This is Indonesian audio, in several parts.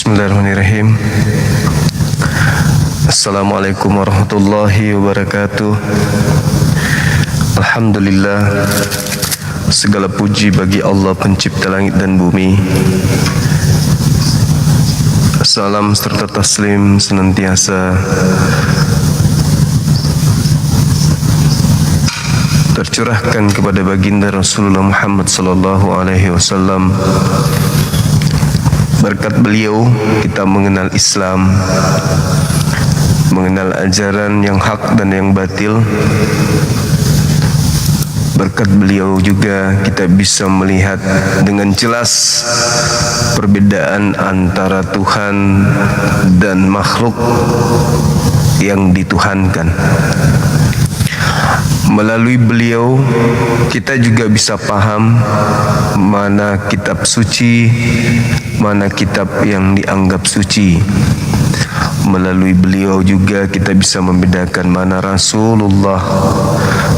Bismillahirrahmanirrahim. Assalamualaikum warahmatullahi wabarakatuh. Alhamdulillah, segala puji bagi Allah pencipta langit dan bumi. Salam serta taslim senantiasa tercurahkan kepada baginda Rasulullah Muhammad sallallahu alaihi wasallam. Berkat beliau kita mengenal Islam, mengenal ajaran yang hak dan yang batil. Berkat beliau juga kita bisa melihat dengan jelas perbedaan antara Tuhan dan makhluk yang dituhankan. Melalui beliau kita juga bisa paham mana kitab suci, mana kitab yang dianggap suci. Melalui beliau juga kita bisa membedakan mana Rasulullah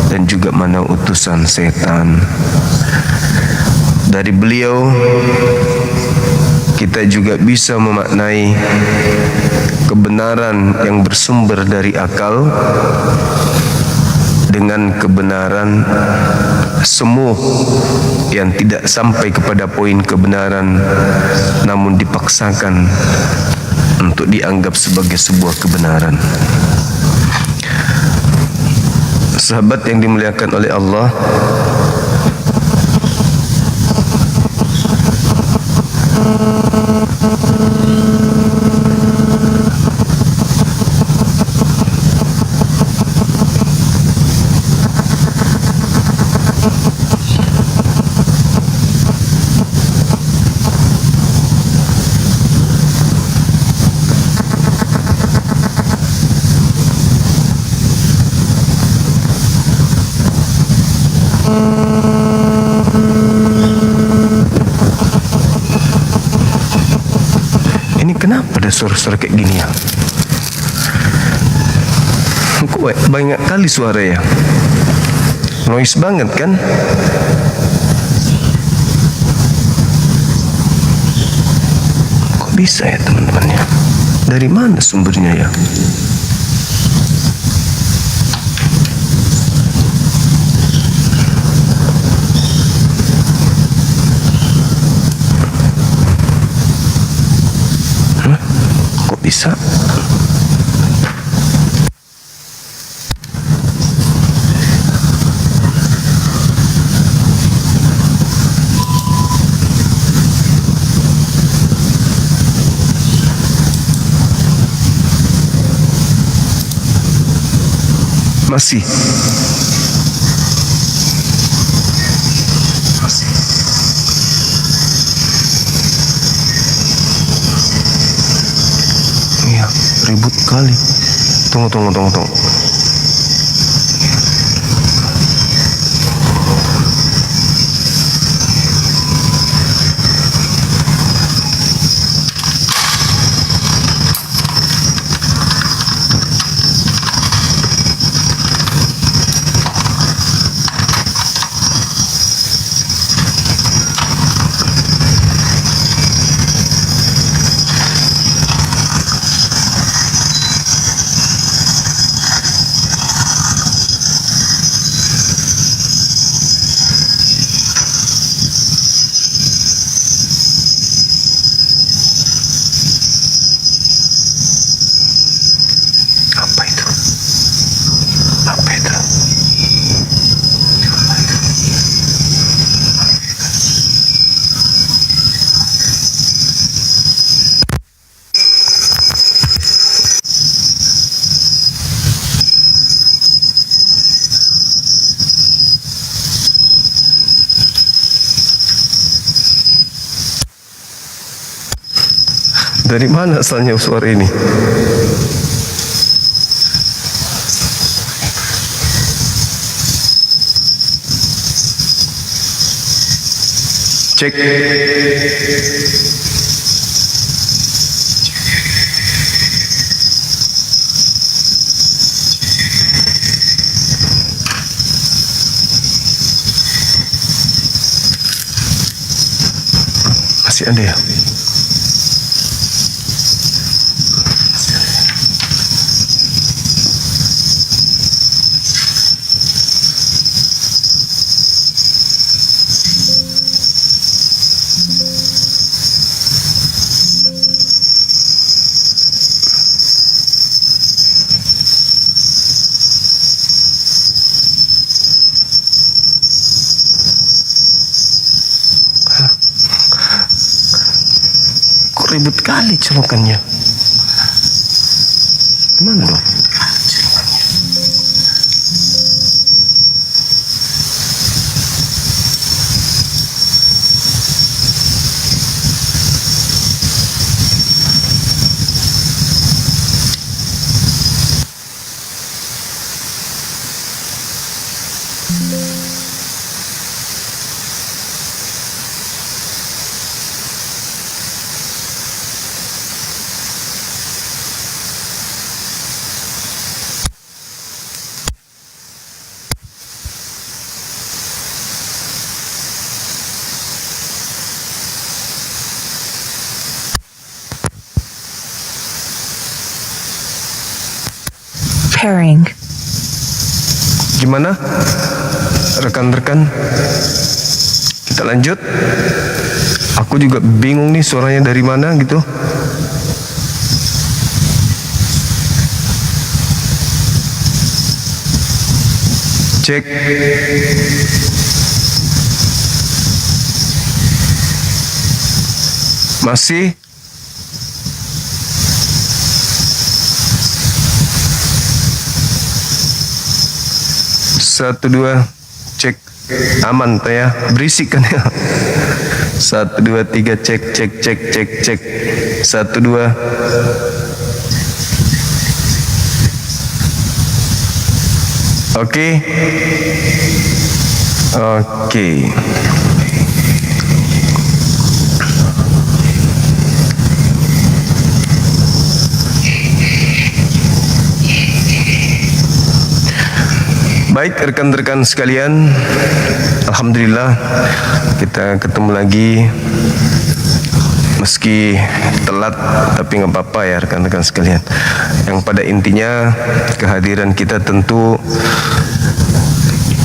dan juga mana utusan setan. Dari beliau kita juga bisa memaknai kebenaran yang bersumber dari akal dengan kebenaran semu yang tidak sampai kepada poin kebenaran namun dipaksakan untuk dianggap sebagai sebuah kebenaran. Sahabat yang dimuliakan oleh Allah, ini kenapa ada suara-suara kayak gini ya? Kok banyak kali suara ya? Noise banget kan? Kok bisa ya teman-teman ya? Dari mana sumbernya ya? Kok bisa? Masih. Iya, ribut kali. Tunggu. Apa itu? Dari mana asalnya suara ini? Cek. Masih ada ya? Kok ribut kali colokannya? Gimana dong? Pairing. Gimana rekan-rekan? Kita lanjut. Aku juga bingung nih suaranya dari mana gitu. Cek. Masih? Satu dua, cek. Aman tak ya? Berisik kan ya? 1 2 3, cek cek cek cek cek. 1 2. Oke. Oke. Baik rekan-rekan sekalian, alhamdulillah kita ketemu lagi meski telat, tapi nggak apa-apa ya rekan-rekan sekalian. Yang pada intinya kehadiran kita tentu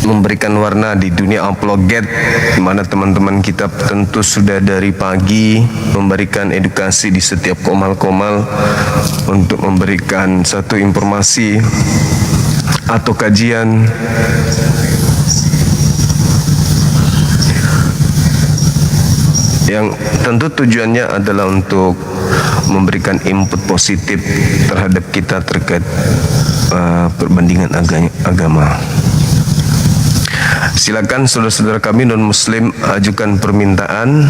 memberikan warna di dunia apologet, di mana teman-teman kita tentu sudah dari pagi memberikan edukasi di setiap komal-komal untuk memberikan satu informasi atau kajian yang tentu tujuannya adalah untuk memberikan input positif terhadap kita terkait perbandingan agama. Silakan saudara-saudara kami non-muslim ajukan permintaan.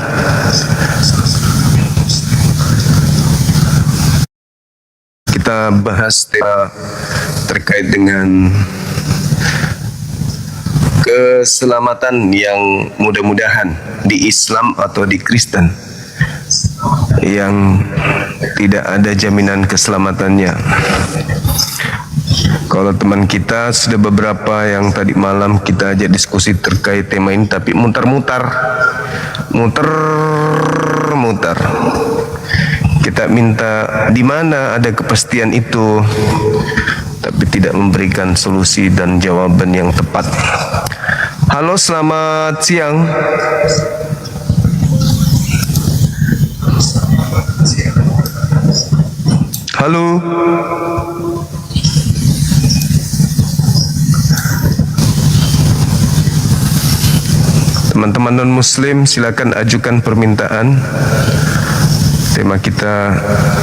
Kita bahas tema terkait dengan keselamatan yang mudah-mudahan di Islam atau di Kristen yang tidak ada jaminan keselamatannya. Kalau teman kita sudah beberapa yang tadi malam kita ajak diskusi terkait tema ini, tapi muter-muter. Kita minta di mana ada kepastian itu, tapi tidak memberikan solusi dan jawaban yang tepat. Halo, selamat siang. Halo. Teman-teman non-muslim silakan ajukan permintaan. Tema kita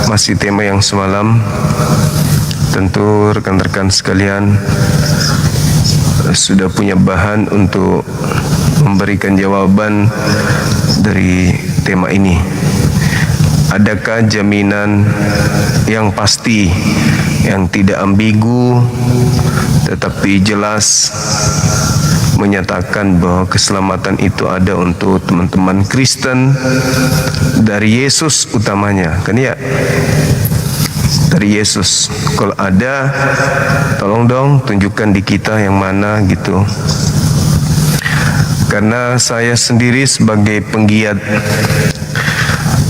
masih tema yang semalam. Tentu rekan-rekan sekalian sudah punya bahan untuk memberikan jawaban dari tema ini. Adakah jaminan yang pasti, yang tidak ambigu, tetapi jelas menyatakan bahwa keselamatan itu ada untuk teman-teman Kristen dari Yesus utamanya, kan ya? Dari Yesus. Kalau ada, tolong dong tunjukkan di kita yang mana gitu. Karena saya sendiri sebagai penggiat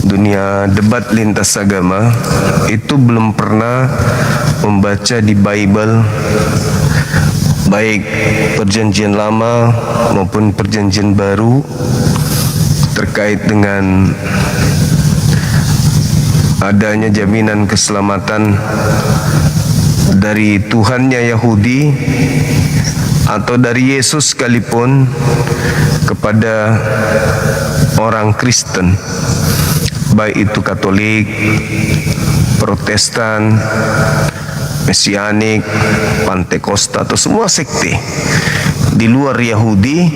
dunia debat lintas agama itu belum pernah membaca di Bible, baik perjanjian lama maupun perjanjian baru, terkait dengan adanya jaminan keselamatan dari Tuhannya Yahudi atau dari Yesus sekalipun kepada orang Kristen. baik itu Katolik, Protestan, Mesianik, Pantekosta atau semua sekte di luar Yahudi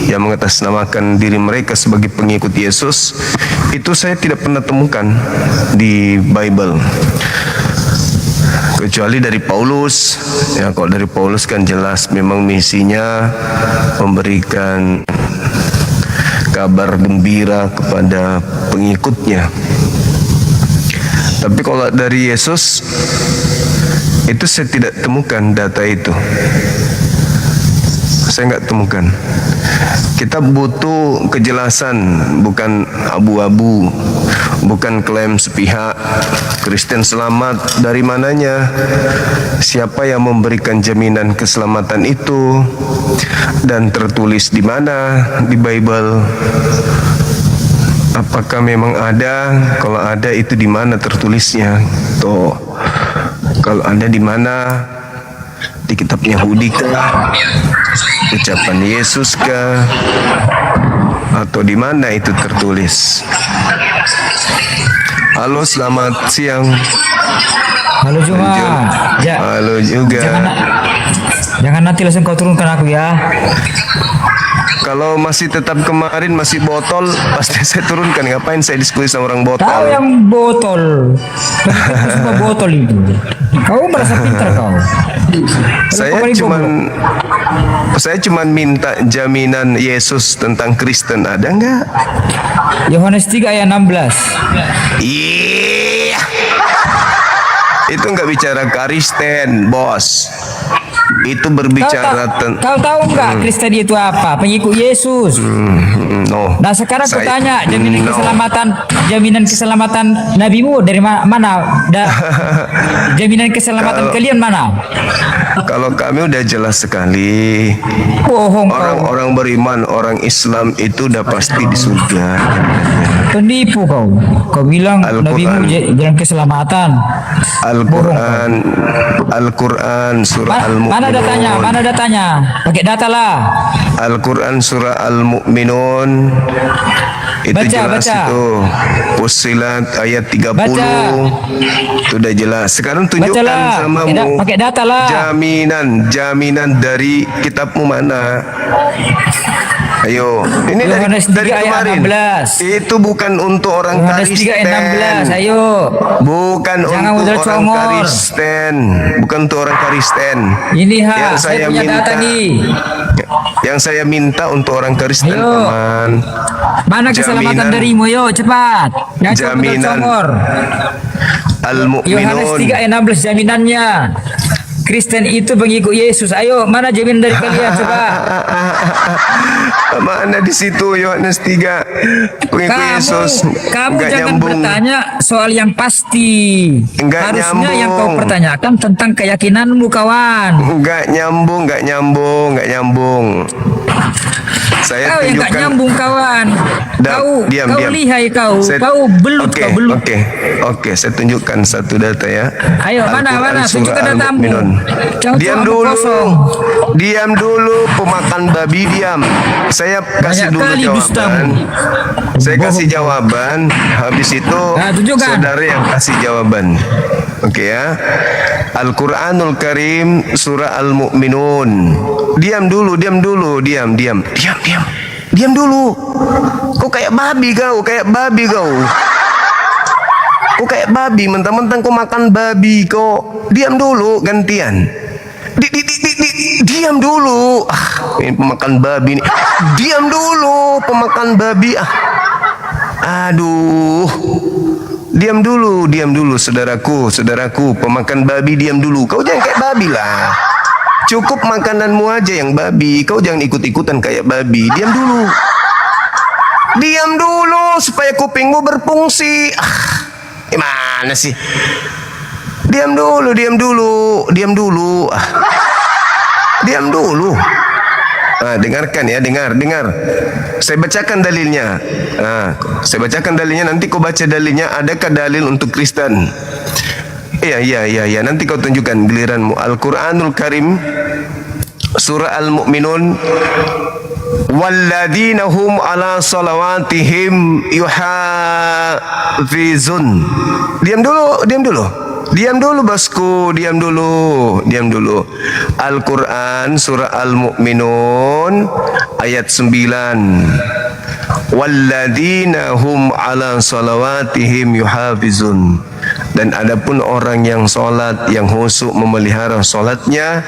yang mengatasnamakan diri mereka sebagai pengikut Yesus, itu saya tidak pernah temukan di Bible. Kecuali dari Paulus. Ya, kalau dari Paulus kan jelas memang misinya memberikan kabar gembira kepada pengikutnya. Tapi kalau dari Yesus itu saya tidak temukan data itu. Saya nggak temukan. Kita butuh kejelasan, bukan abu-abu, bukan klaim sepihak. Kristen selamat dari mananya? Siapa yang memberikan jaminan keselamatan itu? Dan tertulis di mana di Bible? Apakah memang ada? Kalau ada itu di mana tertulisnya? Tuh. Kalau ada di mana? Di kitab Yahudi kah? Ucapan Yesus kah? Atau di mana itu tertulis? Halo, selamat siang. Halo juga. Halo juga. Jangan nanti langsung kau turunkan aku ya. Kalau masih tetap kemarin masih botol, pasti saya turunkan. Ngapain saya diskusi sama orang botol? Kau yang botol. Kau suka botol itu. Kau merasa pintar kau. Saya cuman minta jaminan Yesus tentang Kristen, ada nggak? Yohanes 3 ayat 16. Iya. Itu nggak bicara Kristen, bos. Itu berbicara tentang. Kau tahu nggak Kristen itu apa? Pengikut Yesus. No. Nah sekarang aku tanya, jaminan keselamatan nabimu dari mana? Jaminan keselamatan kalian mana? Kalau kami udah jelas sekali. Bohong. Orang beriman, orang Islam itu udah pasti di surga. Penipu kau. Kau bilang nabimu jalan keselamatan. Al-Quran surah Al-Mu'minun. Mana datanya? Pakai data lah. Al-Quran surah Al-Mu'minun. Itu jelas itu. Fussilat ayat 30. Itu udah jelas. Sekarang tunjukkan samamu. Pakai data lah. Jaminan dari kitabmu mana? Ayo, ini dari kemarin. 16. Itu bukan untuk orang Kristen. 16, ayo. Bukan untuk orang Kristen. Bukan untuk orang Kristen. Ini saya punya data nih. Yang saya minta untuk orang Kristen, teman. Mana keselamatan darimu, yo cepat. Yang jaminan Al-Mu'minun. Yohanes 3 ayat 16 jaminannya. Kristen itu pengikut Yesus. Ayo, mana jaminan dari kalian coba? Mana di situ Yohanes 3 pengikut Yesus? Kamu jangan bertanya soal yang pasti. Harusnya yang kau pertanyakan tentang keyakinanmu, kawan. Enggak nyambung. Saya kau yang gak nyambung, kawan. Diam. Lihai kau. Kau belut. Oke, saya tunjukkan satu data ya. Ayo, mana? Tunjukkan datamu. Diam dulu, pemakan babi, diam. Saya kasih jawaban. Habis itu saudara yang kasih jawaban. Oke ya. Al-Quranul Karim surah Al-Mu'minun. Diam dulu. Diam dulu. Kok kayak babi kau? Kok kayak babi? Mentang-mentang kau makan babi kok. Diam dulu, gantian. Diam dulu. Ini pemakan babi nih. Diam dulu, pemakan babi. Aduh. Diam dulu, saudaraku, pemakan babi, diam dulu. Kau jangan kayak babi lah. Cukup makananmu aja yang babi. Kau jangan ikut-ikutan kayak babi. Diam dulu supaya kupingmu berfungsi. Gimana sih? Diam dulu. Diam dulu. Dengarkan ya, dengar. Saya bacakan dalilnya. Nanti kau baca dalilnya. Adakah dalil untuk Kristen? Iya. Nanti kau tunjukkan giliranmu. Al-Quranul Karim surah Al-Mu'minun walladzina hum ala salawatihim yuhafizun. Diam dulu bosku, diam dulu. Al-Quran surah Al-Mu'minun ayat 9. Walladzina hum ala salawatihim yuhafizun. Dan adapun orang yang solat, yang khusyuk memelihara solatnya,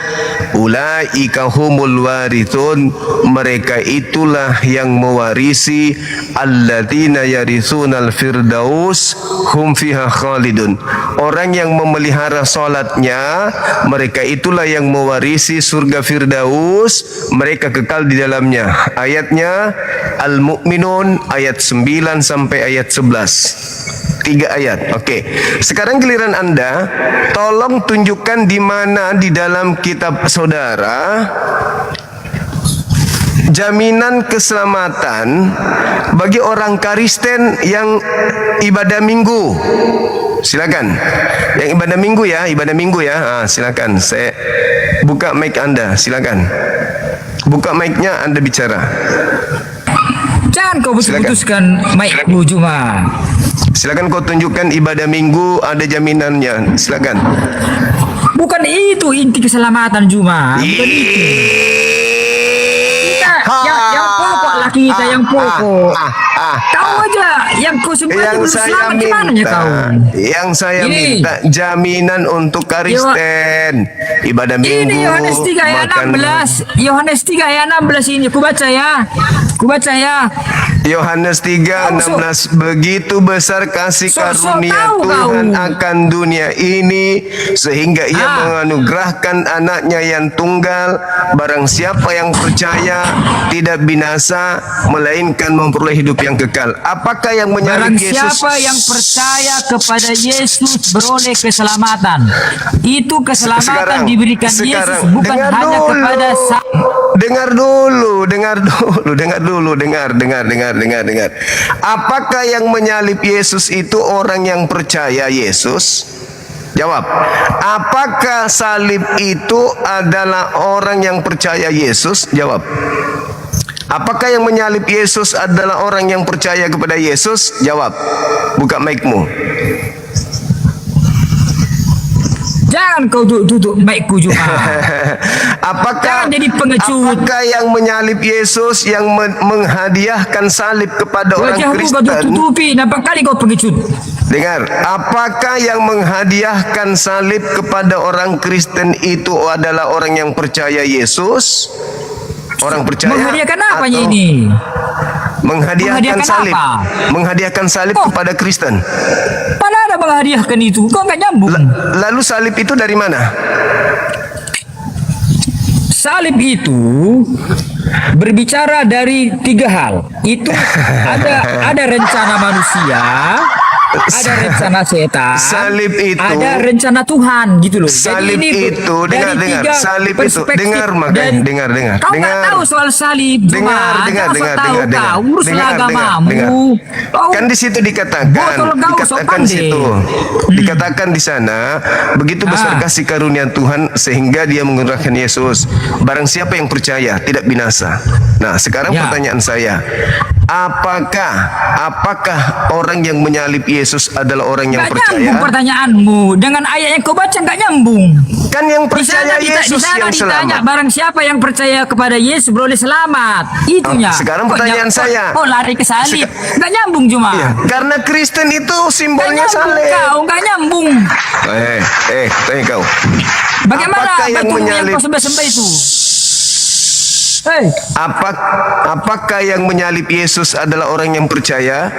ulaika humul warithun, mereka itulah yang mewarisi, alladzina yarithunal firdaus hum fiha khalidun. Orang yang memelihara solatnya, mereka itulah yang mewarisi surga Firdaus, mereka kekal di dalamnya. Ayatnya Al-Mu'minun ayat 9 sampai ayat 11. 3 ayat. Oke. Sekarang giliran Anda, tolong tunjukkan di mana di dalam kitab saudara jaminan keselamatan bagi orang Kristen yang ibadah minggu. Silakan. Yang ibadah minggu ya. Silakan. Saya buka mic Anda. Silakan. Buka mic-nya, Anda bicara. Jangan kau putuskan mic-mu Juma. Silakan kau tunjukkan ibadah minggu ada jaminannya. Silakan. Bukan itu inti keselamatan Juma. Bukan itu. Yang pokok lah kita, yang pokok. Tahu aja yang kau sebut belum selamat gimana ya kau? Yang saya minta jaminan untuk Kristen. Ibadah minggu. Ini Yohanes 3 ayat 16. Yohanes 3 ayat 16 ini ku baca ya. Yohanes 3:16. Begitu besar kasih karunia Tuhan akan dunia ini sehingga ia menganugerahkan anaknya yang tunggal, barang siapa yang percaya tidak binasa melainkan memperoleh hidup yang kekal. Apakah yang menyalib Yesus? Barang siapa yang percaya kepada Yesus beroleh keselamatan. Itu keselamatan diberikan Yesus, bukan hanya kepada Dengar dulu. Apakah yang menyalib Yesus itu orang yang percaya Yesus? Jawab. Apakah salib itu adalah orang yang percaya Yesus? Jawab. Apakah yang menyalib Yesus adalah orang yang percaya kepada Yesus? Jawab. Buka mic-mu. Jangan kau tutup mic-ku juga. Apakah jadi pengecut? Apakah yang menyalib Yesus, yang menghadiahkan salib kepada orang Kristen? Wajahmu kau tutupi, nampak kali kau pengecut. Dengar, apakah yang menghadiahkan salib kepada orang Kristen itu adalah orang yang percaya Yesus? Orang percaya. Menghadiahkan apanya ini? Menghadiahkan salib. Apa? Menghadiahkan salib kepada Kristen. Mana ada menghadiahkan itu? Kau nggak nyambung. Lalu salib itu dari mana? Salib itu berbicara dari 3 hal. Itu ada rencana manusia, ada rencana setan, salib itu, ada rencana Tuhan, gitu loh. Salib jadi itu, dengar. Salib itu, dengar. Kau nggak tahu soal salib, dengar. urus agamamu. Kan di situ dikatakan di sana, begitu besar kasih karunia Tuhan sehingga Dia menggerakkan Yesus. Barang siapa yang percaya tidak binasa. Nah, sekarang pertanyaan saya, apakah orang yang menyalib Yesus adalah orang yang percaya? Nyambung pertanyaanmu dengan ayat yang kau baca, nggak nyambung. Kan yang percaya Yesus yang ditanya, selamat. barang siapa yang percaya kepada Yesus beroleh selamat. Itunya. Sekarang pertanyaan saya. Oh, lari ke salib. Nggak nyambung cuma. Iya, karena Kristen itu simbolnya salib. Kau nggak nyambung. Tanya kau. Bagaimana batu yang kau sembah itu? Apakah yang menyalib Yesus adalah orang yang percaya?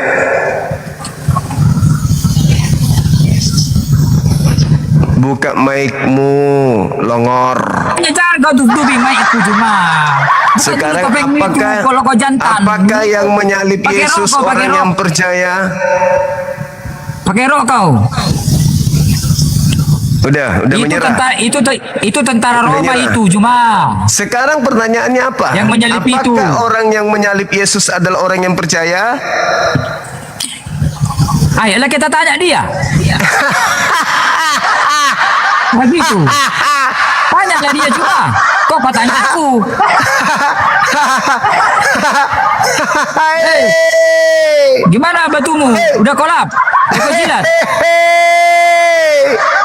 Buka mic-mu, longor. Jangan kau tutupi mic-ku cuma. Sekarang apakah yang menyalib Yesus orang yang percaya? Pakai rok kau. Udah menyerah. Itu tentara Roma itu cuma. Sekarang pertanyaannya apa? Yang menyalib itu. Apakah orang yang menyalib Yesus adalah orang yang percaya? Ayolah kita tanya dia. Begitu. Tanyalah dia cuma. Kok tanya aku? Gimana batumu? Udah kolap? Udah jilat?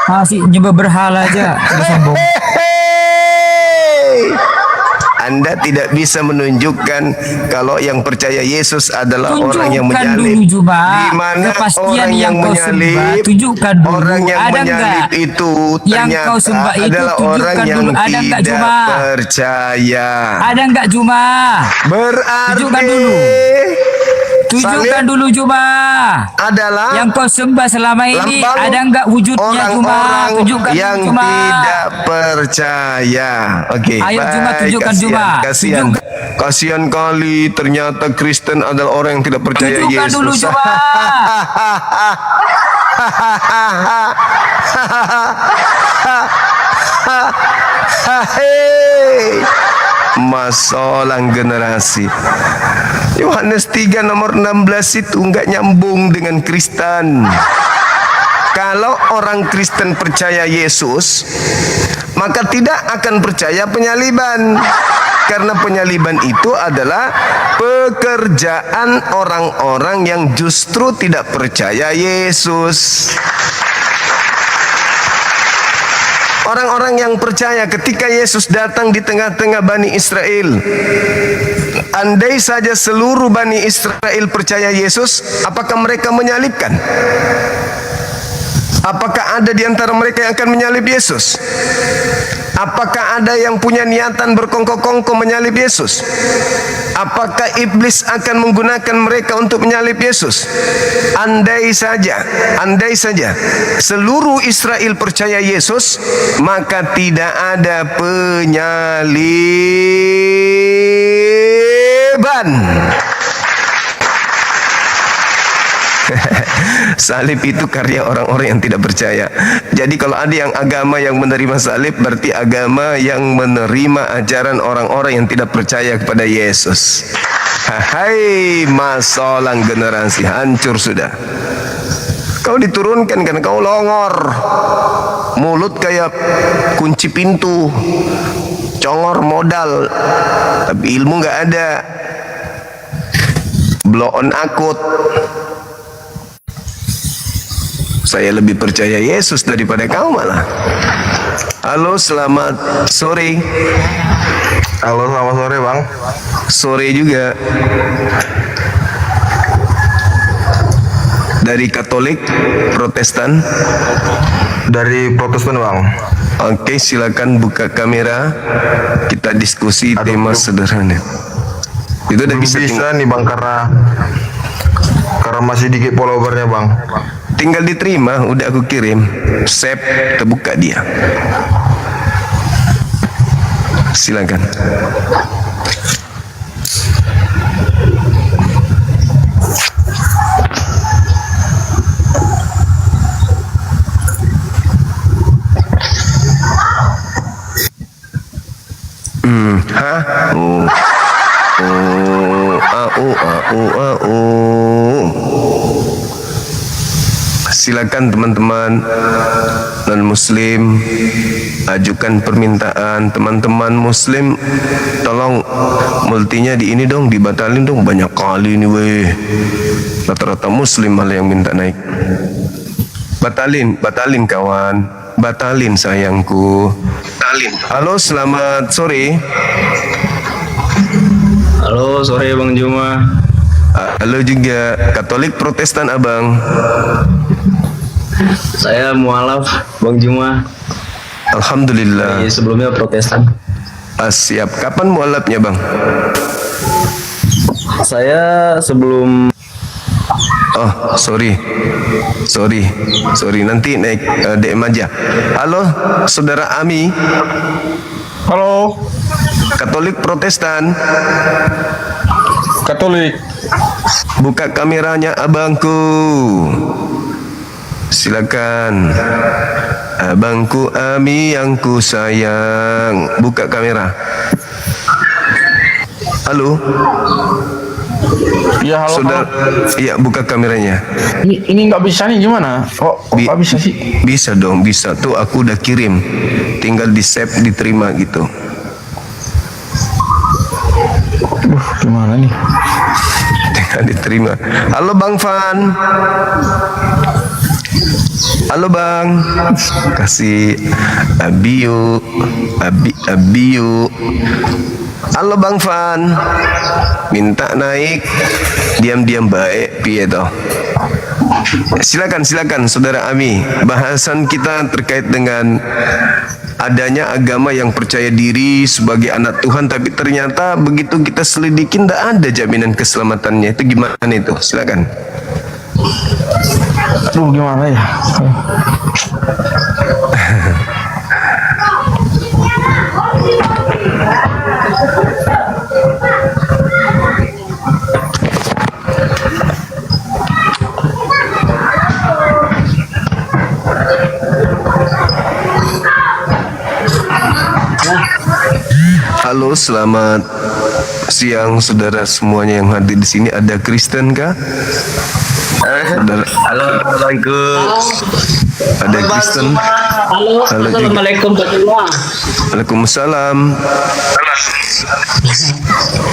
Masih nyembah berhala aja, udah sombong. Anda tidak bisa menunjukkan kalau yang percaya Yesus adalah Tunjukkan orang yang dulu menyalib. Juba, Di mana kepastian orang yang kau menyalib, sembah, tunjukkan dulu. orang yang Ada menyalib enggak? itu Yang ternyata kau sembah itu adalah orang tunjukkan yang dulu. Ada enggak, tidak Juba? percaya. Ada enggak Juma? Berarti Tunjukkan dulu. Tunjukkan salib dulu Juma. adalah Yang kau sembah selama ini lambang ada enggak wujudnya Juma? orang-orang Tunjukkan yang Juma. tidak percaya. Oke, Ayo, baik, Juma, tunjukkan, Juma. Kasihan. Kasihan kali ternyata Kristen adalah orang yang tidak percaya Tunjukkan Yesus. dulu Juma. Hei, masalah generasi. Yohanes 3 nomor 16 itu enggak nyambung dengan Kristen. Kalau orang Kristen percaya Yesus, maka tidak akan percaya penyaliban. Karena penyaliban itu adalah pekerjaan orang-orang yang justru tidak percaya Yesus. Orang-orang yang percaya ketika Yesus datang di tengah-tengah Bani Israel, andai saja seluruh Bani Israel percaya Yesus, apakah mereka menyalibkan? Apakah ada di antara mereka yang akan menyalib Yesus? Apakah ada yang punya niatan berkongkong-kongkong menyalib Yesus? Apakah iblis akan menggunakan mereka untuk menyalib Yesus? Andai saja seluruh Israel percaya Yesus, maka tidak ada penyaliban. Salib itu karya orang-orang yang tidak percaya. Jadi kalau ada yang agama yang menerima salib, berarti agama yang menerima ajaran orang-orang yang tidak percaya kepada Yesus. Hai, masalah generasi hancur sudah. Kau diturunkan karena kau longor, mulut kayak kunci pintu, congor modal, tapi ilmu nggak ada, blow on akut. Saya lebih percaya Yesus daripada kau malah. Halo, selamat sore. Halo, selamat sore Bang. Sore juga. Dari Katolik, Protestan. Dari Protestan Bang. Oke, silakan buka kamera. Kita diskusi Aduh, tema sederhana. Itu udah Belum bisa, bisa nih Bang karena masih dikit followernya Bang. tinggal diterima. Udah aku kirim. Save, terbuka dia. Silakan. Hah? Silakan teman-teman non muslim ajukan permintaan. Teman-teman muslim tolong multinya di ini dong, dibatalin dong, banyak kali ini weh. Rata-rata muslim malah yang minta naik. Batalin kawan, batalin sayangku. Batalin. Halo, selamat sore. Halo, sore Bang Juma. Halo juga. Katolik Protestan abang? Saya mualaf Bang Juma. Alhamdulillah. Sebelumnya Protestan. Siap. Kapan mualafnya bang? Saya sebelum Oh, sorry. Nanti naik DM aja. Halo, saudara Ami. Halo, Katolik Protestan. Katolik. Buka kameranya abangku. Silakan. Abangku Ami yang ku sayang. Buka kamera. Halo. Ya halo. Saudara, iya buka kameranya. Ini nggak bisa nih gimana? Oh, nggak bisa sih. Bisa dong, bisa. Tuh aku udah kirim. Tinggal di save, diterima gitu. Gimana nih? Tidak diterima. Halo Bang Fan. Halo Bang. Kasih abiu. Abiu. Halo Bang Fan. Minta naik. Diam-diam baik piye toh? Silakan Saudara Ami. Bahasan kita terkait dengan adanya agama yang percaya diri sebagai anak Tuhan, tapi ternyata begitu kita selidikin tidak ada jaminan keselamatannya. Itu gimana itu? Silakan. Aduh, gimana ya? Halo, selamat siang saudara semuanya yang hadir di sini. Ada Kristen kah? Saudara, Halo, Assalamualaikum. ada Kristen? Halo, Halo juga. Assalamualaikum Pak Jumlah. Waalaikumsalam.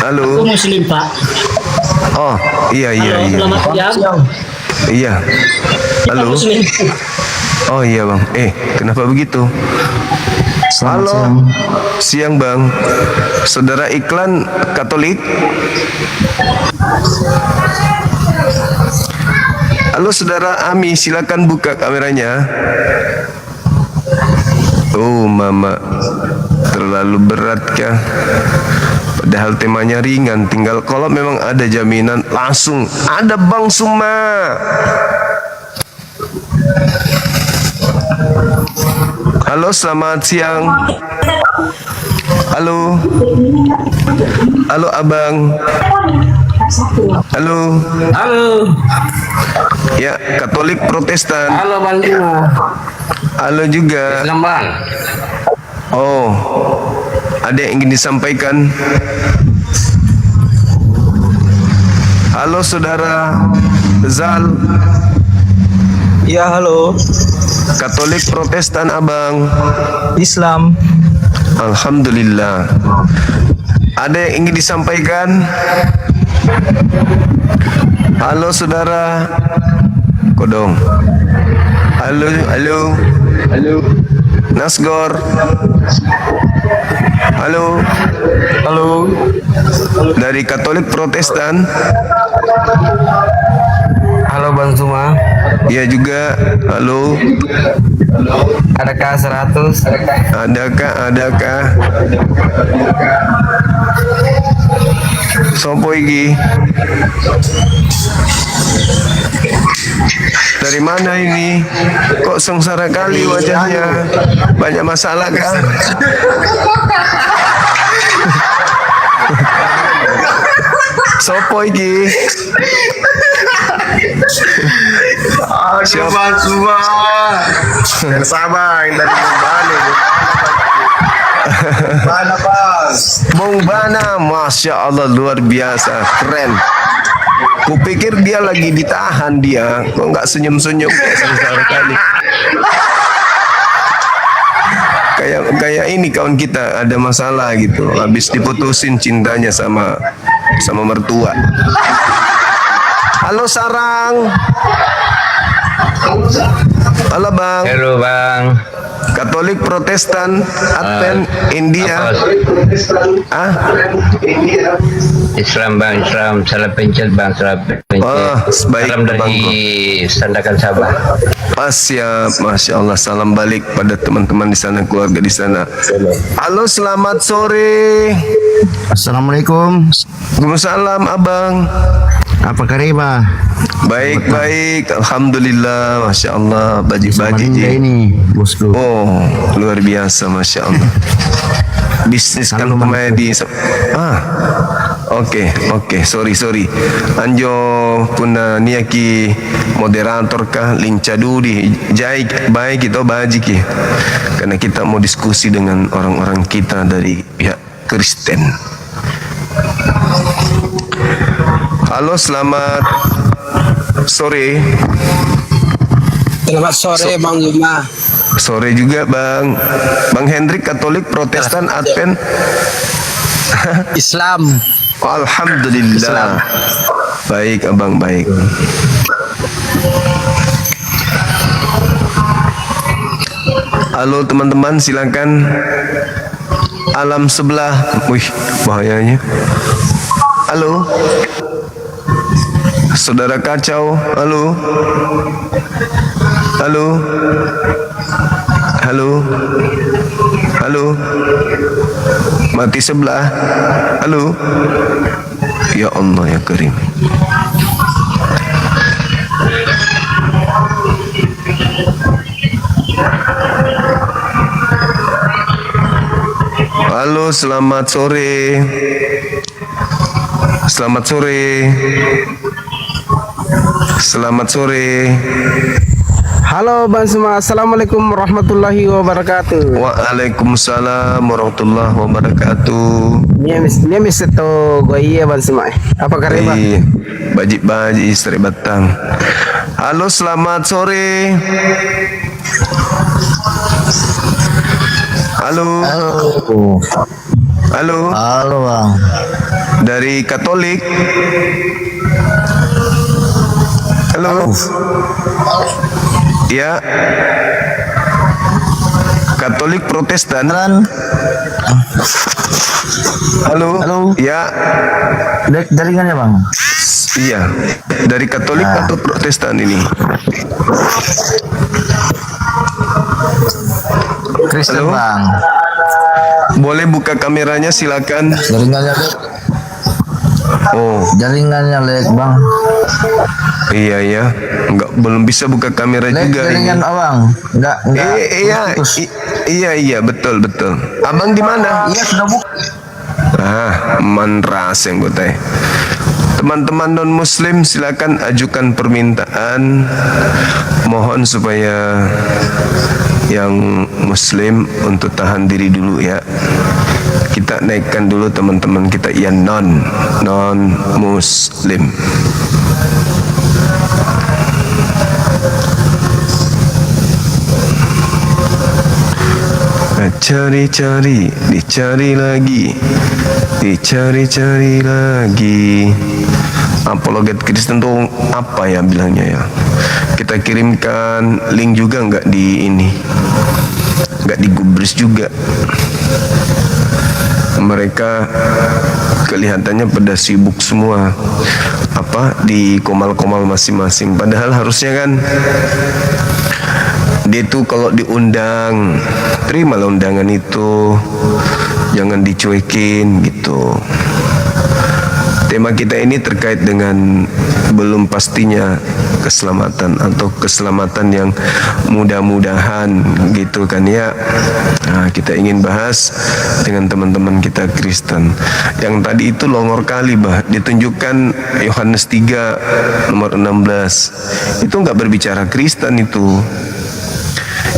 Halo. Aku Muslim Pak. Oh, iya. Halo, selamat siang. Iya. Kita Halo. Muslim. Oh iya Bang. Kenapa begitu? Selamat Halo. siang. Siang Bang. Saudara iklan Katolik? Halo Saudara Ami, silakan buka kameranya. Oh Mama, terlalu berat kah? Padahal temanya ringan, tinggal kalau memang ada jaminan langsung ada Bang Suma. Halo, selamat siang. Halo. Halo Abang. Halo. Halo. Ya, Katolik Protestan. Halo Bang Juma. Halo juga. Selamat Bang. Oh, ada yang ingin disampaikan? Halo Saudara Zal. Ya, halo. Katolik Protestan Abang. Islam. Alhamdulillah. Ada yang ingin disampaikan? Halo Saudara Kodong. Halo. Nasgor. Halo. Dari Katolik Protestan. Halo Bang Zuma, Ya juga. Halo. adakah 100? Adakah? Sopo iki? Dari mana ini? Kok sengsara kali wajahnya? Banyak masalah kah? Sopo iki? Aduh Bang Suma. Sama yang dari Bali. Mana Bang? Bung Bana, Masya Allah, luar biasa, keren. Kupikir dia lagi ditahan dia, kok nggak senyum-senyum kayak sengsara kali. Kayak ini kawan kita ada masalah gitu, habis diputusin cintanya sama mertua. Halo Sarang. Halo Bang. Halo Bang. Katolik Protestan Advent India. Islam Bang, Islam. Salam pencet Bang, salam pencet. Baik Salam dari Bang. Sandakan Sabah. Siap, Masya Allah. Salam balik pada teman-teman di sana, keluarga di sana. Halo, selamat sore. Assalamualaikum. Waalaikumsalam Abang. Apa kabar? Baik. Alhamdulillah. Masya Allah. Baji-baji ji. ini, bosku. Oh, luar biasa, Masya Allah. Bisnis kan komedi. Oke, sorry. Anjo puna niaki moderator kah lincadudi jai baik itu baji ki. Karena kita mau diskusi dengan orang-orang kita dari pihak Kristen. Halo, selamat sore. Selamat sore Bang Juma. Sore juga Bang. Bang Hendrik Katolik Protestan Advent Islam. Alhamdulillah. Baik abang, baik. Halo teman-teman, silakan. Alam sebelah. Wih, bahayanya. Halo. Saudara kacau. Halo. Halo. Halo. Halo. Mati sebelah. Halo. Ya Allah ya Karim. Halo, selamat sore. Selamat sore. Selamat sore. Halo Bang Suma, Assalamualaikum warahmatullahi wabarakatuh. Waalaikumsalam warahmatullahi wabarakatuh. Ini miseto goiye Bang Suma. Apa kabar Bang? Baji istri batang. Halo, selamat sore. Halo. Halo. Halo bang. Dari Katolik. Halo. Ya. Katolik Protestan. Halo. Halo. Ya. Jaringannya bang. Iya. Dari Katolik atau Protestan ini? Kristen Halo? bang. Boleh buka kameranya, silakan. Jaringannya lek. Oh, Jaringannya lek bang. iya ya. Belum bisa buka kamera Lek juga ini. jaringan abang. Enggak. putus. Iya, betul. Abang di mana? Iya sudah buka. Manras yang gue teh. Teman-teman non muslim silakan ajukan permintaan. Mohon supaya yang muslim untuk tahan diri dulu ya. Kita naikkan dulu teman-teman kita yang non muslim. Cari-cari, dicari lagi, dicari-cari lagi. Apologet Kristen tuh apa ya bilangnya ya? Kita kirimkan link juga nggak di ini, nggak digubris juga. Mereka kelihatannya pada sibuk semua di komal-komal masing-masing. Padahal harusnya kan dia tuh kalau diundang, terimalah undangan itu, jangan dicuekin gitu. Tema kita ini terkait dengan belum pastinya keselamatan atau keselamatan yang mudah-mudahan gitu kan ya. Nah, kita ingin bahas dengan teman-teman kita Kristen. Yang tadi itu longor kali ditunjukkan Yohanes 3 nomor 16. Itu nggak berbicara Kristen itu.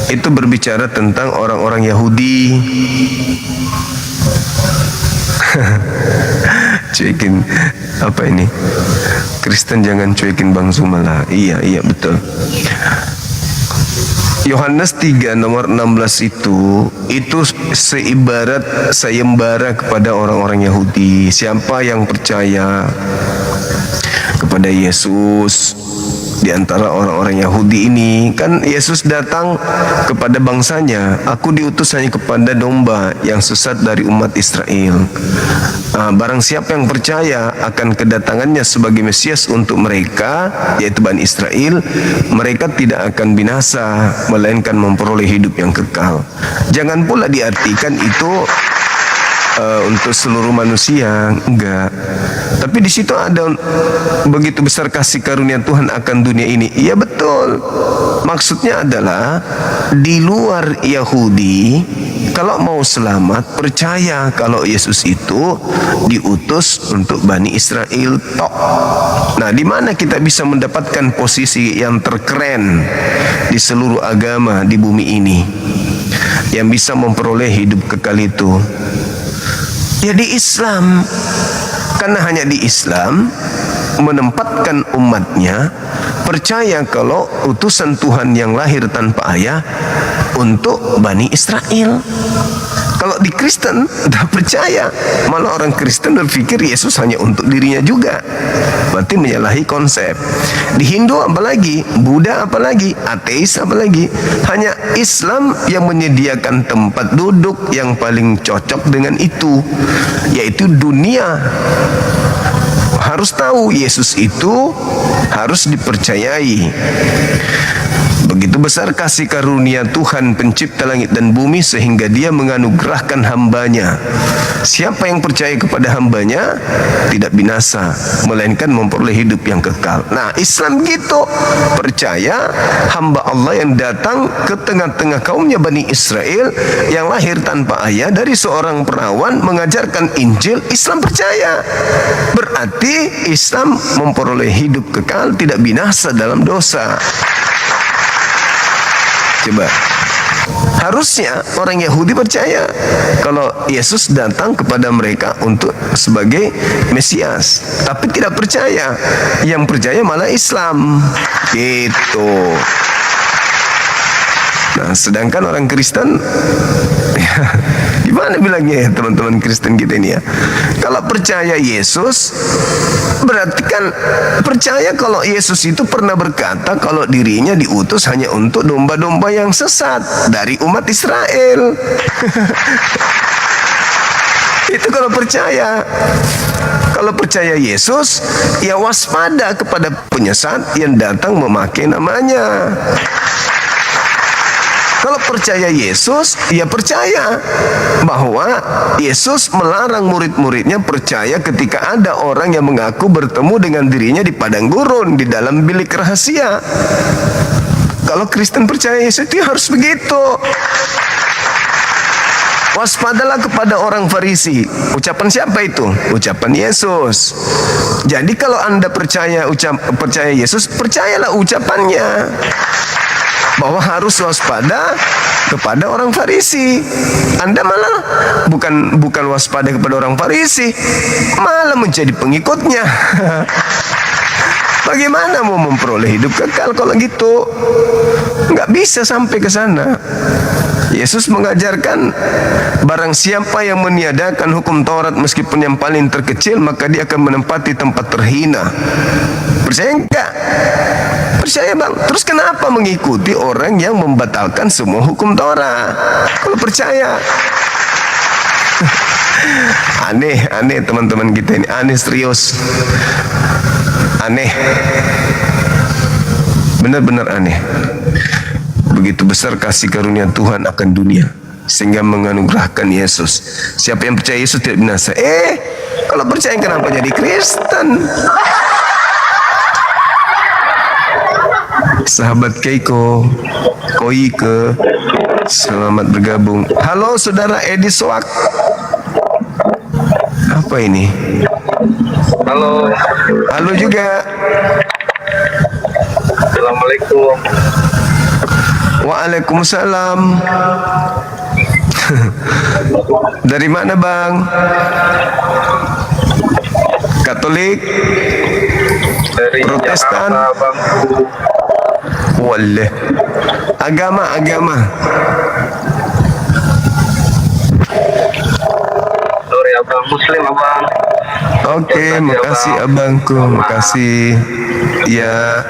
Itu berbicara tentang orang-orang Yahudi. Cuekin apa ini? Kristen jangan cuekin Bang Sumala. Iya betul. Yohanes 3 nomor 16 itu seibarat sayembara kepada orang-orang Yahudi. Siapa yang percaya kepada Yesus di antara orang-orang Yahudi ini, kan Yesus datang kepada bangsanya. Aku diutus hanya kepada domba yang sesat dari umat Israel. Barang siapa yang percaya akan kedatangannya sebagai Mesias untuk mereka, yaitu Bani Israel, mereka tidak akan binasa, melainkan memperoleh hidup yang kekal. Jangan pula diartikan itu untuk seluruh manusia, enggak. Tapi di situ ada begitu besar kasih karunia Tuhan akan dunia ini. Iya betul. Maksudnya adalah di luar Yahudi, kalau mau selamat, percaya kalau Yesus itu diutus untuk Bani Israel tok. Nah, di mana kita bisa mendapatkan posisi yang terkeren di seluruh agama di bumi ini, yang bisa memperoleh hidup kekal itu? Ya di Islam. Karena hanya di Islam menempatkan umatnya percaya kalau utusan Tuhan yang lahir tanpa ayah untuk Bani Israel. Kalau di Kristen tidak percaya, malah orang Kristen berpikir Yesus hanya untuk dirinya juga. Berarti menyalahi konsep. Di Hindu apalagi, Buddha apalagi, ateis apalagi, hanya Islam yang menyediakan tempat duduk yang paling cocok dengan itu, yaitu dunia. Harus tahu Yesus itu harus dipercayai. Begitu besar kasih karunia Tuhan pencipta langit dan bumi sehingga dia menganugerahkan hambanya. Siapa yang percaya kepada hambanya tidak binasa, melainkan memperoleh hidup yang kekal. Nah, Islam gitu, percaya hamba Allah yang datang ke tengah-tengah kaumnya Bani Israel yang lahir tanpa ayah dari seorang perawan mengajarkan Injil. Islam percaya, berarti Islam memperoleh hidup kekal, tidak binasa dalam dosa. Coba, harusnya orang Yahudi percaya kalau Yesus datang kepada mereka untuk sebagai Mesias, tapi tidak percaya. Yang percaya malah Islam. Gitu. Nah, sedangkan orang Kristen, gimana bilangnya ya teman-teman Kristen kita ini ya? Kalau percaya Yesus, berarti kan percaya kalau Yesus itu pernah berkata kalau dirinya diutus hanya untuk domba-domba yang sesat dari umat Israel. Itu kalau percaya. Kalau percaya Yesus, ya waspada kepada penyesat yang datang memakai namanya. Kalau percaya Yesus, ya percaya bahwa Yesus melarang murid-muridnya percaya ketika ada orang yang mengaku bertemu dengan dirinya di padang gurun, di dalam bilik rahasia. Kalau Kristen percaya Yesus itu harus begitu. Waspadalah kepada orang Farisi. Ucapan siapa itu? Ucapan Yesus. Jadi kalau Anda percaya Yesus, percayalah ucapannya. Bahwa harus waspada kepada orang Farisi. Anda malah bukan waspada kepada orang Farisi, malah menjadi pengikutnya. Bagaimana mau memperoleh hidup kekal kalau gitu? Nggak bisa sampai ke sana. Yesus mengajarkan barang siapa yang meniadakan hukum Taurat meskipun yang paling terkecil, maka dia akan menempati tempat terhina. Percaya enggak? Percaya bang. Terus kenapa mengikuti orang yang membatalkan semua hukum Taurat? Kalau percaya. Aneh teman-teman kita ini. Aneh serius. Aneh. Benar-benar aneh. Begitu besar kasih karunia Tuhan akan dunia sehingga menganugerahkan Yesus. Siapa yang percaya Yesus tidak binasa. Kalau percaya kenapa jadi Kristen? Sahabat Keiko, Koike, selamat bergabung. Halo saudara Edi Soak. Apa ini? Halo. Halo juga. Assalamualaikum. Waalaikumsalam. Dari mana bang? Katolik? Dari Protestan? Jakarta, Bang. Wallah. Agama. Sorry abang, Muslim abang. Oke, makasih abangku, makasih. Ya.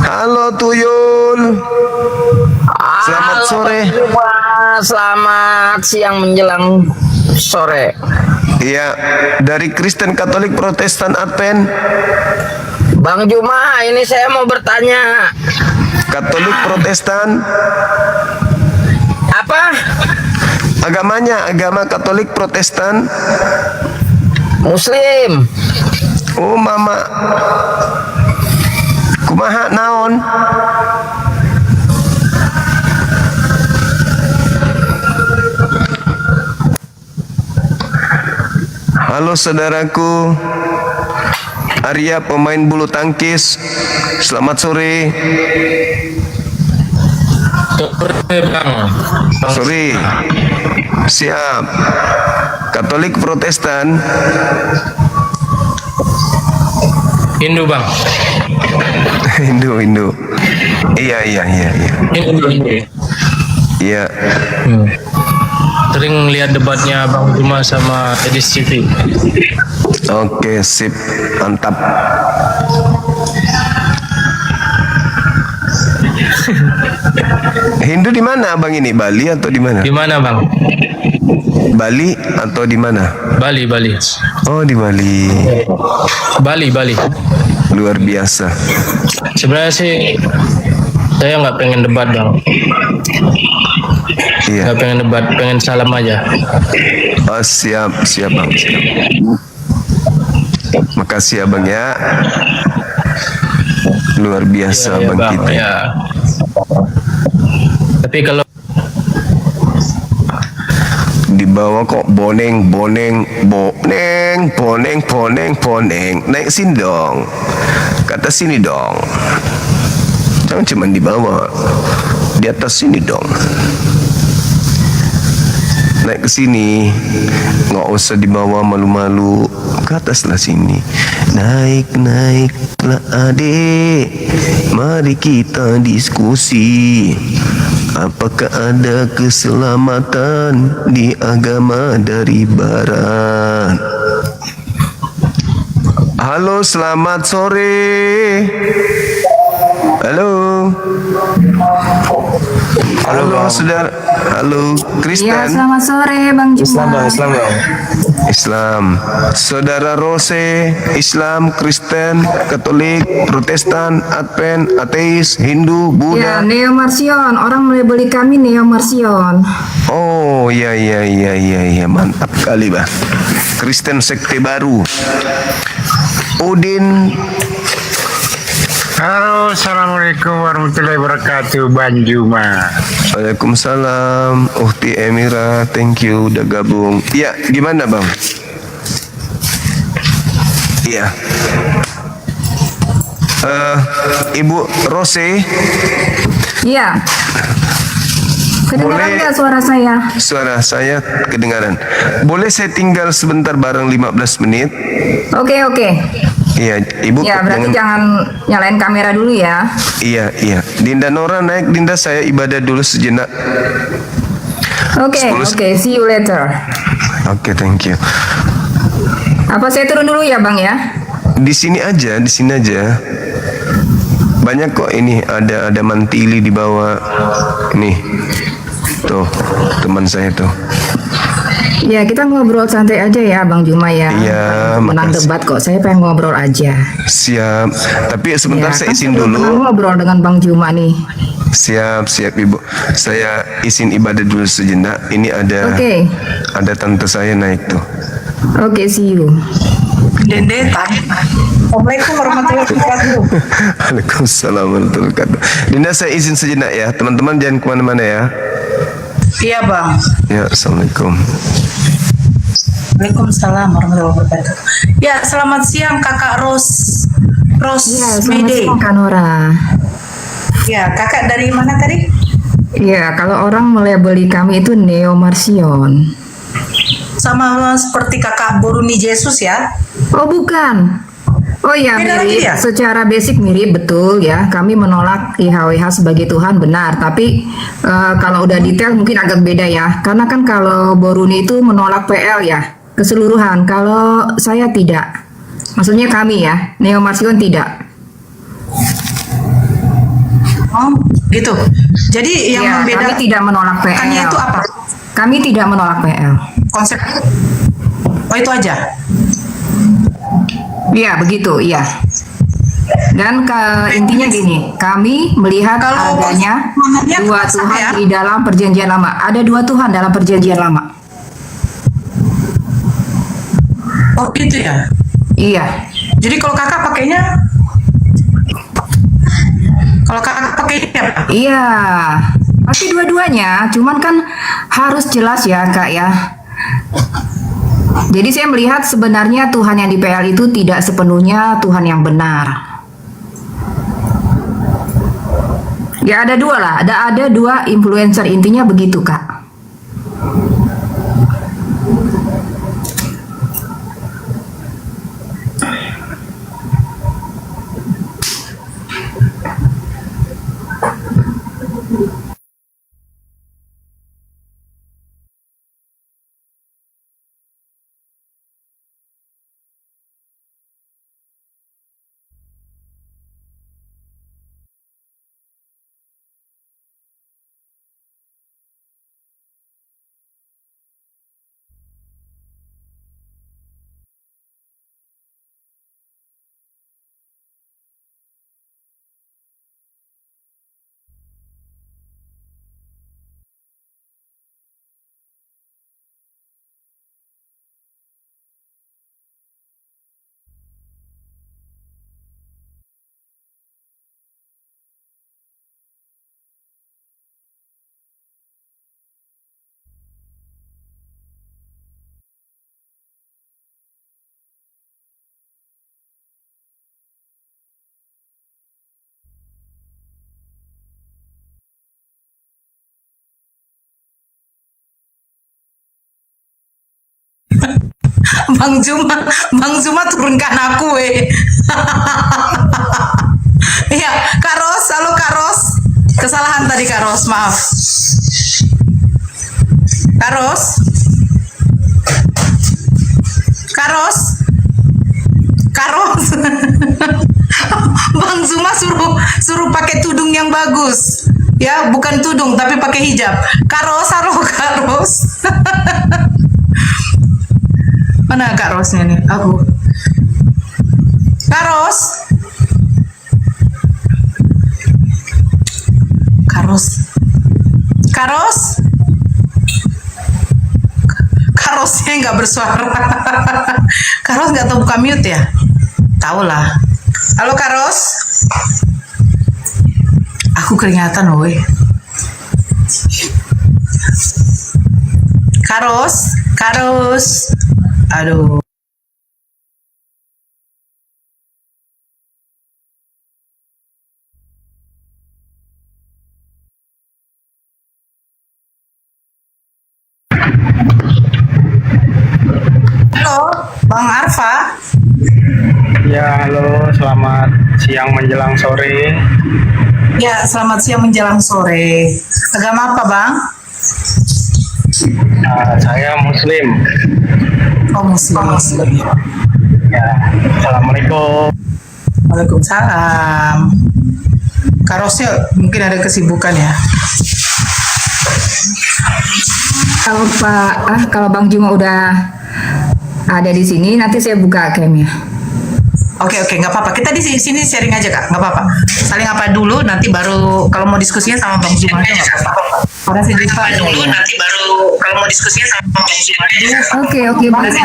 Halo Tuyul. Selamat sore. Selamat siang menjelang sore. Iya, dari Kristen, Katolik, Protestan, Advent. Bang Juma, ini saya mau bertanya. Katolik, Protestan. Apa? Agamanya, agama Katolik, Protestan. Muslim. Oh mama. Kumaha naon? Halo saudaraku Arya, pemain bulu tangkis. Selamat sore. Sore. Siap. Katolik, Protestan. Hindu bang. Hindu. Iya. Hindu. Iya. sering lihat debatnya Bang Juma sama Edis TV. Oke, sip. Mantap. Hindu di mana Abang ini? Bali atau di mana? Di mana Bang? Bali atau di mana? Bali, Bali. Oh, di Bali. Bali, Bali. Luar biasa. Sebenarnya sih saya nggak pengen debat Bang. Iya. Nggak pengen debat, pengen salam aja. Oh, siap, siap Bang. Siap. Makasih Abang ya. Luar biasa Iya, Abang Bang, kita. ya. Tapi kalau Di bawah kok boneng, naik sini dong, kata sini dong, jangan cuma di bawah, di atas sini dong, naik ke sini, nggak usah di bawah malu-malu, ke atas lah sini, naiklah adik, mari kita diskusi. Apakah ada keselamatan di agama dari barat? Halo, selamat sore. Halo. Halo, saudara. Halo, Kristen. Ya, selamat sore Bang Juma. Islam. Saudara Rose, Islam, Kristen, Katolik, Protestan, Advent, Ateis, Hindu, Ya, Buddha. Neo Marsion. Orang melabeli kami Neo Marsion. Oh, iya, mantap kali, Bah. Kristen sekte baru. Udin. Halo, assalamualaikum warahmatullahi wabarakatuh, Bang Juma. Waalaikumsalam. Uhti Emira, thank you udah gabung. Iya, gimana Bang? Iya. Ibu Rose, Iya. Kedengaran Boleh- nggak suara saya? suara saya kedengaran. Boleh saya tinggal sebentar bareng 15 menit? Oke. Iya, Ibu. Ya, berarti jangan nyalain kamera dulu ya. Iya. Dinda Nora naik, Dinda, saya ibadah dulu sejenak. Oke. 10. See you later. Oke, thank you. Apa saya turun dulu ya, Bang ya? Di sini aja. Banyak kok ini, ada mantili di bawah. Nih. Tuh, teman saya tuh. Ya, kita ngobrol santai aja ya, Bang Juma ya. Iya, Menang makasih. debat kok. Saya pengen ngobrol aja. Siap. Tapi sebentar Ya, saya kan izin belum pernah dulu. ngobrol dengan Bang Juma nih. Siap Ibu. Saya izin ibadah dulu sejenak. Ini ada Oke. ada tante saya naik tuh. Oke, see you. Dendetan. Assalamualaikum warahmatullahi wabarakatuh. Waalaikumsalam warahmatullahi wabarakatuh. Dinda, saya izin sejenak ya. Teman-teman jangan kemana-mana ya. Iya bang. Ya, assalamualaikum. Waalaikumsalam warahmatullahi wabarakatuh. Ya, selamat siang kakak Ros Ya, selamat Mede. siang Kak Nora. Ya, kakak dari mana tadi? Ya, kalau orang melabeli kami itu Neo Marsion. Sama seperti kakak Boruni Yesus ya? Oh, bukan. Oh iya, Beda lagi mirip. ya? Secara basic mirip, betul ya. Kami menolak IHWH sebagai Tuhan, benar. Tapi kalau udah detail mungkin agak beda ya. Karena kan kalau Boruni itu menolak PL ya, keseluruhan. Kalau saya tidak. Maksudnya kami ya, Neo Marsion tidak. Oh, gitu. Jadi yang Ya, membedakan kami tidak menolak PL. itu apa? Kami tidak menolak PL. Konsep. Oh, itu aja. Iya, begitu, iya. Dan intinya gini, kami melihat Kalau adanya semangatnya dua sah Tuhan ya? di dalam perjanjian lama. Ada dua Tuhan dalam perjanjian lama. Oh, gitu ya. Iya. Jadi kalau kakak pakainya apa? Iya. Pasti dua-duanya, cuman kan harus jelas ya, Kak ya. Jadi saya melihat sebenarnya Tuhan yang di PL itu tidak sepenuhnya Tuhan yang benar. Ya ada dua lah, ada dua influencer, intinya begitu Kak. Bang Zuma turunkan aku Iya, Kak Ros, halo Kak Ros. Kesalahan tadi Kak Ros, maaf. Kak Ros. Kak Ros. Kak Ros. Bang Zuma suruh pakai tudung yang bagus. Ya, bukan tudung tapi pakai hijab. Kak Ros, halo Kak Ros. Mana Kak Rosnya nih? Aku. Kak Ros. Kak Ros. Kak Ros. Kak Rosnya nggak bersuara. Kak Ros nggak tahu buka mute ya? Tahu lah. Halo Kak Ros. Aku keringatan loh. Kak Ros. Kak Ros. Aduh. Halo, Bang Arfa. Ya, halo, selamat siang menjelang sore. Ya, selamat siang menjelang sore. Agama apa, Bang? Saya Muslim. Oh, Muslim. Ya, assalamualaikum. Waalaikumsalam. Kak Rosnya mungkin ada kesibukan ya. Kalau Bang Juma udah ada di sini, nanti saya buka camnya. Oke, nggak apa-apa. Kita di sini sharing aja Kak, nggak apa-apa. Saling apa dulu, nanti baru kalau mau diskusinya sama Bang Juma itu nggak apa-apa. Makasih Diva. Dulu, nanti baru kalau mau diskusinya sama Bang Juma. Oke, baik.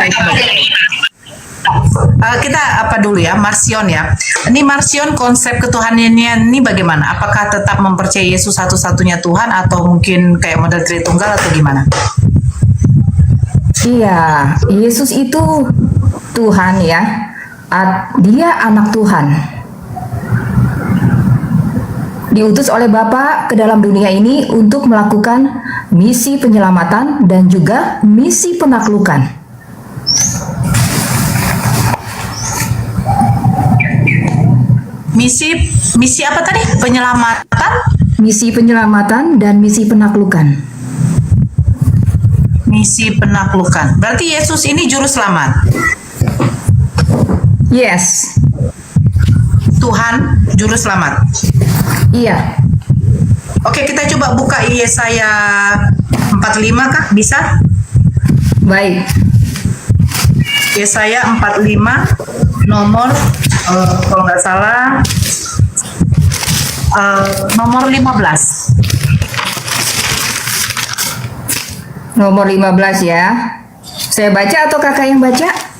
Kita apa dulu ya, Marsion ya. Ini Marsion konsep ketuhanannya ini bagaimana? Apakah tetap mempercayai Yesus satu-satunya Tuhan atau mungkin kayak model Tritunggal atau gimana? Iya, Yesus itu Tuhan ya. Dia anak Tuhan. Diutus oleh Bapa ke dalam dunia ini untuk melakukan misi penyelamatan dan juga misi penaklukan. Misi apa tadi? Penyelamatan? Misi penyelamatan dan misi penaklukan. Misi penaklukan. Berarti Yesus ini juru selamat. Yes. Tuhan juru selamat. Iya. Oke, kita coba buka Yesaya 45 kah? Bisa? Baik. Yesaya 45 nomor kalau nggak salah nomor 15. Nomor 15 ya. Saya baca atau kakak yang baca?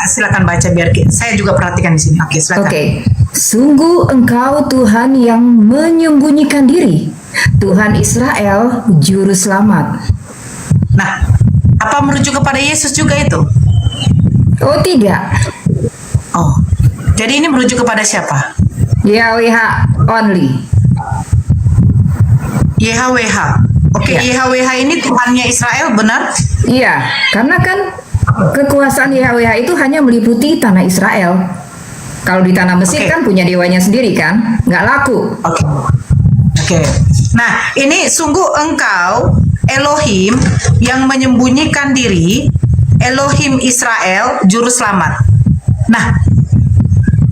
Silakan baca biar saya juga perhatikan di sini. Oke, silakan. Oke. Sungguh engkau Tuhan yang menyembunyikan diri, Tuhan Israel juru selamat. Nah, apa merujuk kepada Yesus juga itu? Oh tidak. Oh, jadi ini merujuk kepada siapa? YHWH only. YHWH. Oke, Ya. YHWH ini Tuhannya Israel, benar? Iya, karena kan kekuasaan YHWH itu hanya meliputi tanah Israel. Kalau di tanah Mesir kan punya dewanya sendiri kan, nggak laku. Oke. Nah, ini sungguh engkau Elohim yang menyembunyikan diri, Elohim Israel juru selamat. Nah,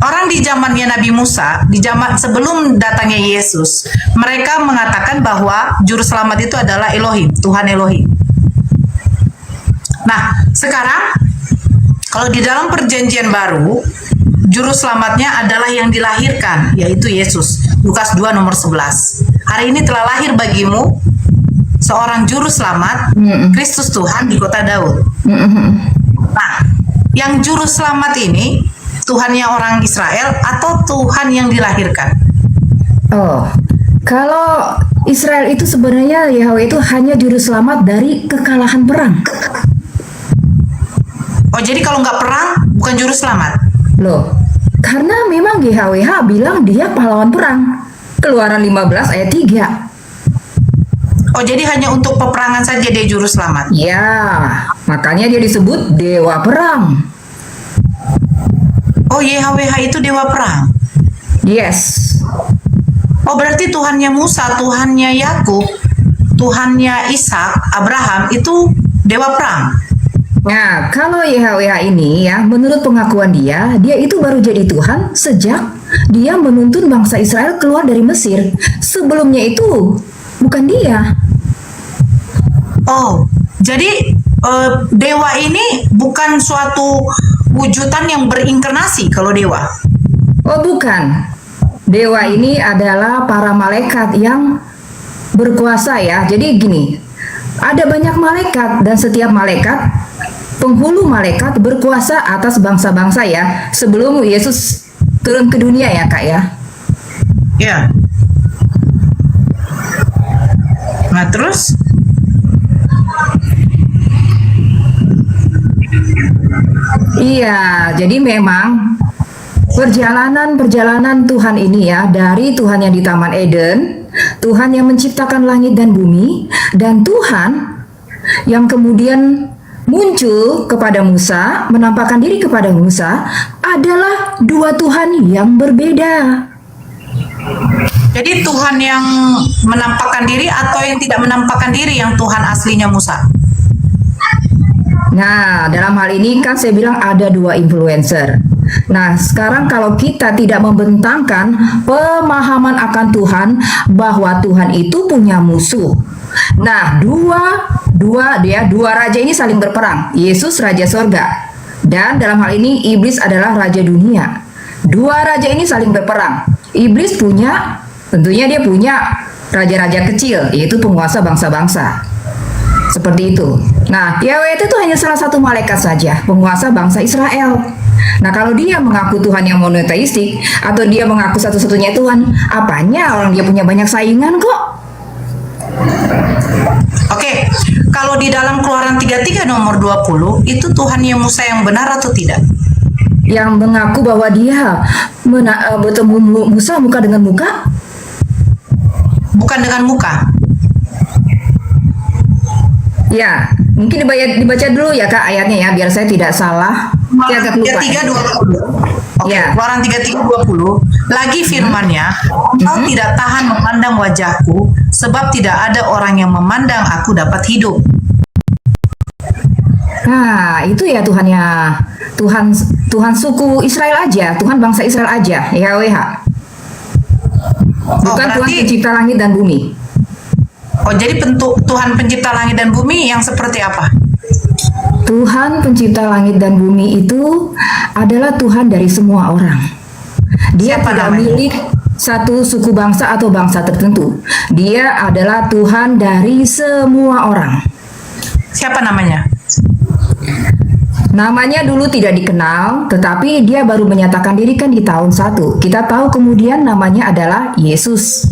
orang di zamannya Nabi Musa, di zaman sebelum datangnya Yesus, mereka mengatakan bahwa juru selamat itu adalah Elohim, Tuhan Elohim. Nah, sekarang kalau di dalam perjanjian baru, juru selamatnya adalah yang dilahirkan, yaitu Yesus. Lukas 2 nomor 11. Hari ini telah lahir bagimu seorang juru selamat, Kristus Tuhan di kota Daud. Nah, yang juru selamat ini Tuhannya orang Israel atau Tuhan yang dilahirkan? Oh, kalau Israel itu sebenarnya Yahweh itu hanya juru selamat dari kekalahan perang. Oh, jadi kalau nggak perang bukan juru selamat? Loh, karena memang GHWH bilang dia pahlawan perang. Keluaran 15 ayat 3. Oh, jadi hanya untuk peperangan saja dia juru selamat. Ya, makanya dia disebut dewa perang. Oh, YHWH itu dewa perang. Yes. Oh, berarti Tuhannya Musa, Tuhannya Yakub, Tuhannya Ishak, Abraham itu dewa perang. Nah, kalau YHWH ini ya, menurut pengakuan dia itu baru jadi Tuhan sejak dia menuntun bangsa Israel keluar dari Mesir. Sebelumnya itu bukan dia. Oh, jadi dewa ini bukan suatu wujudan yang berinkarnasi kalau dewa. Oh, bukan. Dewa ini adalah para malaikat yang berkuasa ya. Jadi gini, ada banyak malaikat dan setiap malaikat, penghulu malaikat berkuasa atas bangsa-bangsa ya. Sebelum Yesus turun ke dunia ya, Kak ya. Ya. Nah, terus? Iya, jadi memang perjalanan Tuhan ini ya, dari Tuhan yang di Taman Eden, Tuhan yang menciptakan langit dan bumi, dan Tuhan yang kemudian muncul kepada Musa, menampakkan diri kepada Musa, adalah dua Tuhan yang berbeda. Jadi Tuhan yang menampakkan diri atau yang tidak menampakkan diri yang Tuhan aslinya Musa? Nah, dalam hal ini kan saya bilang ada dua influencer. Nah, sekarang kalau kita tidak membentangkan pemahaman akan Tuhan bahwa Tuhan itu punya musuh. Nah, dua raja ini saling berperang. Yesus raja sorga, dan dalam hal ini iblis adalah raja dunia. Dua raja ini saling berperang. Iblis tentunya dia punya raja-raja kecil, yaitu penguasa bangsa-bangsa. Seperti itu. Nah, Yahweh itu hanya salah satu malaikat saja, penguasa bangsa Israel. Nah, kalau dia mengaku Tuhan yang monoteistik, atau dia mengaku satu-satunya Tuhan, apanya orang dia punya banyak saingan kok. Oke, kalau di dalam Keluaran 33 nomor 20, itu Tuhannya Musa yang benar atau tidak? Yang mengaku bahwa dia bertemu Musa muka dengan muka? Bukan dengan muka. Ya, mungkin dibaca dulu ya Kak ayatnya ya, biar saya tidak salah. Saya agak lupa. 33:20. Oke, Ya. Keluaran 33:20. Lagi firman-Nya, "Engkau tidak tahan memandang wajahku, sebab tidak ada orang yang memandang aku dapat hidup." Nah, itu ya Tuhan suku Israel aja, Tuhan bangsa Israel aja, YHWH. Bukan Tuhan berarti- pencipta langit dan bumi. Oh, jadi Tuhan pencipta langit dan bumi yang seperti apa? Tuhan pencipta langit dan bumi itu adalah Tuhan dari semua orang. Dia Siapa tidak namanya? milik satu suku bangsa atau bangsa tertentu. Dia adalah Tuhan dari semua orang. Siapa namanya? Namanya dulu tidak dikenal, tetapi dia baru menyatakan diri kan di tahun 1. Kita tahu kemudian namanya adalah Yesus.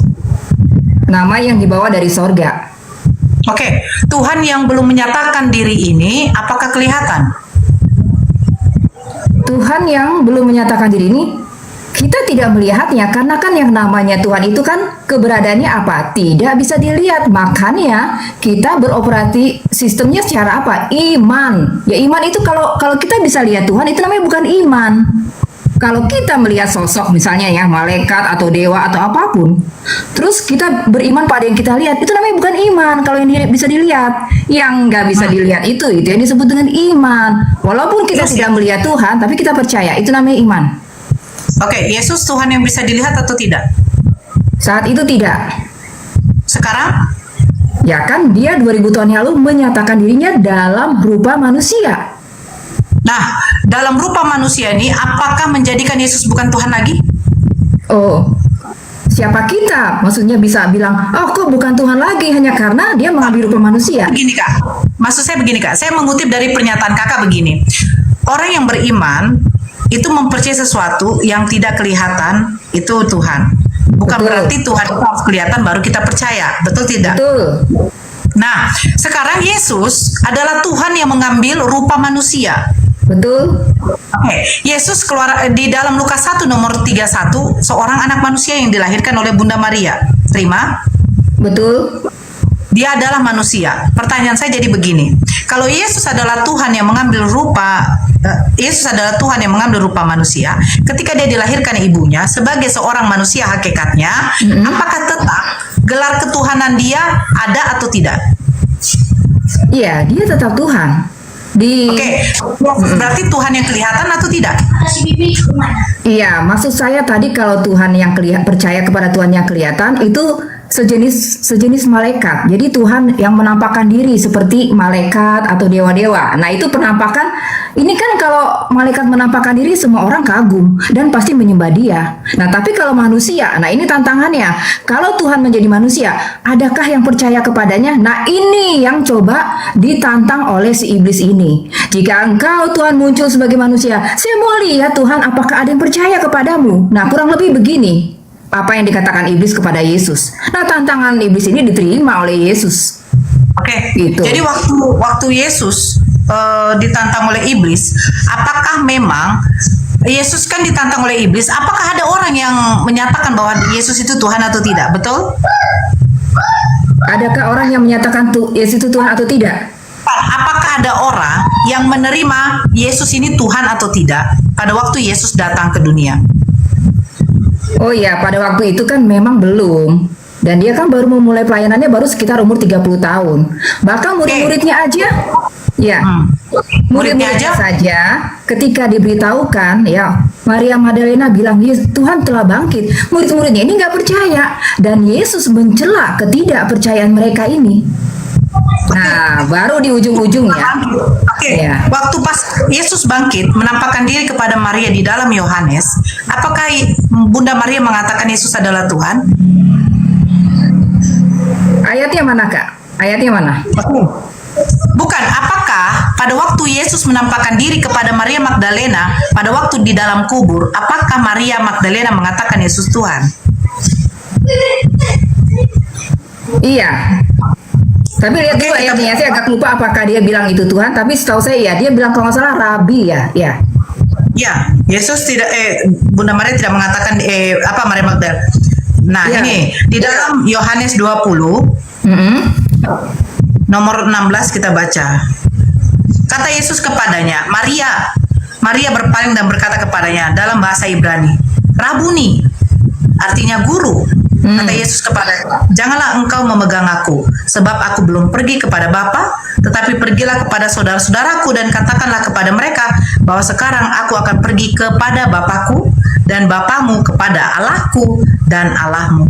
Nama yang dibawa dari sorga. Oke, Tuhan yang belum menyatakan diri ini apakah kelihatan? Tuhan yang belum menyatakan diri ini, kita tidak melihatnya karena kan yang namanya Tuhan itu kan keberadaannya apa? Tidak bisa dilihat. Makanya kita beroperasi sistemnya secara apa? Iman. Ya iman itu kalau kita bisa lihat Tuhan itu namanya bukan iman. Kalau kita melihat sosok misalnya ya malaikat atau dewa atau apapun, terus kita beriman pada yang kita lihat, itu namanya bukan iman. Kalau yang bisa dilihat, yang nggak bisa dilihat itu yang disebut dengan iman. Walaupun kita tidak melihat Tuhan, tapi kita percaya, itu namanya iman. Oke, Yesus Tuhan yang bisa dilihat atau tidak? Saat itu tidak. Sekarang? Ya kan dia 2000 tahun yang lalu menyatakan dirinya dalam rupa manusia. Nah, dalam rupa manusia ini, apakah menjadikan Yesus bukan Tuhan lagi? Oh, siapa kita? Maksudnya bisa bilang, oh kok bukan Tuhan lagi hanya karena dia mengambil rupa manusia. Begini Kak, maksud saya begini Kak, saya mengutip dari pernyataan Kakak begini. Orang yang beriman itu mempercayai sesuatu yang tidak kelihatan, itu Tuhan. Bukan Betul. berarti Tuhan itu harus kelihatan baru kita percaya, betul tidak? Betul. Nah, sekarang Yesus adalah Tuhan yang mengambil rupa manusia. Betul. Oke, Yesus keluar di dalam Lukas 1 nomor 31, seorang anak manusia yang dilahirkan oleh Bunda Maria. Terima? Betul. Dia adalah manusia. Pertanyaan saya jadi begini. Kalau Yesus adalah Tuhan yang mengambil rupa manusia, ketika dia dilahirkan ibunya sebagai seorang manusia hakikatnya, apakah tetap gelar ketuhanan dia ada atau tidak? Iya, dia tetap Tuhan. Oke, berarti Tuhan yang kelihatan atau tidak? Iya, maksud saya tadi kalau Tuhan yang percaya kepada Tuhan yang kelihatan itu sejenis malaikat. Jadi Tuhan yang menampakkan diri seperti malaikat atau dewa-dewa. Nah, itu penampakan. Ini kan kalau malaikat menampakkan diri, semua orang kagum dan pasti menyembah dia. Nah, tapi kalau manusia, nah ini tantangannya. Kalau Tuhan menjadi manusia, adakah yang percaya kepadanya? Nah, ini yang coba ditantang oleh si iblis ini. Jika engkau Tuhan muncul sebagai manusia, saya mau lihat Tuhan apakah ada yang percaya kepadamu. Nah, kurang lebih begini apa yang dikatakan iblis kepada Yesus. Nah, tantangan iblis ini diterima oleh Yesus. Oke, Gitu. jadi waktu Yesus ditantang oleh iblis, apakah memang Yesus kan ditantang oleh iblis? Apakah ada orang yang menyatakan bahwa Yesus itu Tuhan atau tidak? Betul? Adakah orang yang menyatakan Yesus itu Tuhan atau tidak? Apakah ada orang yang menerima Yesus ini Tuhan atau tidak pada waktu Yesus datang ke dunia? Oh iya, pada waktu itu kan memang belum. Dan dia kan baru memulai pelayanannya baru sekitar umur 30 tahun. Bahkan murid-muridnya aja, ya, murid-muridnya saja ketika diberitahukan, ya, Maria Magdalena bilang, Tuhan telah bangkit. Murid-muridnya ini nggak percaya. Dan Yesus mencela ketidakpercayaan mereka ini. Nah, baru di ujung-ujungnya. Ya. Waktu pas Yesus bangkit menampakkan diri kepada Maria di dalam Yohanes, apakah Bunda Maria mengatakan Yesus adalah Tuhan? Ayatnya mana, Kak? Ayatnya mana? Bukan, apakah pada waktu Yesus menampakkan diri kepada Maria Magdalena pada waktu di dalam kubur, apakah Maria Magdalena mengatakan Yesus Tuhan? Iya. Tapi lihat dulu ayatnya, saya agak lupa apakah dia bilang itu Tuhan, tapi setahu saya ya, dia bilang kalau nggak salah Rabi ya. Ya, Yesus tidak Bunda Maria tidak mengatakan Maria Magdalena. Nah, ini di dalam Yohanes 20 nomor 16 kita baca. Kata Yesus kepadanya, Maria. Maria berpaling dan berkata kepadanya dalam bahasa Ibrani, Rabuni, artinya guru. Kata Yesus kepadanya, janganlah engkau memegang aku, sebab aku belum pergi kepada Bapa, tetapi pergilah kepada saudara-saudaraku dan katakanlah kepada mereka bahwa sekarang aku akan pergi kepada Bapakku dan Bapamu, kepada Allahku dan Allahmu.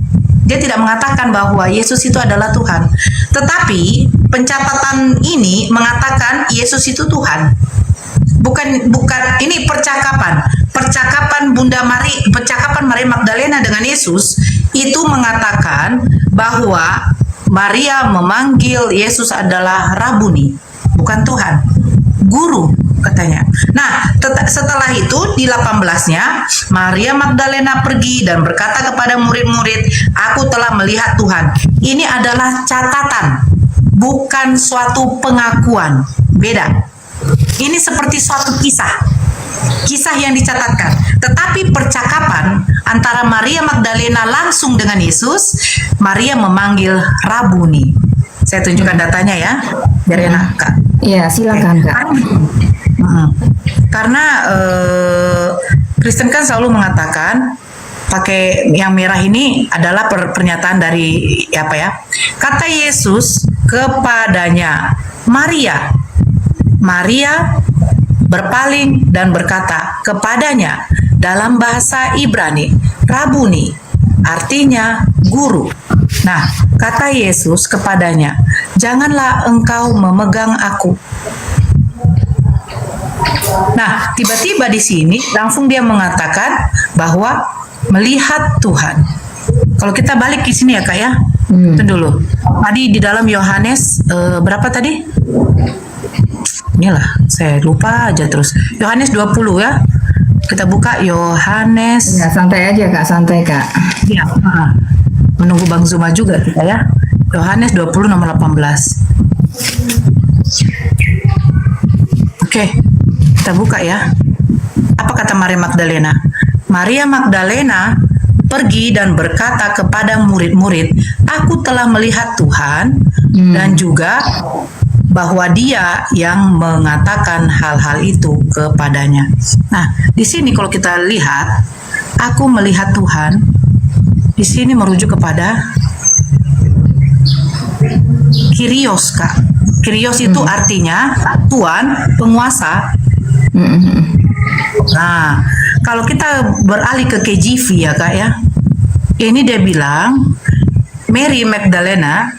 Dia tidak mengatakan bahwa Yesus itu adalah Tuhan, tetapi pencatatan ini mengatakan Yesus itu Tuhan. Bukan ini percakapan Maria Magdalena dengan Yesus itu mengatakan bahwa Maria memanggil Yesus adalah Rabuni, bukan Tuhan, guru katanya. Nah, setelah itu di 18-nya Maria Magdalena pergi dan berkata kepada murid-murid, aku telah melihat Tuhan. Ini adalah catatan, bukan suatu pengakuan. Beda. Ini seperti suatu kisah yang dicatatkan. Tetapi percakapan antara Maria Magdalena langsung dengan Yesus, Maria memanggil Rabuni. Saya tunjukkan datanya ya, biar enak Kak. Iya, silakan Kak. Karena Kristen kan selalu mengatakan pakai yang merah ini adalah pernyataan dari apa ya? Kata Yesus kepadanya, Maria berpaling dan berkata kepadanya dalam bahasa Ibrani, Rabuni, artinya guru. Nah, kata Yesus kepadanya, janganlah engkau memegang aku. Nah, tiba-tiba di sini langsung dia mengatakan bahwa melihat Tuhan. Kalau kita balik ke sini ya Kak ya, itu dulu. Tadi di dalam Yohanes berapa tadi? Inilah, saya lupa aja terus. Yohanes 20 ya. Kita buka Yohanes. Ya, santai aja Kak, santai Kak. Ya, menunggu Bang Zuma juga kita ya. Yohanes 20 nomor 18. Oke, kita buka ya. Apa kata Maria Magdalena? Maria Magdalena pergi dan berkata kepada murid-murid, aku telah melihat Tuhan dan juga bahwa dia yang mengatakan hal-hal itu kepadanya. Nah, di sini kalau kita lihat, aku melihat Tuhan, di sini merujuk kepada Kyrios, Kak. Kyrios itu artinya Tuhan, penguasa. Nah, kalau kita beralih ke KJV ya, Kak ya. Ini dia bilang, Mary Magdalena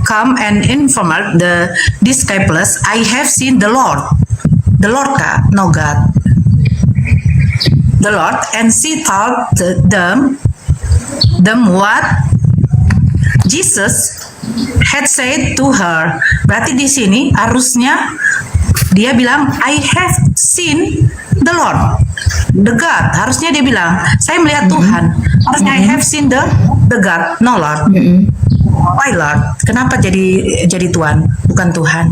come and informed the disciples, I have seen the Lord. The Lord, Kak, no God. The Lord, and she told them what Jesus had said to her. Berarti di sini harusnya dia bilang I have seen the Lord, the God. Harusnya dia bilang saya melihat Tuhan. Harusnya I have seen the God, no Lord. Why Lord? Kenapa jadi Tuhan, bukan Tuhan?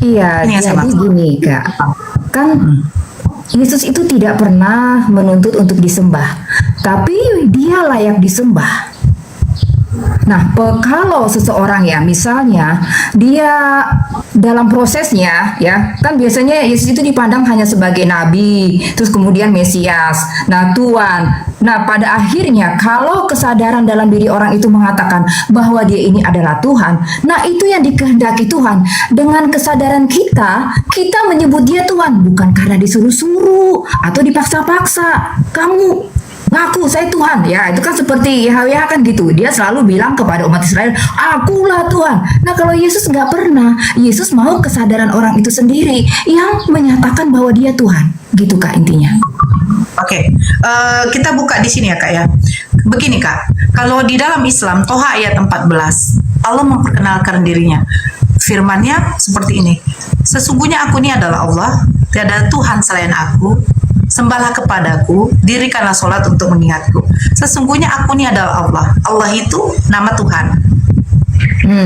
Iya, Ini yang jadi sama. gini Kak, kan Yesus itu tidak pernah menuntut untuk disembah, tapi dia layak disembah. Nah, kalau seseorang ya, misalnya dia dalam prosesnya ya, kan biasanya Yesus itu dipandang hanya sebagai nabi, terus kemudian Mesias, nah Tuhan. Nah, pada akhirnya kalau kesadaran dalam diri orang itu mengatakan bahwa dia ini adalah Tuhan, nah itu yang dikehendaki Tuhan. Dengan kesadaran kita menyebut dia Tuhan, bukan karena disuruh-suruh atau dipaksa-paksa. Kamu ngaku saya Tuhan, ya itu kan seperti Yahweh kan gitu, dia selalu bilang kepada umat Israel, akulah Tuhan. Nah kalau Yesus nggak pernah, Yesus mau kesadaran orang itu sendiri yang menyatakan bahwa dia Tuhan, gitu Kak intinya. Oke, kita buka di sini ya Kak ya. Begini Kak, kalau di dalam Islam Toha ayat 14, Allah memperkenalkan dirinya. Firman-Nya seperti ini. Sesungguhnya aku ini adalah Allah, tiada Tuhan selain aku. Sembahlah kepadaku, dirikanlah sholat untuk mengingatku. Sesungguhnya aku ini adalah Allah. Allah itu nama Tuhan.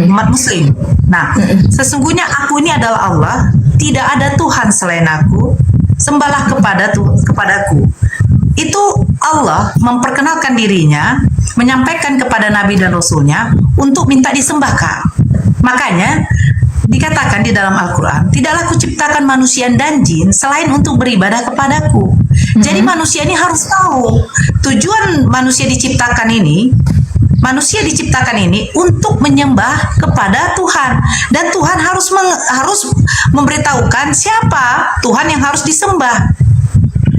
Umat Muslim. Nah, sesungguhnya aku ini adalah Allah, tidak ada Tuhan selain aku. Sembahlah kepadaku. Itu Allah memperkenalkan dirinya, menyampaikan kepada Nabi dan Rasulnya untuk minta disembah, Kak. Makanya dikatakan di dalam Al-Quran, tidaklah kuciptakan manusia dan jin selain untuk beribadah kepadaku. Jadi manusia ini harus tahu tujuan manusia diciptakan ini untuk menyembah kepada Tuhan, dan Tuhan harus memberitahukan siapa Tuhan yang harus disembah.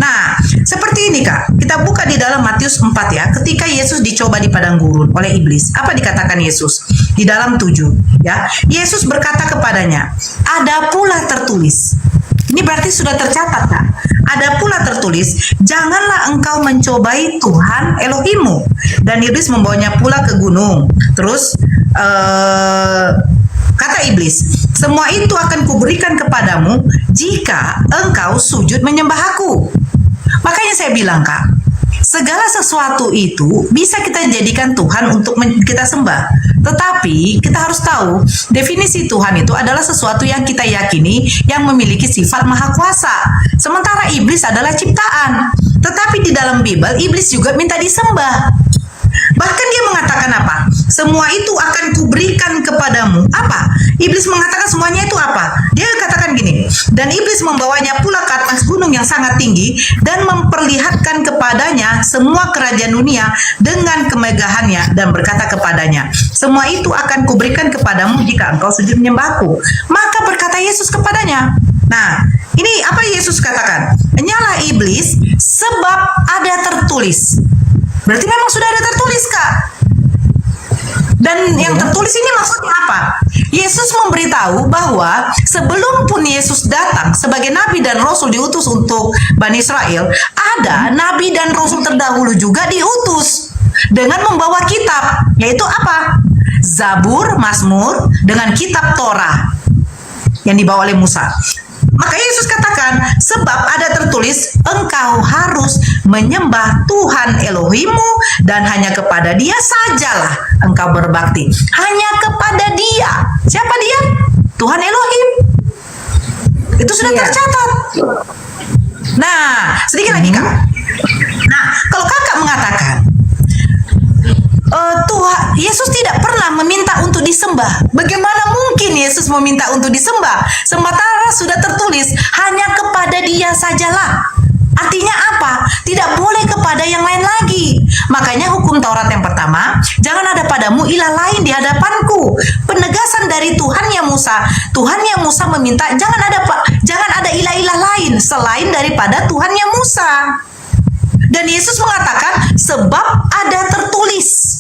Nah, seperti ini Kak, kita buka di dalam Matius 4 ya, ketika Yesus dicoba di padang gurun oleh iblis. Apa dikatakan Yesus? Di dalam 7 ya, Yesus berkata kepadanya, ada pula tertulis. Ini berarti sudah tercatat Kak. Ada pula tertulis, janganlah engkau mencobai Tuhan Elohimmu. Dan iblis membawanya pula ke gunung. Terus kata iblis, semua itu akan kuberikan kepadamu jika engkau sujud menyembah aku. Makanya saya bilang Kak, segala sesuatu itu bisa kita jadikan Tuhan untuk kita sembah. Tetapi kita harus tahu definisi Tuhan itu adalah sesuatu yang kita yakini yang memiliki sifat maha kuasa. Sementara iblis adalah ciptaan. Tetapi di dalam Bible iblis juga minta disembah. Bahkan dia mengatakan apa? Semua itu akan kuberikan kepadamu. Apa? Iblis mengatakan semuanya itu apa? Dia katakan gini, dan iblis membawanya pula ke atas gunung yang sangat tinggi dan memperlihatkan kepadanya semua kerajaan dunia dengan kemegahannya dan berkata kepadanya, semua itu akan kuberikan kepadamu jika engkau sujud menyembahku. Maka berkata Yesus kepadanya. Nah, ini apa Yesus katakan? Nyala iblis sebab ada tertulis. Berarti memang sudah ada tertulis Kak. Dan yang tertulis ini maksudnya apa? Yesus memberitahu bahwa sebelum pun Yesus datang sebagai Nabi dan Rasul diutus untuk Bani Israel, ada Nabi dan Rasul terdahulu juga diutus dengan membawa kitab, yaitu apa? Zabur, Mazmur, dengan kitab Torah yang dibawa oleh Musa. Maka Yesus katakan, sebab ada tertulis, engkau harus menyembah Tuhan Elohimmu dan hanya kepada Dia sajalah engkau berbakti. Hanya kepada Dia. Siapa Dia? Tuhan Elohim. Itu sudah tercatat. Nah, sedikit lagi Kak. Nah, kalau Kakak mengatakan Tuhan Yesus tidak pernah meminta untuk disembah. Bagaimana mungkin Yesus meminta untuk disembah? Sementara sudah tertulis hanya kepada Dia sajalah. Artinya apa? Tidak boleh kepada yang lain lagi. Makanya hukum Taurat yang pertama, jangan ada padamu ilah lain di hadapanku. Penegasan dari Tuhannya Musa. Tuhannya Musa meminta jangan ada ilah-ilah lain selain daripada Tuhannya Musa. Dan Yesus mengatakan sebab ada tertulis.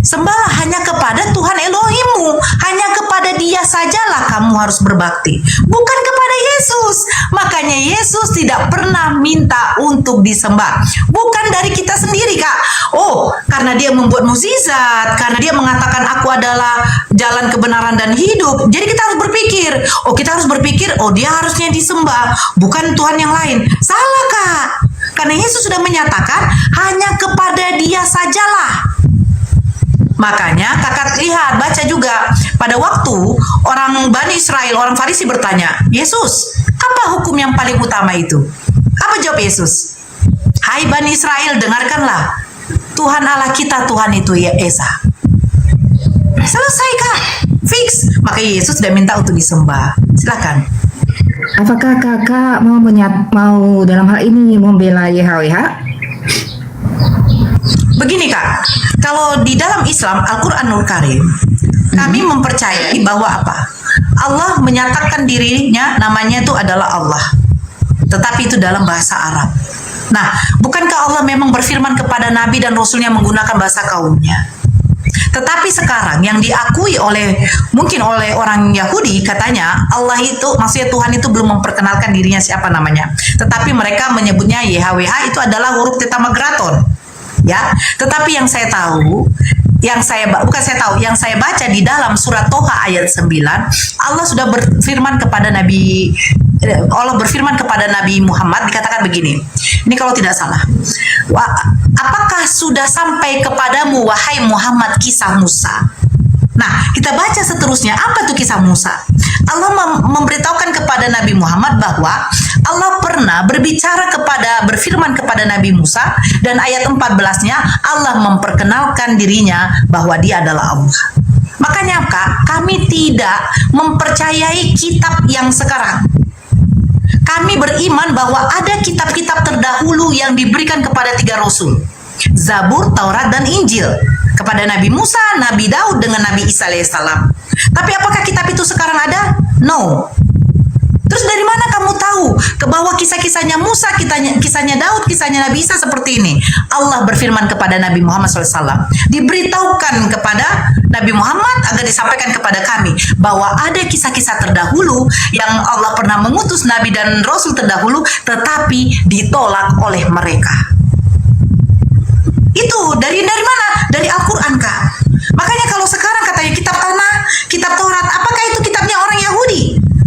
Sembahlah hanya kepada Tuhan Elohimmu, hanya kepada Dia sajalah kamu harus berbakti, bukan kepada Yesus. Makanya Yesus tidak pernah minta untuk disembah. Bukan dari kita sendiri, Kak. Oh, karena Dia membuat mukjizat, karena Dia mengatakan aku adalah jalan kebenaran dan hidup. Jadi kita harus berpikir, oh Dia harusnya disembah, bukan Tuhan yang lain. Salah, Kak. Karena Yesus sudah menyatakan hanya kepada Dia sajalah. Makanya kakak lihat, baca juga. Pada waktu orang Bani Israel, orang Farisi bertanya, Yesus, apa hukum yang paling utama itu? Apa jawab Yesus? Hai Bani Israel, dengarkanlah. Tuhan Allah kita, Tuhan itu ya Esa. Selesai, Kak. Fix. Maka Yesus sudah minta untuk disembah. Silakan. Apakah kakak mau dalam hal ini membela YHWH? Begini, Kak, kalau di dalam Islam Al-Quranul Karim, kami mempercayai bahwa apa? Allah menyatakan dirinya, namanya itu adalah Allah. Tetapi itu dalam bahasa Arab. Nah, bukankah Allah memang berfirman kepada Nabi dan Rasulnya menggunakan bahasa kaumnya? Tetapi sekarang yang diakui mungkin oleh orang Yahudi, katanya Allah itu, maksudnya Tuhan itu belum memperkenalkan dirinya siapa namanya. Tetapi mereka menyebutnya YHWH itu adalah huruf tetragrammaton. Ya, tetapi yang saya tahu, yang saya baca di dalam surat Toha ayat 9, Allah sudah berfirman kepada Nabi Muhammad, dikatakan begini. Ini kalau tidak salah. Apakah sudah sampai kepadamu wahai Muhammad kisah Musa? Nah, kita baca seterusnya, apa tuh kisah Musa? Allah memberitahukan kepada Nabi Muhammad bahwa Allah pernah berfirman kepada Nabi Musa, dan ayat 14-nya Allah memperkenalkan dirinya bahwa Dia adalah Allah. Makanya, Kak, kami tidak mempercayai kitab yang sekarang. Kami beriman bahwa ada kitab-kitab terdahulu yang diberikan kepada 3 rasul. Zabur, Taurat, dan Injil. Kepada Nabi Musa, Nabi Daud, dengan Nabi Isa alaihissalam. Tapi apakah kitab itu sekarang ada? No. Terus dari mana kamu tahu bahwa kisah-kisahnya Musa, kisahnya Daud, kisahnya Nabi Isa seperti ini? Allah berfirman kepada Nabi Muhammad SAW. Diberitahukan kepada Nabi Muhammad agar disampaikan kepada kami bahwa ada kisah-kisah terdahulu yang Allah pernah mengutus Nabi dan Rasul terdahulu, tetapi ditolak oleh mereka. Itu dari mana? Dari Al-Quran, Kak. Makanya kalau sekarang katanya kitab tanah, kitab Taurat, apakah itu kitabnya orang Yahudi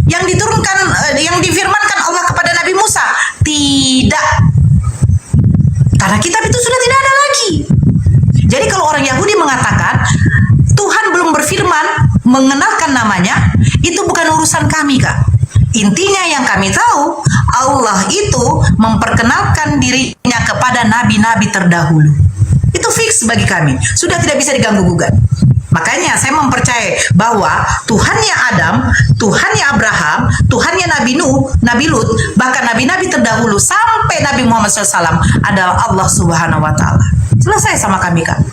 yang diturunkan, yang difirmankan Allah kepada Nabi Musa? Tidak. Karena kitab itu sudah tidak ada lagi. Jadi kalau orang Yahudi mengatakan Tuhan belum berfirman, mengenalkan namanya, itu bukan urusan kami, Kak. Intinya yang kami tahu, Allah itu memperkenalkan dirinya kepada nabi-nabi terdahulu. Itu fix bagi kami, sudah tidak bisa diganggu-gugat. Makanya saya mempercayai bahwa Tuhannya Adam, Tuhannya Abraham, Tuhannya Nabi Nuh, Nabi Lut, bahkan nabi-nabi terdahulu sampai Nabi Muhammad SAW adalah Allah Subhanahu Wa Taala. Selesai sama kami, Kak.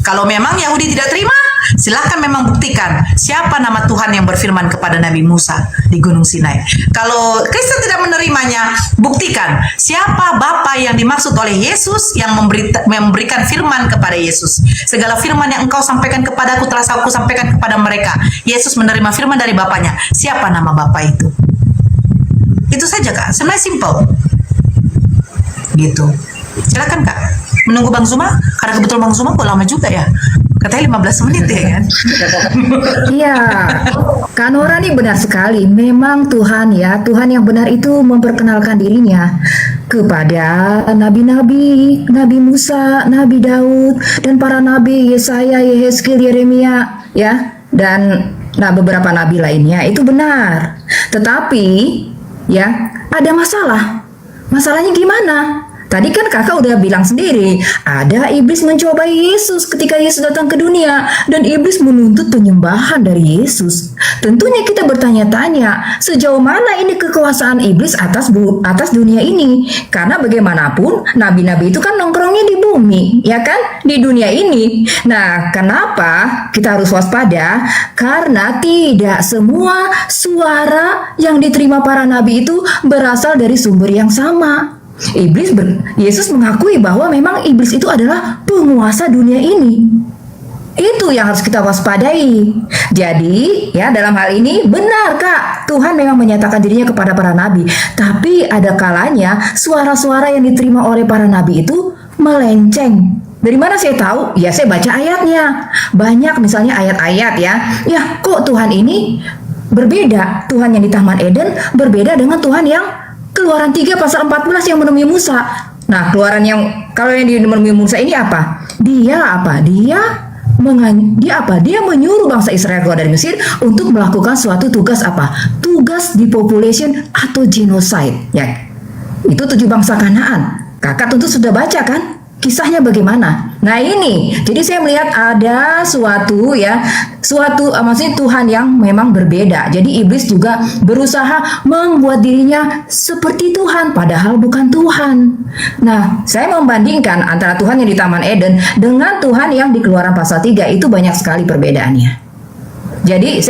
Kalau memang Yahudi tidak terima, silahkan memang buktikan siapa nama Tuhan yang berfirman kepada Nabi Musa di Gunung Sinai. Kalau Kristen tidak menerimanya, buktikan siapa Bapa yang dimaksud oleh Yesus yang memberikan firman kepada Yesus. Segala firman yang engkau sampaikan kepadaku telah aku sampaikan kepada mereka. Yesus menerima firman dari Bapaknya. Siapa nama Bapa itu? Itu saja, Kak. Sebenarnya simple. Gitu. Silakan, Kak. Menunggu Bang Zuma, karena kebetulan Bang Zuma kok lama juga ya. Katanya 15 menit ya kan? Iya, Kak Nora nih benar sekali. Memang Tuhan ya, Tuhan yang benar itu memperkenalkan dirinya kepada nabi-nabi, Nabi Musa, Nabi Daud, dan para nabi Yesaya, Yehezkiel, Yeremia, ya, dan beberapa nabi lainnya. Itu benar. Tetapi ya ada masalah. Masalahnya gimana? Tadi kan kakak udah bilang sendiri, ada iblis mencobai Yesus ketika Yesus datang ke dunia, dan iblis menuntut penyembahan dari Yesus. Tentunya kita bertanya-tanya, sejauh mana ini kekuasaan iblis atas dunia ini? Karena bagaimanapun, nabi-nabi itu kan nongkrongnya di bumi, ya kan? Di dunia ini. Nah, kenapa kita harus waspada? Karena tidak semua suara yang diterima para nabi itu berasal dari sumber yang sama. Yesus mengakui bahwa memang iblis itu adalah penguasa dunia ini. Itu yang harus kita waspadai. Jadi, ya dalam hal ini benar Kak, Tuhan memang menyatakan dirinya kepada para nabi. Tapi ada kalanya suara-suara yang diterima oleh para nabi itu melenceng. Dari mana saya tahu? Ya saya baca ayatnya. Banyak misalnya ayat-ayat ya. Ya kok Tuhan ini berbeda. Tuhan yang di Taman Eden berbeda dengan Tuhan yang Keluaran 3 pasal 14 yang menemui Musa. Nah, kalau yang menemui Musa ini apa? Dia menyuruh bangsa Israel keluar dari Mesir untuk melakukan suatu tugas apa? Tugas depopulation atau genocide, ya. Itu 7 bangsa Kanaan. Kakak tentu sudah baca kan? Kisahnya bagaimana? Nah ini, jadi saya melihat ada maksudnya Tuhan yang memang berbeda. Jadi iblis juga berusaha membuat dirinya seperti Tuhan, padahal bukan Tuhan. Nah, saya membandingkan antara Tuhan yang di Taman Eden dengan Tuhan yang di Keluaran pasal 3 itu banyak sekali perbedaannya. Jadi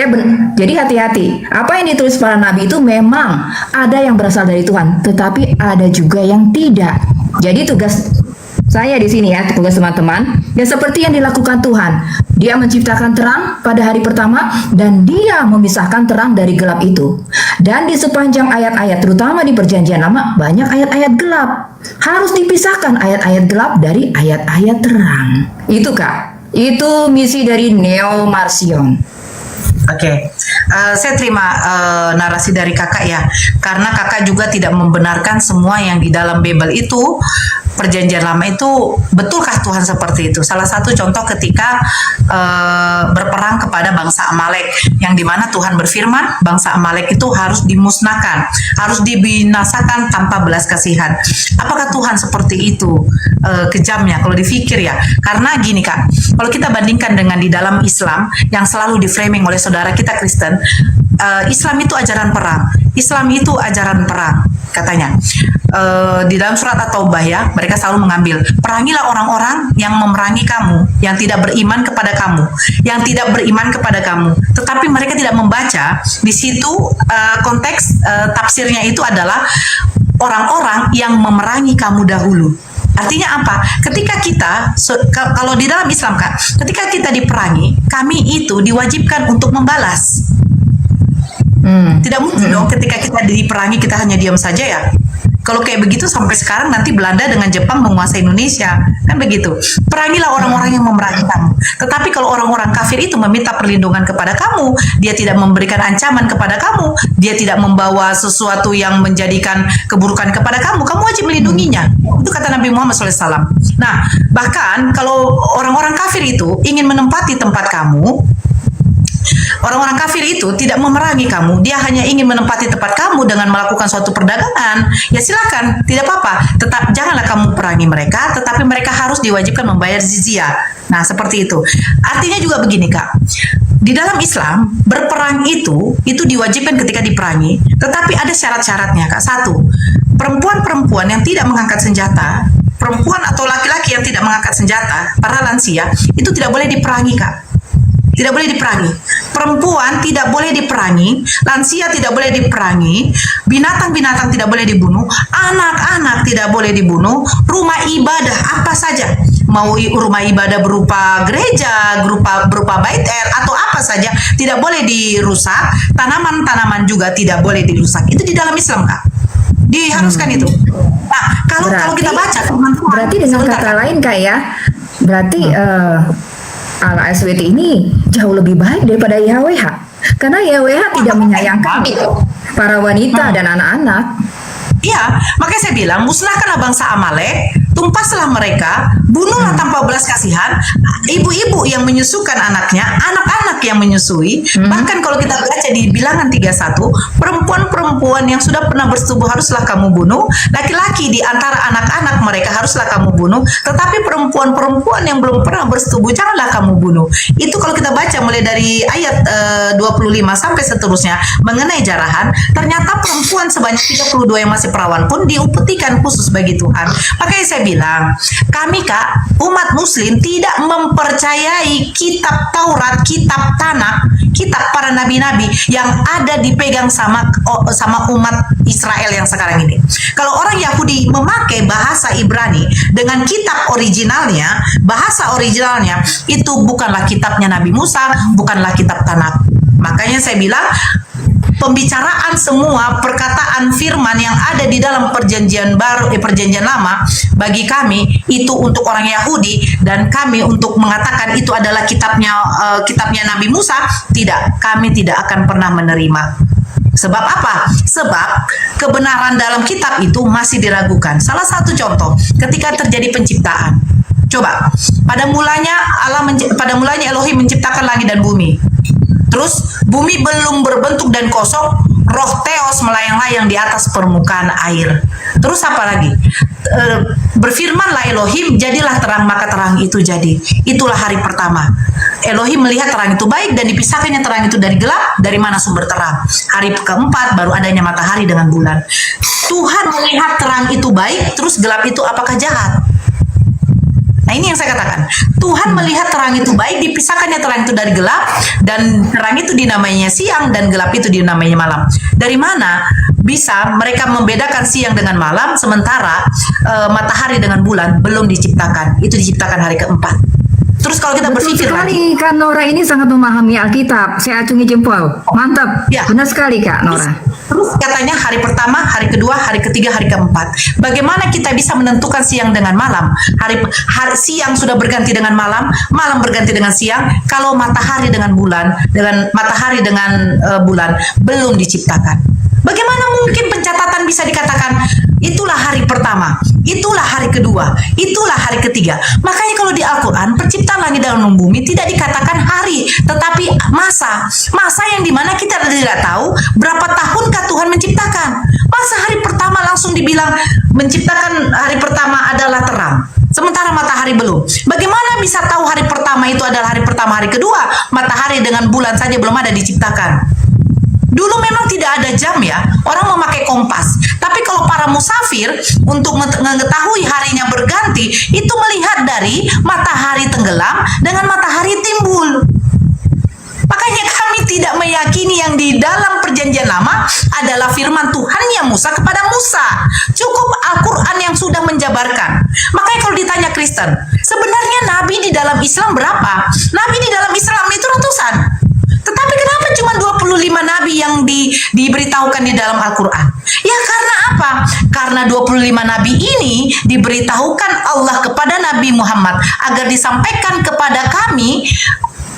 jadi hati-hati. Apa yang ditulis para nabi itu memang ada yang berasal dari Tuhan, tetapi ada juga yang tidak. Jadi tugas saya di sini ya, tugas teman-teman, ya seperti yang dilakukan Tuhan. Dia menciptakan terang pada hari pertama dan dia memisahkan terang dari gelap itu. Dan di sepanjang ayat-ayat, terutama di Perjanjian Lama, banyak ayat-ayat gelap. Harus dipisahkan ayat-ayat gelap dari ayat-ayat terang. Itu Kak, itu misi dari Neo Marcion. Oke, saya terima narasi dari kakak ya, karena kakak juga tidak membenarkan semua yang di dalam Bible itu, Perjanjian Lama itu, betulkah Tuhan seperti itu? Salah satu contoh ketika berperang kepada bangsa Amalek, yang dimana Tuhan berfirman, bangsa Amalek itu harus dimusnahkan, harus dibinasakan tanpa belas kasihan. Apakah Tuhan seperti itu kejamnya? Kalau dipikir ya, karena gini Kak, kalau kita bandingkan dengan di dalam Islam yang selalu di-framing oleh saudara kita Kristen, Islam itu ajaran perang. Islam itu ajaran perang, katanya. Di dalam surat At-Taubah ya, mereka selalu mengambil, perangilah orang-orang yang memerangi kamu, yang tidak beriman kepada kamu, yang tidak beriman kepada kamu. Tetapi mereka tidak membaca, di situ konteks tafsirnya itu adalah orang-orang yang memerangi kamu dahulu. Artinya apa? Ketika kita, kalau di dalam Islam Kak, ketika kita diperangi, kami itu diwajibkan untuk membalas. Tidak mungkin dong ketika kita diperangi kita hanya diam saja ya. Kalau kayak begitu sampai sekarang nanti Belanda dengan Jepang menguasai Indonesia, kan begitu. Perangilah orang-orang yang memerangi kamu. Tetapi kalau orang-orang kafir itu meminta perlindungan kepada kamu, dia tidak memberikan ancaman kepada kamu, dia tidak membawa sesuatu yang menjadikan keburukan kepada kamu, kamu wajib melindunginya. Itu kata Nabi Muhammad SAW. Nah, bahkan kalau orang-orang kafir itu ingin menempati tempat kamu, orang-orang kafir itu tidak memerangi kamu, dia hanya ingin menempati tempat kamu dengan melakukan suatu perdagangan, ya silakan, tidak apa-apa. Tetap janganlah kamu perangi mereka, tetapi mereka harus diwajibkan membayar jizyah. Nah, seperti itu. Artinya juga begini, Kak. Di dalam Islam, berperang itu diwajibkan ketika diperangi, tetapi ada syarat-syaratnya, Kak. 1, perempuan-perempuan yang tidak mengangkat senjata, perempuan atau laki-laki yang tidak mengangkat senjata, para lansia, itu tidak boleh diperangi, Kak. Tidak boleh diperangi. Perempuan tidak boleh diperangi, lansia tidak boleh diperangi, binatang-binatang tidak boleh dibunuh, anak-anak tidak boleh dibunuh, rumah ibadah apa saja, mau rumah ibadah berupa gereja, berupa bait el atau apa saja tidak boleh dirusak, tanaman-tanaman juga tidak boleh dirusak. Itu di dalam Islam, Kak. Diharuskan itu. Nah, kalau kita baca, berarti dengan kata lain Kak ya, berarti Al-SWT ini jauh lebih baik daripada YHWH, karena YHWH tidak menyayangkan para wanita dan anak-anak. Iya, makanya saya bilang musnahkanlah bangsa Amalek, tumpaslah mereka, bunuhlah tanpa belas kasihan, ibu-ibu yang menyusukan anaknya, anak-anak yang menyusui. Bahkan kalau kita baca di Bilangan 31, perempuan-perempuan yang sudah pernah bersetubuh haruslah kamu bunuh, laki-laki di antara anak-anak mereka haruslah kamu bunuh, tetapi perempuan-perempuan yang belum pernah bersetubuh janganlah kamu bunuh. Itu kalau kita baca mulai dari ayat 25 sampai seterusnya mengenai jarahan, ternyata perempuan sebanyak 32 yang masih perawan pun diupetikan khusus bagi Tuhan. Makanya saya bilang, kami Kak, umat muslim tidak mempercayai kitab Taurat, kitab Tanakh, kitab para nabi-nabi yang ada dipegang sama umat Israel yang sekarang ini. Kalau orang Yahudi memakai bahasa Ibrani dengan kitab originalnya, bahasa originalnya itu bukanlah kitabnya Nabi Musa, bukanlah kitab Tanakh. Makanya saya bilang, pembicaraan semua perkataan firman yang ada di dalam perjanjian baru, perjanjian lama bagi kami itu untuk orang Yahudi, dan kami untuk mengatakan itu adalah kitabnya Nabi Musa, tidak, kami tidak akan pernah menerima. Sebab apa? Sebab kebenaran dalam kitab itu masih diragukan. Salah satu contoh ketika terjadi penciptaan. Coba, pada mulanya Elohim menciptakan langit dan bumi. Terus bumi belum berbentuk dan kosong, roh Theos melayang-layang di atas permukaan air. Terus apa lagi? Berfirmanlah Elohim, jadilah terang, maka terang itu jadi. Itulah hari pertama. Elohim melihat terang itu baik dan dipisahkannya terang itu dari gelap. Dari mana sumber terang? Hari keempat baru adanya matahari dengan bulan. Tuhan melihat terang itu baik, terus gelap itu apakah jahat? Nah, ini yang saya katakan. Tuhan melihat terang itu baik, dipisahkannya terang itu dari gelap, dan terang itu dinamainya siang dan gelap itu dinamainya malam. Dari mana bisa mereka membedakan siang dengan malam sementara matahari dengan bulan belum diciptakan? Itu diciptakan hari keempat. Terus kalau kita berpikir lagi, Kak Nora ini sangat memahami Alkitab. Saya acungi jempol. Mantap. Ya. Benar sekali Kak Nora. Terus katanya hari pertama, hari kedua, hari ketiga, hari keempat. Bagaimana kita bisa menentukan siang dengan malam? Hari siang sudah berganti dengan malam, malam berganti dengan siang. Kalau matahari dengan bulan, bulan belum diciptakan. Bagaimana mungkin pencatatan bisa dikatakan itulah hari pertama, itulah hari kedua, itulah hari ketiga? Makanya kalau di Al-Quran penciptaan langit dan bumi tidak dikatakan hari, tetapi masa. Masa yang dimana kita tidak tahu berapa tahunkah Tuhan menciptakan. Masa hari pertama langsung dibilang menciptakan hari pertama adalah terang, sementara matahari belum. Bagaimana bisa tahu hari pertama itu adalah hari pertama, hari kedua? Matahari dengan bulan saja belum ada diciptakan. Dulu memang tidak ada jam ya, orang memakai kompas. Tapi kalau para musafir untuk mengetahui harinya berganti, itu melihat dari matahari tenggelam dengan matahari timbul. Makanya kami tidak meyakini yang di dalam perjanjian lama adalah firman Tuhannya Musa kepada Musa. Cukup Al-Quran yang sudah menjabarkan. Makanya kalau ditanya Kristen, sebenarnya nabi di dalam Islam berapa? Nabi di dalam Islam itu ratusan. Tetapi kenapa cuma 25 nabi yang diberitahukan di dalam Al-Quran? Ya karena apa? Karena 25 nabi ini diberitahukan Allah kepada Nabi Muhammad agar disampaikan kepada kami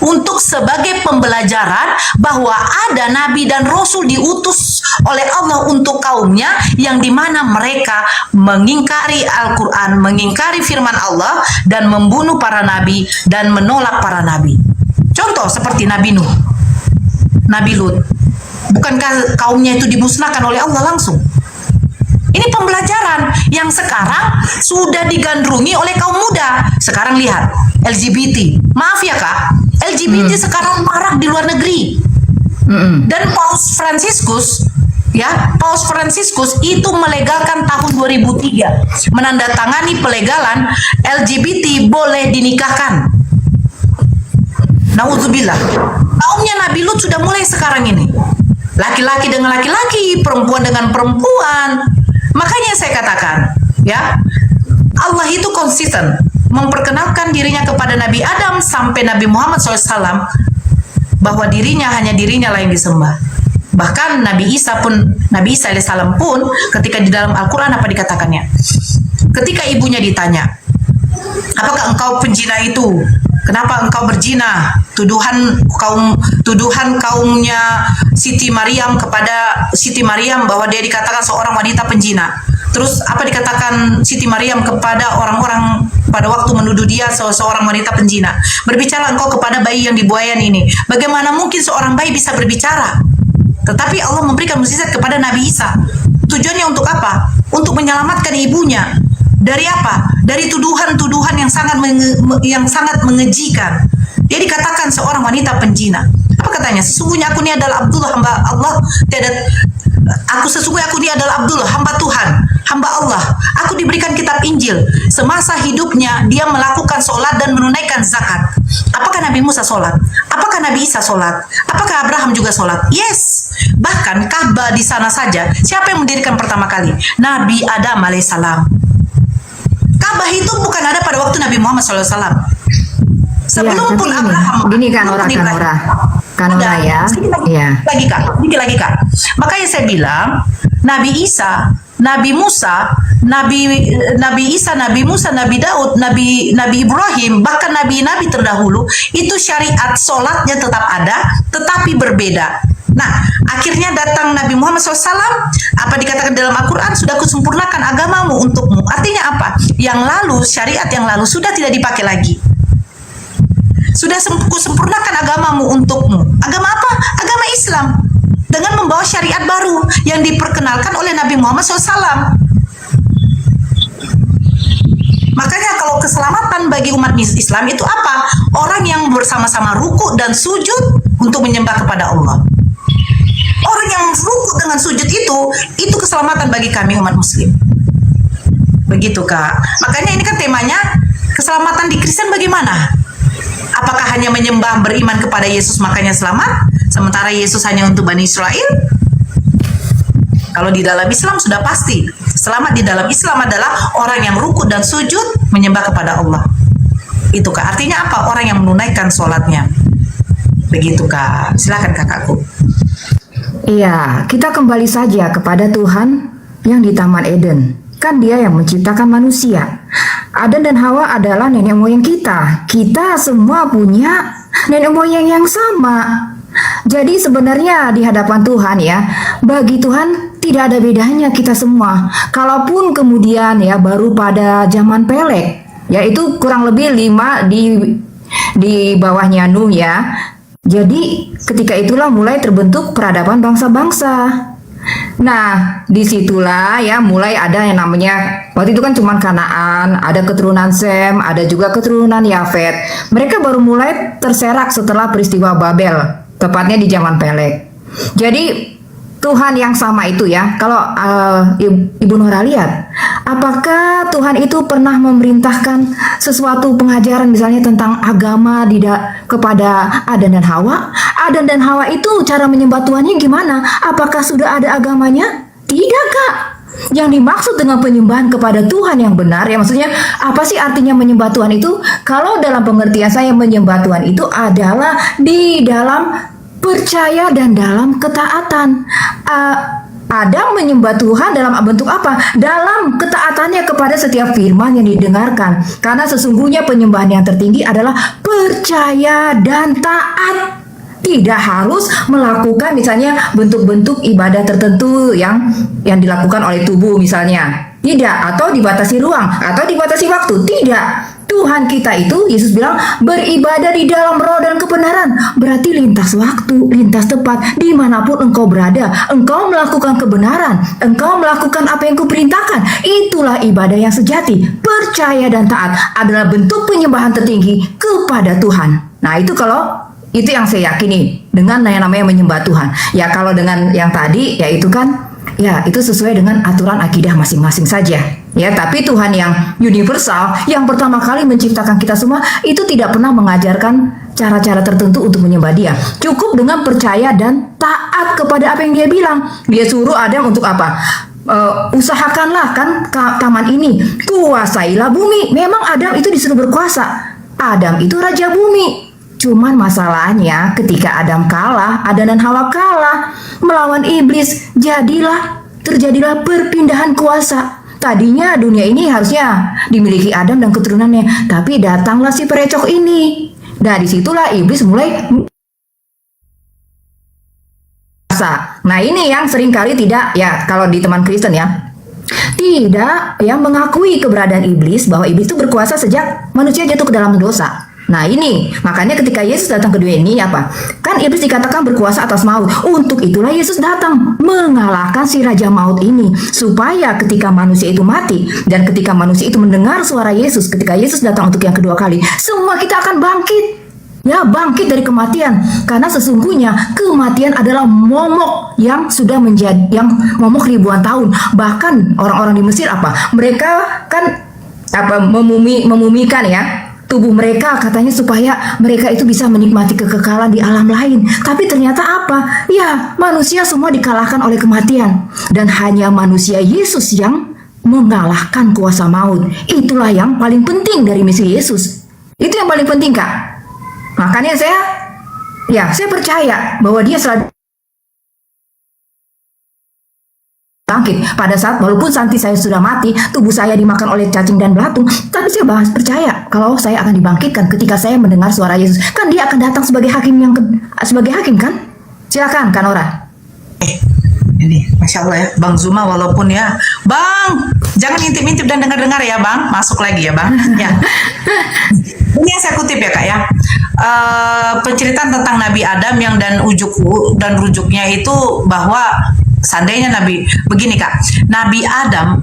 untuk sebagai pembelajaran bahwa ada nabi dan rasul diutus oleh Allah untuk kaumnya yang dimana mereka mengingkari Al-Quran, mengingkari firman Allah dan membunuh para nabi dan menolak para nabi. Contoh seperti Nabi Nuh, Nabi Lut. Bukankah kaumnya itu dimusnahkan oleh Allah langsung? Ini pembelajaran yang sekarang sudah digandrungi oleh kaum muda. Sekarang lihat, LGBT. Maaf ya Kak, LGBT sekarang marak di luar negeri. Dan Paus Fransiskus itu melegalkan tahun 2003, menandatangani pelegalan LGBT boleh dinikahkan. Nauzubillah. Kaumnya Nabi Lut sudah mulai sekarang ini. Laki-laki dengan laki-laki, perempuan dengan perempuan. Makanya saya katakan, ya, Allah itu konsisten memperkenalkan dirinya kepada Nabi Adam sampai Nabi Muhammad SAW bahwa hanya dirinya lah yang disembah. Bahkan Nabi Isa AS pun ketika di dalam Al-Quran apa dikatakannya? Ketika ibunya ditanya, apakah engkau penjina itu? Kenapa engkau berzina? Tuduhan kaumnya Siti Maryam kepada Siti Maryam bahwa dia dikatakan seorang wanita penjina. Terus apa dikatakan Siti Maryam kepada orang-orang pada waktu menuduh dia seorang wanita penjina? Berbicara engkau kepada bayi yang dibuayan ini. Bagaimana mungkin seorang bayi bisa berbicara? Tetapi Allah memberikan mukjizat kepada Nabi Isa. Tujuannya untuk apa? Untuk menyelamatkan ibunya. Dari apa? Dari tuduhan-tuduhan yang sangat mengejikan. Dia dikatakan seorang wanita penjina. Apa katanya? Sesungguhnya aku ini adalah Abdullah, hamba Allah. Sesungguhnya aku ini adalah Abdullah, hamba Tuhan, hamba Allah. Aku diberikan kitab Injil. Semasa hidupnya dia melakukan sholat dan menunaikan zakat. Apakah Nabi Musa sholat? Apakah Nabi Isa sholat? Apakah Abraham juga sholat? Yes. Bahkan Ka'bah di sana saja, siapa yang mendirikan pertama kali? Nabi Adam alaihissalam. Ka'bah itu bukan ada pada waktu Nabi Muhammad SAW. Sebelum pun Abraham. Gini kan Nora ya. Sedikit lagi kak. Makanya saya bilang Nabi Isa, Nabi Musa, Nabi Isa, Nabi Musa, Nabi Daud, Nabi Ibrahim, bahkan nabi-nabi terdahulu itu syariat sholatnya tetap ada, tetapi berbeda. Nah, akhirnya datang Nabi Muhammad SAW, apa dikatakan dalam Al-Quran, sudah kusempurnakan agamamu untukmu. Artinya apa? Yang lalu, syariat yang lalu sudah tidak dipakai lagi. Sudah kusempurnakan agamamu untukmu. Agama apa? Agama Islam. Dengan membawa syariat baru yang diperkenalkan oleh Nabi Muhammad SAW. Makanya kalau keselamatan bagi umat Islam itu apa? Orang yang bersama-sama ruku dan sujud untuk menyembah kepada Allah. Orang yang ruku dengan sujud itu keselamatan bagi kami umat Muslim. Begitu Kak. Makanya ini kan temanya keselamatan di Kristen bagaimana? Apakah hanya menyembah beriman kepada Yesus makanya selamat? Sementara Yesus hanya untuk Bani Israel? Kalau di dalam Islam sudah pasti. Selamat di dalam Islam adalah orang yang ruku dan sujud menyembah kepada Allah. Itu Kak. Artinya apa? Orang yang menunaikan sholatnya. Begitu Kak. Silakan kakakku. Iya, kita kembali saja kepada Tuhan yang di Taman Eden. Kan dia yang menciptakan manusia. Adam dan Hawa adalah nenek moyang kita. Kita semua punya nenek moyang yang sama. Jadi sebenarnya di hadapan Tuhan ya, bagi Tuhan tidak ada bedanya kita semua. Kalaupun kemudian ya baru pada zaman Pelek, yaitu kurang lebih 5 di bawahnya Nuh ya. Jadi ketika itulah mulai terbentuk peradaban bangsa-bangsa. Nah, disitulah ya mulai ada yang namanya, waktu itu kan cuma Kanaan, ada keturunan Sem, ada juga keturunan Yafet. Mereka baru mulai terserak setelah peristiwa Babel, tepatnya di zaman Pelek. Jadi Tuhan yang sama itu ya, kalau Ibu Nora lihat, apakah Tuhan itu pernah memerintahkan sesuatu pengajaran misalnya tentang agama kepada Adam dan Hawa? Adam dan Hawa itu cara menyembah Tuhannya gimana? Apakah sudah ada agamanya? Tidak Kak. Yang dimaksud dengan penyembahan kepada Tuhan yang benar, ya maksudnya apa sih artinya menyembah Tuhan itu? Kalau dalam pengertian saya menyembah Tuhan itu adalah di dalam percaya dan dalam ketaatan. Adam menyembah Tuhan dalam bentuk apa? Dalam ketaatannya kepada setiap firman yang didengarkan. Karena sesungguhnya penyembahan yang tertinggi adalah percaya dan taat. Tidak harus melakukan misalnya bentuk-bentuk ibadah tertentu yang dilakukan oleh tubuh misalnya. Tidak, atau dibatasi ruang, atau dibatasi waktu. Tidak. Tuhan kita itu, Yesus bilang, beribadah di dalam roh dan kebenaran. Berarti lintas waktu, lintas tepat, dimanapun engkau berada. Engkau melakukan kebenaran, engkau melakukan apa yang kuperintahkan. Itulah ibadah yang sejati. Percaya dan taat adalah bentuk penyembahan tertinggi kepada Tuhan. Nah itu itu yang saya yakini dengan yang namanya menyembah Tuhan. Ya kalau dengan yang tadi, ya itu kan, ya itu sesuai dengan aturan akidah masing-masing saja. Ya, tapi Tuhan yang universal, yang pertama kali menciptakan kita semua, itu tidak pernah mengajarkan cara-cara tertentu untuk menyembah Dia. Cukup dengan percaya dan taat kepada apa yang Dia bilang. Dia suruh Adam untuk apa? Usahakanlah kan taman ini, kuasailah bumi. Memang Adam itu disuruh berkuasa. Adam itu raja bumi. Cuman masalahnya ketika Adam kalah, Adam dan Hawa kalah melawan iblis, terjadilah perpindahan kuasa. Tadinya dunia ini harusnya dimiliki Adam dan keturunannya, tapi datanglah si perecok ini. Nah disitulah iblis mulai. Nah ini yang seringkali tidak, ya kalau di teman Kristen ya, Tidak, yang mengakui keberadaan iblis, bahwa iblis itu berkuasa sejak manusia jatuh ke dalam dosa. Nah ini, makanya ketika Yesus datang ke dunia ini apa? Kan iblis dikatakan berkuasa atas maut. Untuk itulah Yesus datang mengalahkan si raja maut ini, supaya ketika manusia itu mati dan ketika manusia itu mendengar suara Yesus, ketika Yesus datang untuk yang kedua kali, semua kita akan bangkit. Ya, bangkit dari kematian. Karena sesungguhnya kematian adalah momok yang sudah menjadi, yang momok ribuan tahun. Bahkan orang-orang di Mesir apa? Mereka kan memumikan ya tubuh mereka, katanya supaya mereka itu bisa menikmati kekekalan di alam lain. Tapi ternyata apa? Ya, manusia semua dikalahkan oleh kematian. Dan hanya manusia Yesus yang mengalahkan kuasa maut. Itulah yang paling penting dari misi Yesus. Itu yang paling penting, Kak. Makanya saya percaya bahwa dia selalu bangkit pada saat, walaupun nanti saya sudah mati, tubuh saya dimakan oleh cacing dan belatung, tapi saya percaya kalau saya akan dibangkitkan ketika saya mendengar suara Yesus. Kan dia akan datang sebagai hakim sebagai hakim kan? Silakan, Kanora. Ini Masya Allah ya, Bang Zuma, walaupun ya Bang, jangan intip-intip dan dengar-dengar ya Bang, masuk lagi ya Bang ya. Ini yang saya kutip ya Kak ya, penceritaan tentang Nabi Adam yang dan rujuknya itu bahwa seandainya begini Kak, Nabi Adam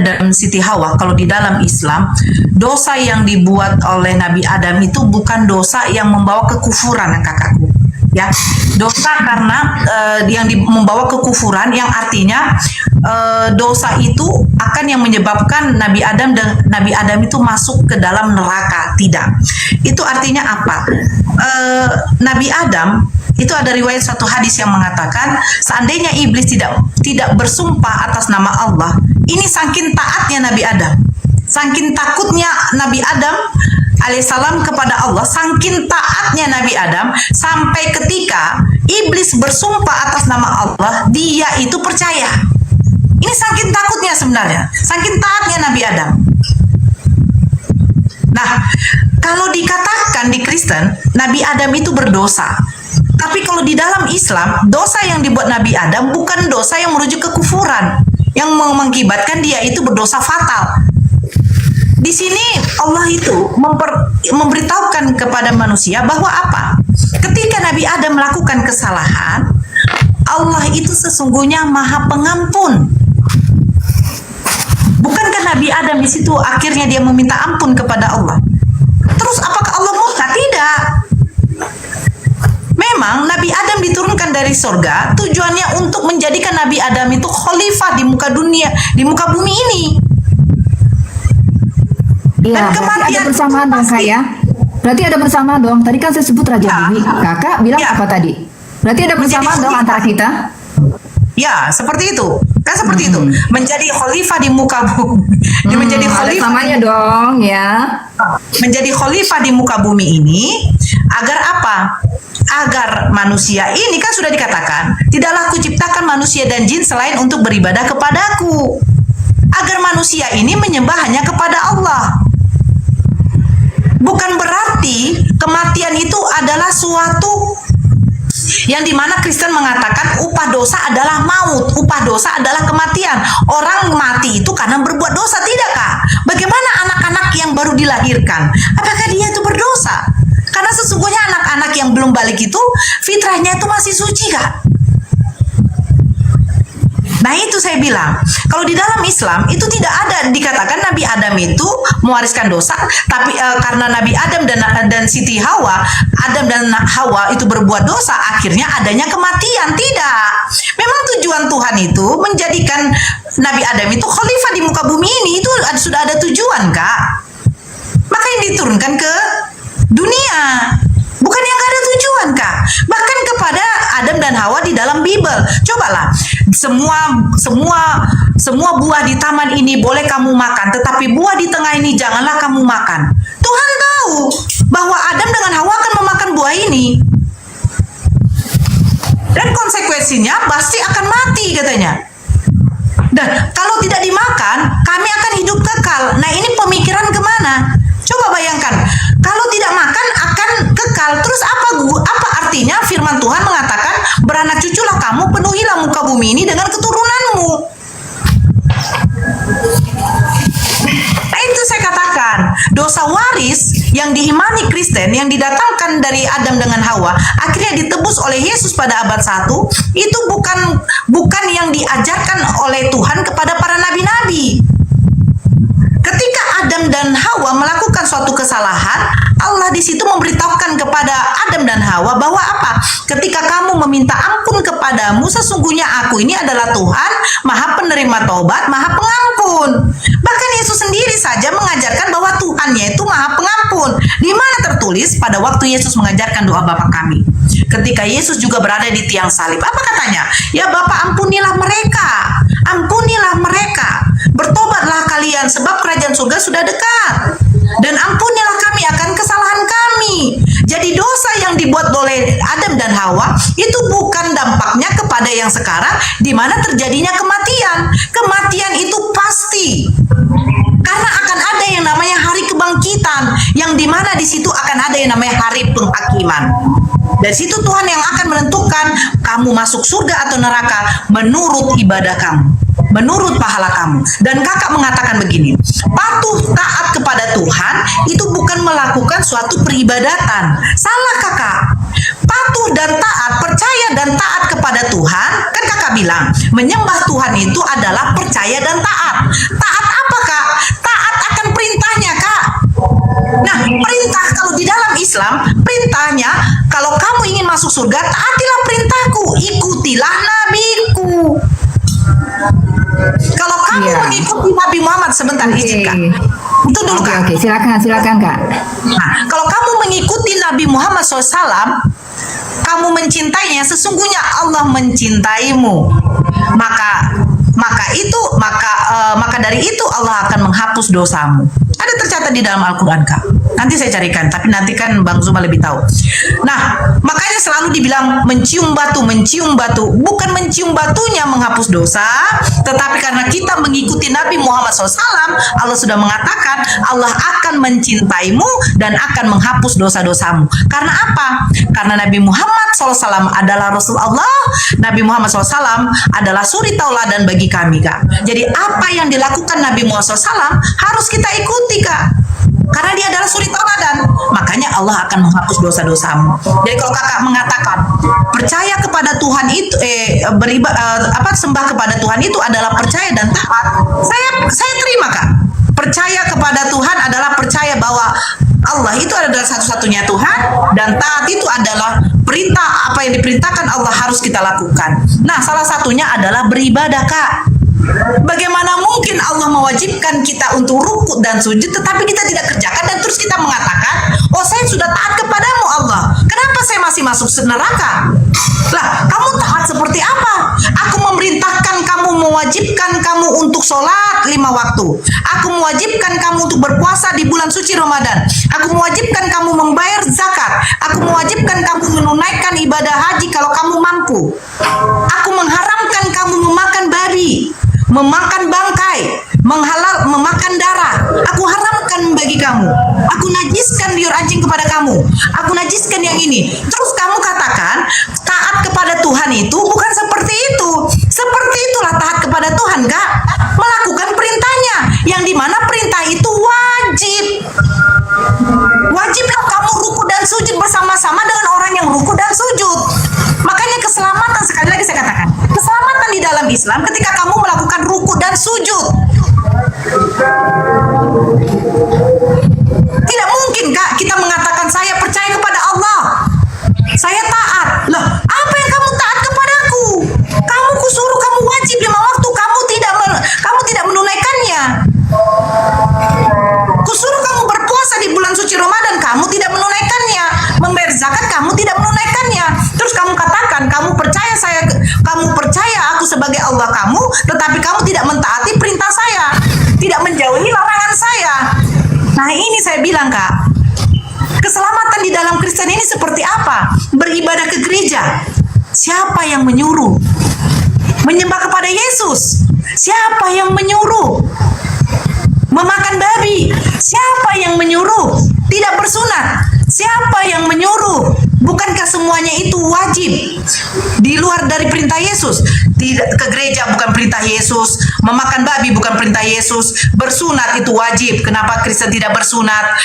dan Siti Hawa, kalau di dalam Islam, dosa yang dibuat oleh Nabi Adam itu bukan dosa yang membawa kekufuran kakakku. Ya, dosa karena yang membawa kekufuran, yang artinya dosa itu akan yang menyebabkan Nabi Adam itu masuk ke dalam neraka. Tidak. Itu artinya apa? Nabi Adam itu ada riwayat satu hadis yang mengatakan seandainya iblis tidak bersumpah atas nama Allah, ini saking taatnya Nabi Adam, saking takutnya Nabi Adam alaihissalam kepada Allah, saking taatnya Nabi Adam, sampai ketika iblis bersumpah atas nama Allah, dia itu percaya. Ini saking takutnya sebenarnya, saking taatnya Nabi Adam. Nah, kalau dikatakan di Kristen, Nabi Adam itu berdosa. Tapi kalau di dalam Islam, dosa yang dibuat Nabi Adam bukan dosa yang merujuk ke kufuran, yang mengakibatkan dia itu berdosa fatal. Di sini Allah itu memberitahukan kepada manusia bahwa apa? Ketika Nabi Adam melakukan kesalahan, Allah itu sesungguhnya Maha Pengampun. Bukankah Nabi Adam di situ akhirnya dia meminta ampun kepada Allah? Terus apakah Allah murka? Tidak. Memang Nabi Adam diturunkan dari surga tujuannya untuk menjadikan Nabi Adam itu khalifah di muka dunia, di muka bumi ini. Iya, berarti ada persamaan dong Kak ya. Berarti ada persamaan dong. Tadi kan saya sebut Raja Bumi. Kakak bilang apa tadi? Berarti ada persamaan dong antara kita. Ya, seperti itu. Kan seperti itu. Menjadi khalifah di muka bumi. Menjadi khalifah. Ada samanya dong ya. Menjadi khalifah di muka bumi ini agar apa? Agar manusia ini kan sudah dikatakan, tidaklah kuciptakan manusia dan jin selain untuk beribadah kepadaku. Agar manusia ini menyembah hanya kepada Allah. Bukan berarti kematian itu adalah suatu yang dimana Kristen mengatakan upah dosa adalah maut, upah dosa adalah kematian. Orang mati itu karena berbuat dosa, tidak Kak? Bagaimana anak-anak yang baru dilahirkan? Apakah dia itu berdosa? Karena sesungguhnya anak-anak yang belum balik itu fitrahnya itu masih suci Kak. Nah itu saya bilang, kalau di dalam Islam itu tidak ada dikatakan Nabi Adam itu mewariskan dosa, tapi karena Nabi Adam dan Siti Hawa, Adam dan Hawa itu berbuat dosa, akhirnya adanya kematian. Tidak. Memang tujuan Tuhan itu menjadikan Nabi Adam itu khalifah di muka bumi ini, itu sudah ada tujuan Kak. Maka yang diturunkan ke dunia. Bukan yang gak ada tujuan Kak. Bahkan kepada Adam dan Hawa di dalam Bible. Cobalah, semua buah di taman ini boleh kamu makan, tetapi buah di tengah ini janganlah kamu makan. Tuhan tahu bahwa Adam dengan Hawa akan memakan buah ini. Dan konsekuensinya pasti akan mati katanya. Dan kalau tidak dimakan, kami akan hidup kekal. Nah ini pemikiran kemana? Coba bayangkan, kalau tidak makan akan kekal. Terus apa artinya firman Tuhan mengatakan beranak cuculah kamu, penuhilah muka bumi ini dengan keturunanmu. bukan. Dosa waris yang diimani Kristen, yang didatangkan dari Adam dengan Hawa, akhirnya ditebus oleh Yesus pada abad 1, itu bukan yang diajarkan oleh Tuhan kepada para nabi-nabi. Ketika Adam dan Hawa melakukan suatu kesalahan, Allah di situ memberitahukan kepada Adam dan Hawa bahwa apa? Ketika kamu meminta ampun kepadamu, sesungguhnya aku ini adalah Tuhan, Maha Penerima Taubat, Maha Pengampun. Bahkan Yesus sendiri saja mengajarkan bahwa Tuhannya itu Maha Pengampun. Di mana tertulis pada waktu Yesus mengajarkan doa Bapa kami? Ketika Yesus juga berada di tiang salib, apa katanya? Ya Bapa, ampunilah mereka. Ampunilah mereka. Bertobatlah kalian sebab kerajaan surga sudah dekat. Dan ampunilah kami akan kesalahan kami. Jadi dosa yang dibuat oleh Adam dan Hawa itu bukan dampaknya kepada yang sekarang di mana terjadinya kematian. Kematian itu pasti. Karena akan ada yang namanya hari kebangkitan, yang di mana di situ akan ada yang namanya hari penghakiman. Dari situ Tuhan yang akan menentukan kamu masuk surga atau neraka menurut ibadah kamu, menurut pahala kamu. Dan kakak mengatakan begini, patuh taat kepada Tuhan itu bukan melakukan suatu peribadatan. Salah kakak. Patuh dan taat, percaya dan taat kepada Tuhan, kan kakak bilang menyembah Tuhan itu adalah percaya dan taat. Taat apa kak? Taat akan perintahnya kak. Nah, perintah kalau di dalam Islam, perintahnya kalau kamu ingin masuk surga, taatilah perintahku, ikutilah nabiku. Kalau kamu mengikuti Nabi Muhammad, sebentar izinkan. Itu dulu kak. Oke, silakan kak. Nah, kalau kamu mengikuti Nabi Muhammad SAW, kamu mencintainya, sesungguhnya Allah mencintaimu. Maka dari itu Allah akan menghapus dosamu. Ada tercatat di dalam Al-Quran kak. Nanti saya carikan, tapi nanti kan Bang Zuma lebih tahu. Nah, makanya selalu dibilang mencium batu. Bukan mencium batunya menghapus dosa, tetapi karena kita mengikuti Nabi Muhammad SAW, Allah sudah mengatakan Allah akan mencintaimu dan akan menghapus dosa-dosamu. Karena apa? Karena Nabi Muhammad SAW adalah Rasul Allah. Nabi Muhammad SAW adalah suri tauladan bagi kami kak. Jadi apa yang dilakukan Nabi Muhammad SAW harus kita ikuti kak. Karena dia adalah suri tauladan, makanya Allah akan menghapus dosa-dosamu. Jadi kalau kakak mengatakan percaya kepada Tuhan itu, sembah kepada Tuhan itu adalah percaya dan taat, saya terima kak. Percaya kepada Tuhan adalah percaya bahwa Allah itu adalah satu-satunya Tuhan, dan taat itu adalah perintah, apa yang diperintahkan Allah harus kita lakukan. Nah, salah satunya adalah beribadah kak. Bagaimana mungkin Allah mewajibkan kita untuk rukuk dan sujud tetapi kita tidak kerjakan dan terus kita mengatakan, oh saya sudah taat kepadamu Allah, kenapa saya masih masuk neraka? Lah, kamu taat seperti apa? Aku memerintahkan kamu, mewajibkan kamu untuk sholat 5 waktu. Aku mewajibkan kamu untuk berpuasa di bulan suci Ramadan. Aku mewajibkan kamu membayar zakat. Aku mewajibkan kamu menunaikan ibadah haji kalau kamu mampu. Aku mengharamkan kamu memakan babi, memakan bangkai, memakan darah. Aku haramkan bagi kamu. Aku najiskan liur anjing kepada kamu. Aku najiskan yang ini. Terus kamu katakan taat kepada Tuhan itu bukan seperti itu. Seperti itulah taat kepada Tuhan kak. Melakukan perintahnya, yang dimana perintah itu wajib. Wajiblah kamu ruku dan sujud bersama-sama dengan orang yang ruku dan sujud. Makanya keselamatan, sekali lagi saya katakan, keselamatan di dalam Islam ketika kamu melakukan ruku dan sujud. Tidak mungkin kak kita mengatakan saya percaya kepada Allah, saya taat. Loh, apa yang kamu taat kepadaku? Kamu kusuruh kamu wajib 5 waktu, kamu tidak menunaikannya. Kusuruh kamu berpuasa di bulan suci Ramadan, kamu tidak menunaikannya. Membayar zakat, kamu tidak menunaikannya. Terus kamu katakan kamu percaya aku sebagai Allah kamu, tetapi kamu tidak mentaati perintah saya, tidak menjauhi larangan saya. Nah, ini saya bilang kak, keselamatan di dalam Kristen ini seperti apa? Beribadah ke gereja, siapa yang menyuruh? Menyembah kepada Yesus, siapa yang menyuruh? Memakan babi, siapa yang menyuruh? Tidak bersunat, siapa yang menyuruh? Bukankah semuanya itu wajib di luar dari perintah Yesus? Tidak ke gereja bukan perintah Yesus, memakan babi bukan perintah Yesus, bersunat itu wajib. Kenapa Kristen tidak bersunat?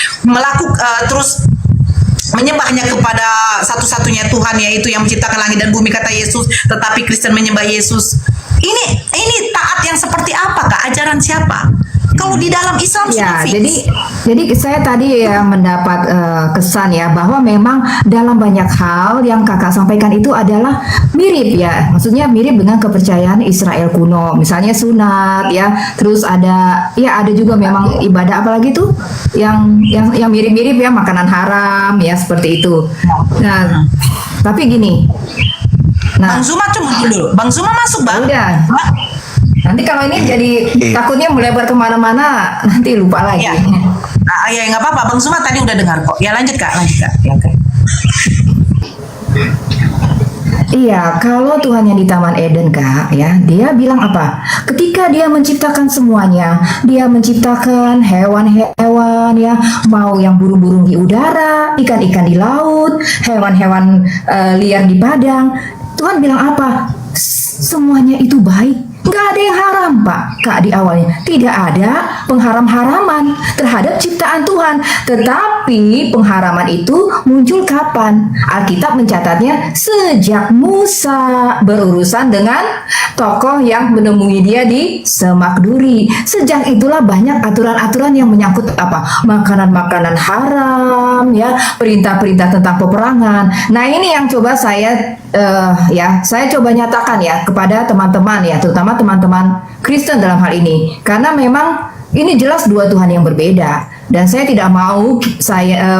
Terus menyembahnya kepada satu-satunya Tuhan, yaitu yang menciptakan langit dan bumi, kata Yesus, tetapi Kristen menyembah Yesus. Ini taat yang seperti apa, Kak? Ajaran siapa? Kalau di dalam Islam Ya, sudah fix. jadi saya tadi ya mendapat kesan ya bahwa memang dalam banyak hal yang kakak sampaikan itu adalah mirip ya, maksudnya mirip dengan kepercayaan Israel kuno, misalnya sunat ya, terus ada juga memang ibadah apalagi tuh yang mirip-mirip ya, makanan haram ya seperti itu. Nah, tapi gini, Bang Zuma cuma dulu. Bang Zuma masuk, Bang. udah. Nanti kalau ini jadi takutnya melebar kemana-mana, nanti lupa lagi. Ya. Ya nggak apa-apa. Bang Zuma tadi udah dengar kok. Ya lanjut Kak. Ya, oke. Iya, kalau Tuhan yang di Taman Eden, Kak, ya, dia bilang apa? Ketika dia menciptakan semuanya, dia menciptakan hewan-hewan, ya, mau yang burung-burung di udara, ikan-ikan di laut, hewan-hewan liar di padang. Tuhan bilang apa? Semuanya itu baik. Nggak ada yang haram, Pak, Kak, di awalnya. Tidak ada pengharam-haraman terhadap ciptaan Tuhan. Tetapi pengharaman itu muncul kapan? Alkitab mencatatnya sejak Musa berurusan dengan tokoh yang menemui dia di Semak Duri. Sejak itulah banyak aturan-aturan yang menyangkut apa? Makanan-makanan haram, ya, perintah-perintah tentang peperangan. Nah, ini yang coba saya saya coba nyatakan ya kepada teman-teman ya, terutama teman-teman Kristen dalam hal ini, karena memang ini jelas dua Tuhan yang berbeda, dan saya tidak mau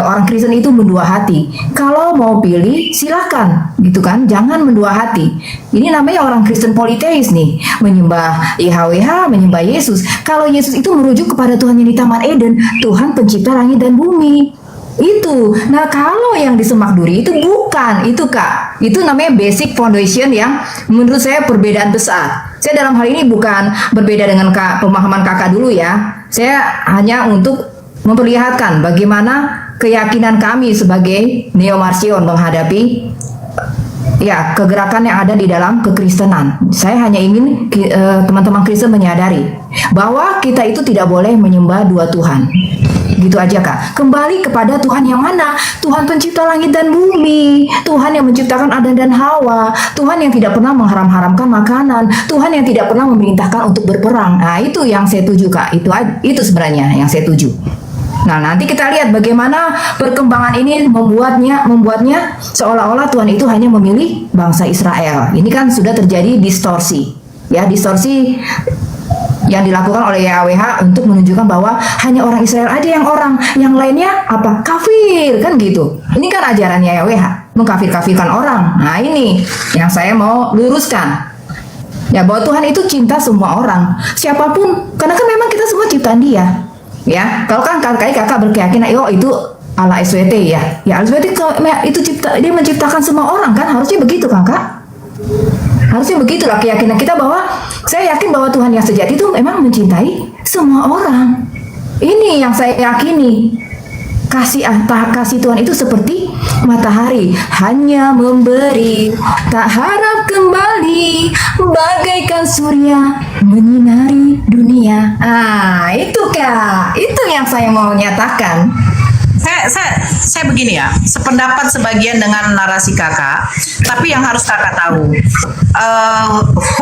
orang Kristen itu mendua hati. Kalau mau pilih silakan, gitu kan, jangan mendua hati. Ini namanya orang Kristen politeis nih, menyembah YHWH, menyembah Yesus. Kalau Yesus itu merujuk kepada Tuhan yang di Taman Eden, Tuhan pencipta langit dan bumi. Itu. Nah, kalau yang di Semak Duri itu bukan itu, Kak. Itu namanya basic foundation yang menurut saya perbedaan besar. Saya dalam hal ini bukan berbeda dengan pemahaman Kakak dulu ya. Saya hanya untuk memperlihatkan bagaimana keyakinan kami sebagai neo-marsion menghadapi ya kegerakan yang ada di dalam kekristenan. Saya hanya ingin teman-teman Kristen menyadari bahwa kita itu tidak boleh menyembah dua Tuhan. Gitu aja, Kak. Kembali kepada Tuhan yang mana? Tuhan pencipta langit dan bumi, Tuhan yang menciptakan Adam dan Hawa, Tuhan yang tidak pernah mengharam-haramkan makanan, Tuhan yang tidak pernah memerintahkan untuk berperang. Nah, itu yang saya tuju, Kak. Itu sebenarnya yang saya tuju. Nah, nanti kita lihat bagaimana perkembangan ini membuatnya seolah-olah Tuhan itu hanya memilih bangsa Israel. Ini kan sudah terjadi distorsi. Ya, distorsi yang dilakukan oleh YHWH untuk menunjukkan bahwa hanya orang Israel aja yang lainnya apa? Kafir, kan gitu. Ini kan ajarannya YHWH, mengkafir-kafirkan orang. Nah, ini yang saya mau luruskan. Ya, bahwa Tuhan itu cinta semua orang, siapapun, karena kan memang kita semua ciptaan Dia. Ya, kalau kan kakak berkeyakinan, itu ala SWT ya. Ya, SWT itu dia menciptakan semua orang kan, harusnya begitu kan, Kak? Harusnya begitulah keyakinan kita, bahwa saya yakin bahwa Tuhan yang sejati itu memang mencintai semua orang. Ini yang saya yakini. Kasih Tuhan itu seperti matahari, hanya memberi, tak harap kembali, bagaikan surya menyinari dunia. Itu, Kak. Itu yang saya mau nyatakan. Saya begini ya, sependapat sebagian dengan narasi kakak, tapi yang harus kakak tahu,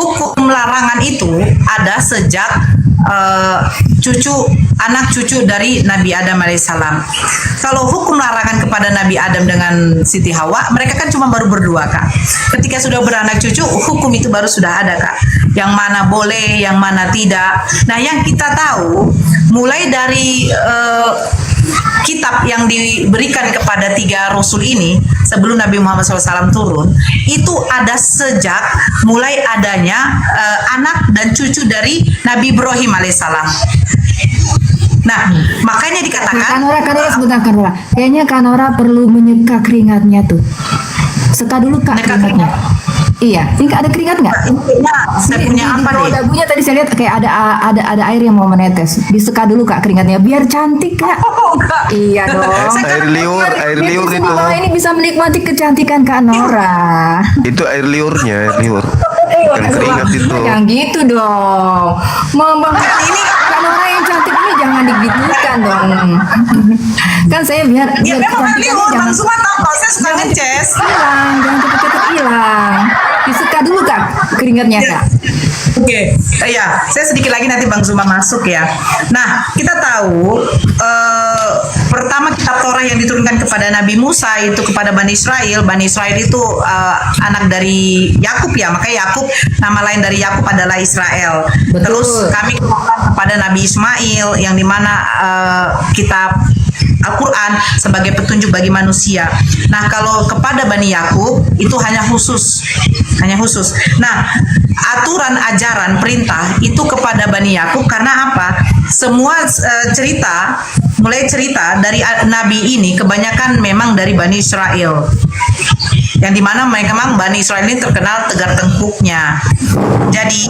hukum larangan itu ada sejak anak cucu dari Nabi Adam alaihissalam. Kalau hukum larangan kepada Nabi Adam dengan Siti Hawa, mereka kan cuma baru berdua, Kak. Ketika sudah beranak cucu, hukum itu baru sudah ada, Kak. Yang mana boleh, yang mana tidak. Nah, yang kita tahu mulai dari kitab yang diberikan kepada 3 rasul ini sebelum Nabi Muhammad SAW turun, itu ada sejak mulai adanya anak dan cucu dari Nabi Ibrahim alaihissalam. Nah, makanya dikatakan Kanora, sebentar, Kanora. Kayaknya Kanora perlu menyeka keringatnya tuh. Seka dulu, Kak, keringatnya. Iya, ini ada keringat nggak? Saya punya apa di nih? dagunya tadi saya lihat kayak ada air yang mau menetes. Diseka dulu Kak keringatnya biar cantik Kak. Iya dong. Air liur Biar itu. bawah ini bisa menikmati kecantikan Kak Nora. Itu air liurnya, air liur. Bukan keringat itu. Yang gitu dong. Ini Kak Nora yang cantik ini jangan digitukan dong. Kan saya biar Ya memang liur, Bang Zuma tahu saya suka ngeces. hilang, jangan cepet-cepet hilang. Diseka dulu Kak keringatnya Kak. Oke, ya, saya sedikit lagi nanti Bang Zuma masuk ya. Nah, kita tahu pertama kitab Torah yang diturunkan kepada Nabi Musa itu kepada Bani Israel. Bani Israel itu anak dari Yakub ya, makanya Yakub nama lain dari Yakub adalah Israel. Betul. Terus kami kepada Nabi Ismail yang dimana kitab Al-Quran sebagai petunjuk bagi manusia. Nah, kalau kepada Bani Yakub itu hanya khusus. Nah, aturan, ajaran, perintah itu kepada Bani Yakub karena apa? Semua mulai cerita dari Nabi ini kebanyakan memang dari Bani Israel. Yang dimana memang Bani Israel ini terkenal tegar tengkuknya. Jadi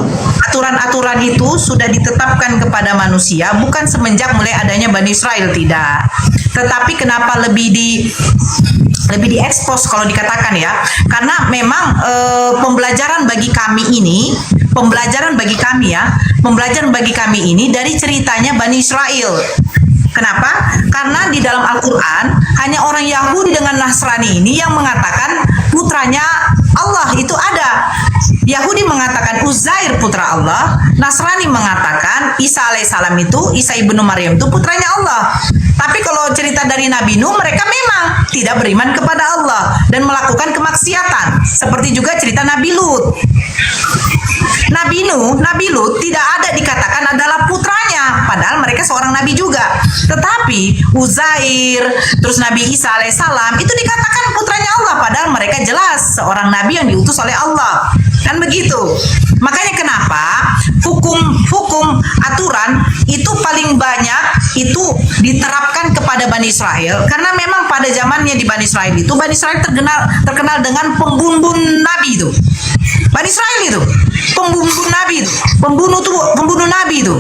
aturan-aturan itu sudah ditetapkan kepada manusia bukan semenjak mulai adanya Bani Israel, tidak. Tetapi kenapa lebih diekspos kalau dikatakan ya, karena memang pembelajaran bagi kami ini dari ceritanya Bani Israel. Kenapa? Karena di dalam Al-Quran hanya orang Yahudi dengan Nasrani ini yang mengatakan putranya Allah itu ada. Yahudi mengatakan Uzair putra Allah, Nasrani mengatakan Isa alaihissalam itu, Isa ibnu Maryam itu putranya Allah. Tapi kalau cerita dari Nabi Nuh, mereka memang tidak beriman kepada Allah dan melakukan kemaksiatan. Seperti juga cerita Nabi Lut. Nabi Lut tidak ada dikatakan adalah putranya, padahal mereka seorang nabi juga. Tetapi Uzair, terus Nabi Isa alaihissalam itu dikatakan putranya Allah, padahal mereka jelas seorang nabi yang diutus oleh Allah. Kan begitu. Makanya kenapa hukum aturan itu paling banyak itu diterapkan kepada Bani Israel, karena memang pada zamannya di Bani Israel itu Bani Israel terkenal dengan pembunuh nabi itu. Bani Israel itu pembunuh nabi itu.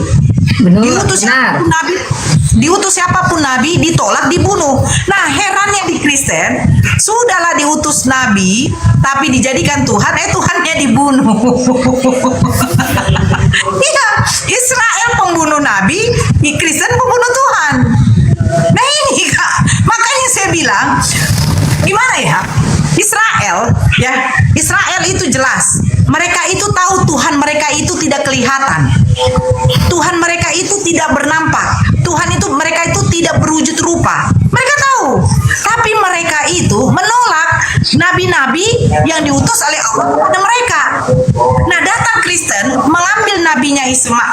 Diutus siapapun nabi ditolak, dibunuh. Nah, herannya di Kristen sudahlah diutus nabi tapi dijadikan Tuhan, Tuhannya dibunuh. Iya, Israel pembunuh nabi, di Kristen pembunuh Tuhan. Nah ini Kak, makanya saya bilang gimana ya? Israel itu jelas. Mereka itu tahu Tuhan mereka itu tidak kelihatan. Tuhan mereka itu tidak bernampak. Mereka itu tidak berwujud rupa. Mereka tahu. Tapi mereka itu menolak nabi-nabi yang diutus oleh Allah kepada mereka. Nah, datang Kristen mengambil nabinya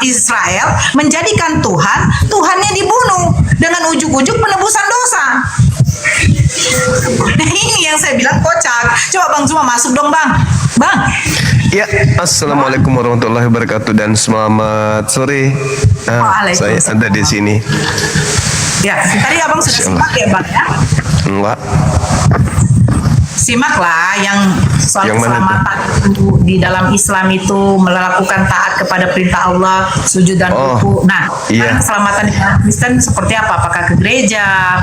Israel, menjadikan Tuhan, Tuhannya dibunuh dengan ujuk-ujuk penebusan dosa. Nah, ini yang saya bilang kocak. Coba Bang Zuma masuk dong, Bang. Ya, assalamualaikum warahmatullahi wabarakatuh dan selamat sore. Saya ada di sini. Ya, tadi Abang sudah simak ya, Bang ya? Enggak. Simaklah yang soal Yang mana keselamatan itu di dalam Islam itu melakukan taat kepada perintah Allah, sujud dan ruku. Nah, iya. Keselamatan di dalam Kristen seperti apa? Apakah ke gereja?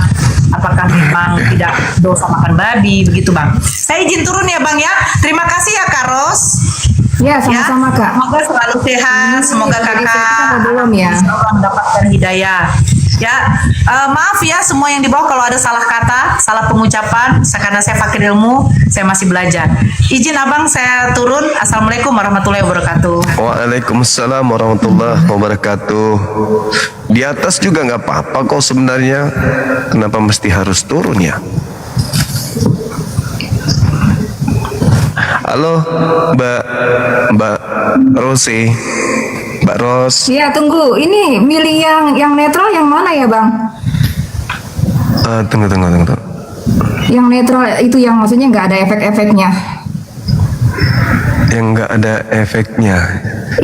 Apakah memang tidak dosa makan babi? Begitu, Bang. Saya izin turun ya, Bang ya. Terima kasih ya, Kak Ros. Ya, sama-sama Kak. Semoga selalu sehat. Semoga kakak belum ya. mendapatkan hidayah. Ya, maaf ya semua yang di bawah kalau ada salah kata, salah pengucapan, karena saya fakir ilmu, saya masih belajar. Izin Abang saya turun. Assalamualaikum warahmatullahi wabarakatuh. Waalaikumsalam warahmatullahi wabarakatuh. Di atas juga nggak apa-apa kok sebenarnya. Kenapa mesti harus turun ya? Halo, Mbak Rose. Mbak Ros. Iya, tunggu. Ini milih yang netral yang mana ya, Bang? Tunggu. Yang netral itu yang maksudnya nggak ada efek-efeknya. Yang nggak ada efeknya.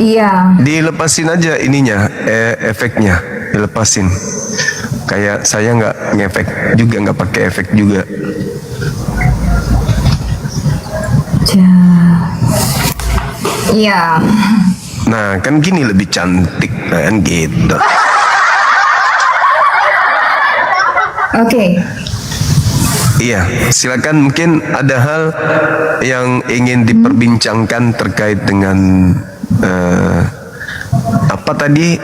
Iya. Dilepasin aja ininya, efeknya. Dilepasin. Kayak saya nggak ngefek juga, nggak pakai efek juga. Iya. Nah, kan gini lebih cantik kan gitu. Oke. Iya, silakan, mungkin ada hal yang ingin diperbincangkan terkait dengan apa tadi,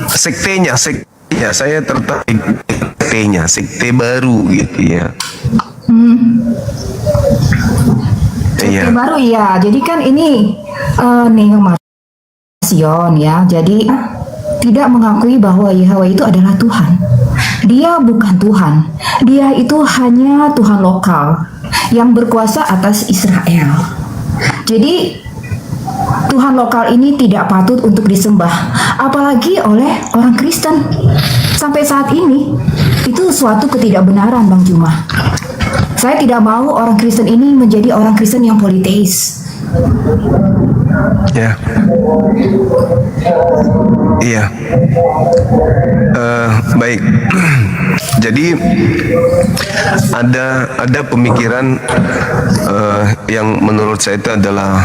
sektenya, saya tertarik sektenya, sekte baru gitu ya. Iya. Baru ya, jadi kan ini neomarsion ya, jadi tidak mengakui bahwa Yahweh itu adalah Tuhan. Dia bukan Tuhan, dia itu hanya Tuhan lokal yang berkuasa atas Israel. Jadi Tuhan lokal ini tidak patut untuk disembah, apalagi oleh orang Kristen. Sampai saat ini, itu suatu ketidakbenaran, Bang Juma. Saya tidak mau orang Kristen ini menjadi orang Kristen yang politeis. Ya. Iya. Baik. Jadi ada pemikiran yang menurut saya itu adalah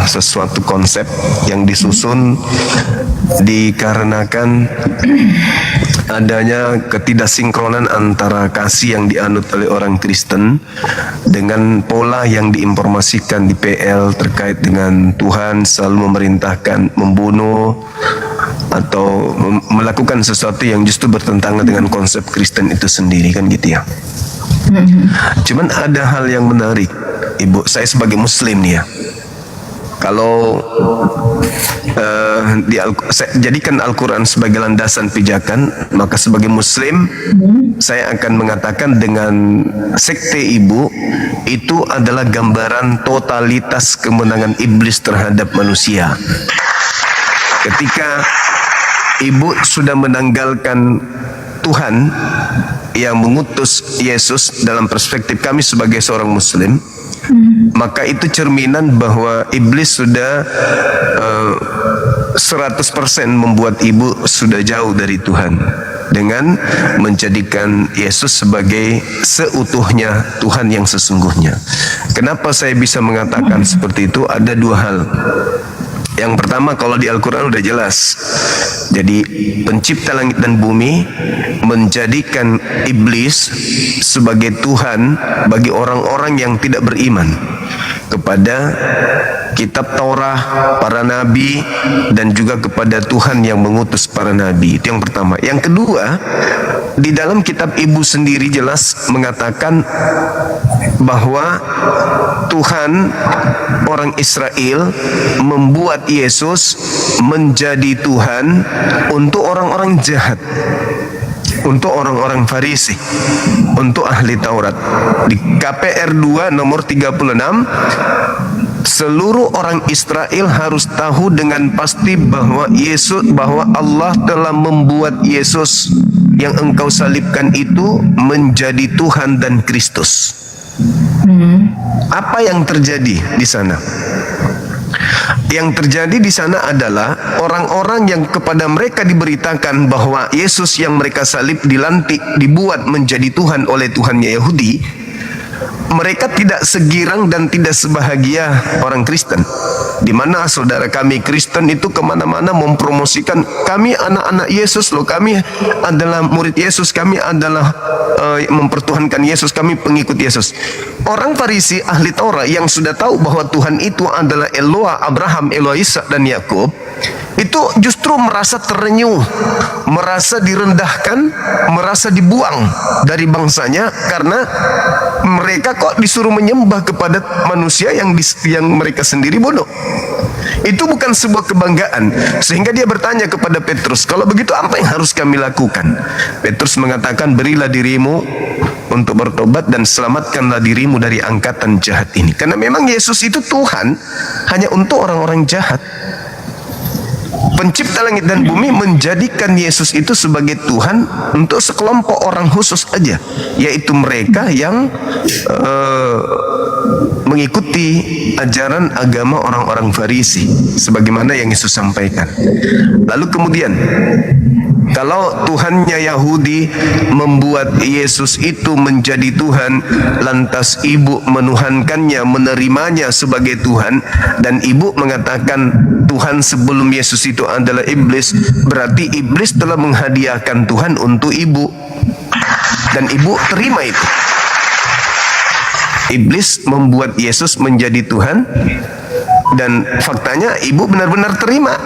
sesuatu konsep yang disusun dikarenakan adanya ketidaksinkronan antara kasih yang dianut oleh orang Kristen dengan pola yang diinformasikan di PL terkait dengan Tuhan selalu memerintahkan membunuh atau melakukan sesuatu yang justru bertentangan dengan konsep Kristen itu sendiri, kan gitu ya. Cuman ada hal yang menarik, Ibu, saya sebagai Muslim nih ya. Kalau saya jadikan Al-Quran sebagai landasan pijakan, maka sebagai Muslim saya akan mengatakan dengan sekte Ibu itu adalah gambaran totalitas kemenangan iblis terhadap manusia. Ketika Ibu sudah menanggalkan Tuhan yang mengutus Yesus dalam perspektif kami sebagai seorang Muslim, maka itu cerminan bahwa iblis sudah 100% membuat Ibu sudah jauh dari Tuhan dengan menjadikan Yesus sebagai seutuhnya Tuhan yang sesungguhnya. Kenapa saya bisa mengatakan seperti itu? Ada dua hal. Yang pertama, kalau di Al-Quran udah jelas. Jadi pencipta langit dan bumi menjadikan iblis sebagai Tuhan bagi orang-orang yang tidak beriman kepada kitab Taurat, para nabi, dan juga kepada Tuhan yang mengutus para nabi. Itu yang pertama. Yang kedua, di dalam kitab Ibu sendiri jelas mengatakan bahwa Tuhan orang Israel membuat Yesus menjadi Tuhan untuk orang-orang jahat, untuk orang-orang Farisi, untuk ahli Taurat. Di KPR 2 nomor 36, seluruh orang Israel harus tahu dengan pasti bahwa Allah telah membuat Yesus yang engkau salibkan itu menjadi Tuhan dan Kristus. Apa yang terjadi di sana? Yang terjadi di sana adalah orang-orang yang kepada mereka diberitakan bahwa Yesus yang mereka salib dilantik, dibuat menjadi Tuhan oleh Tuhannya Yahudi, mereka tidak segirang dan tidak sebahagia orang Kristen. Di mana saudara kami Kristen itu kemana-mana mempromosikan, kami anak-anak Yesus loh, kami adalah murid Yesus, kami adalah mempertuhankan Yesus, kami pengikut Yesus. Orang Farisi ahli Taurat yang sudah tahu bahwa Tuhan itu adalah Eloah Abraham, Eloah Ishak dan Yakub, itu justru merasa terenyuh, merasa direndahkan, merasa dibuang dari bangsanya karena mereka kok disuruh menyembah kepada manusia yang mereka sendiri bodoh. Itu bukan sebuah kebanggaan. Sehingga dia bertanya kepada Petrus, kalau begitu apa yang harus kami lakukan? Petrus mengatakan, berilah dirimu untuk bertobat dan selamatkanlah dirimu dari angkatan jahat ini. Karena memang Yesus itu Tuhan hanya untuk orang-orang jahat. Pencipta langit dan bumi menjadikan Yesus itu sebagai Tuhan untuk sekelompok orang khusus aja, yaitu mereka yang mengikuti ajaran agama orang-orang Farisi sebagaimana yang Yesus sampaikan. Lalu kemudian Kalau Tuhannya Yahudi membuat Yesus itu menjadi Tuhan, lantas ibu menuhankannya, menerimanya sebagai Tuhan, dan ibu mengatakan Tuhan sebelum Yesus itu adalah iblis, berarti iblis telah menghadiahkan Tuhan untuk ibu, dan ibu terima itu. Iblis membuat Yesus menjadi Tuhan, dan faktanya ibu benar-benar terima.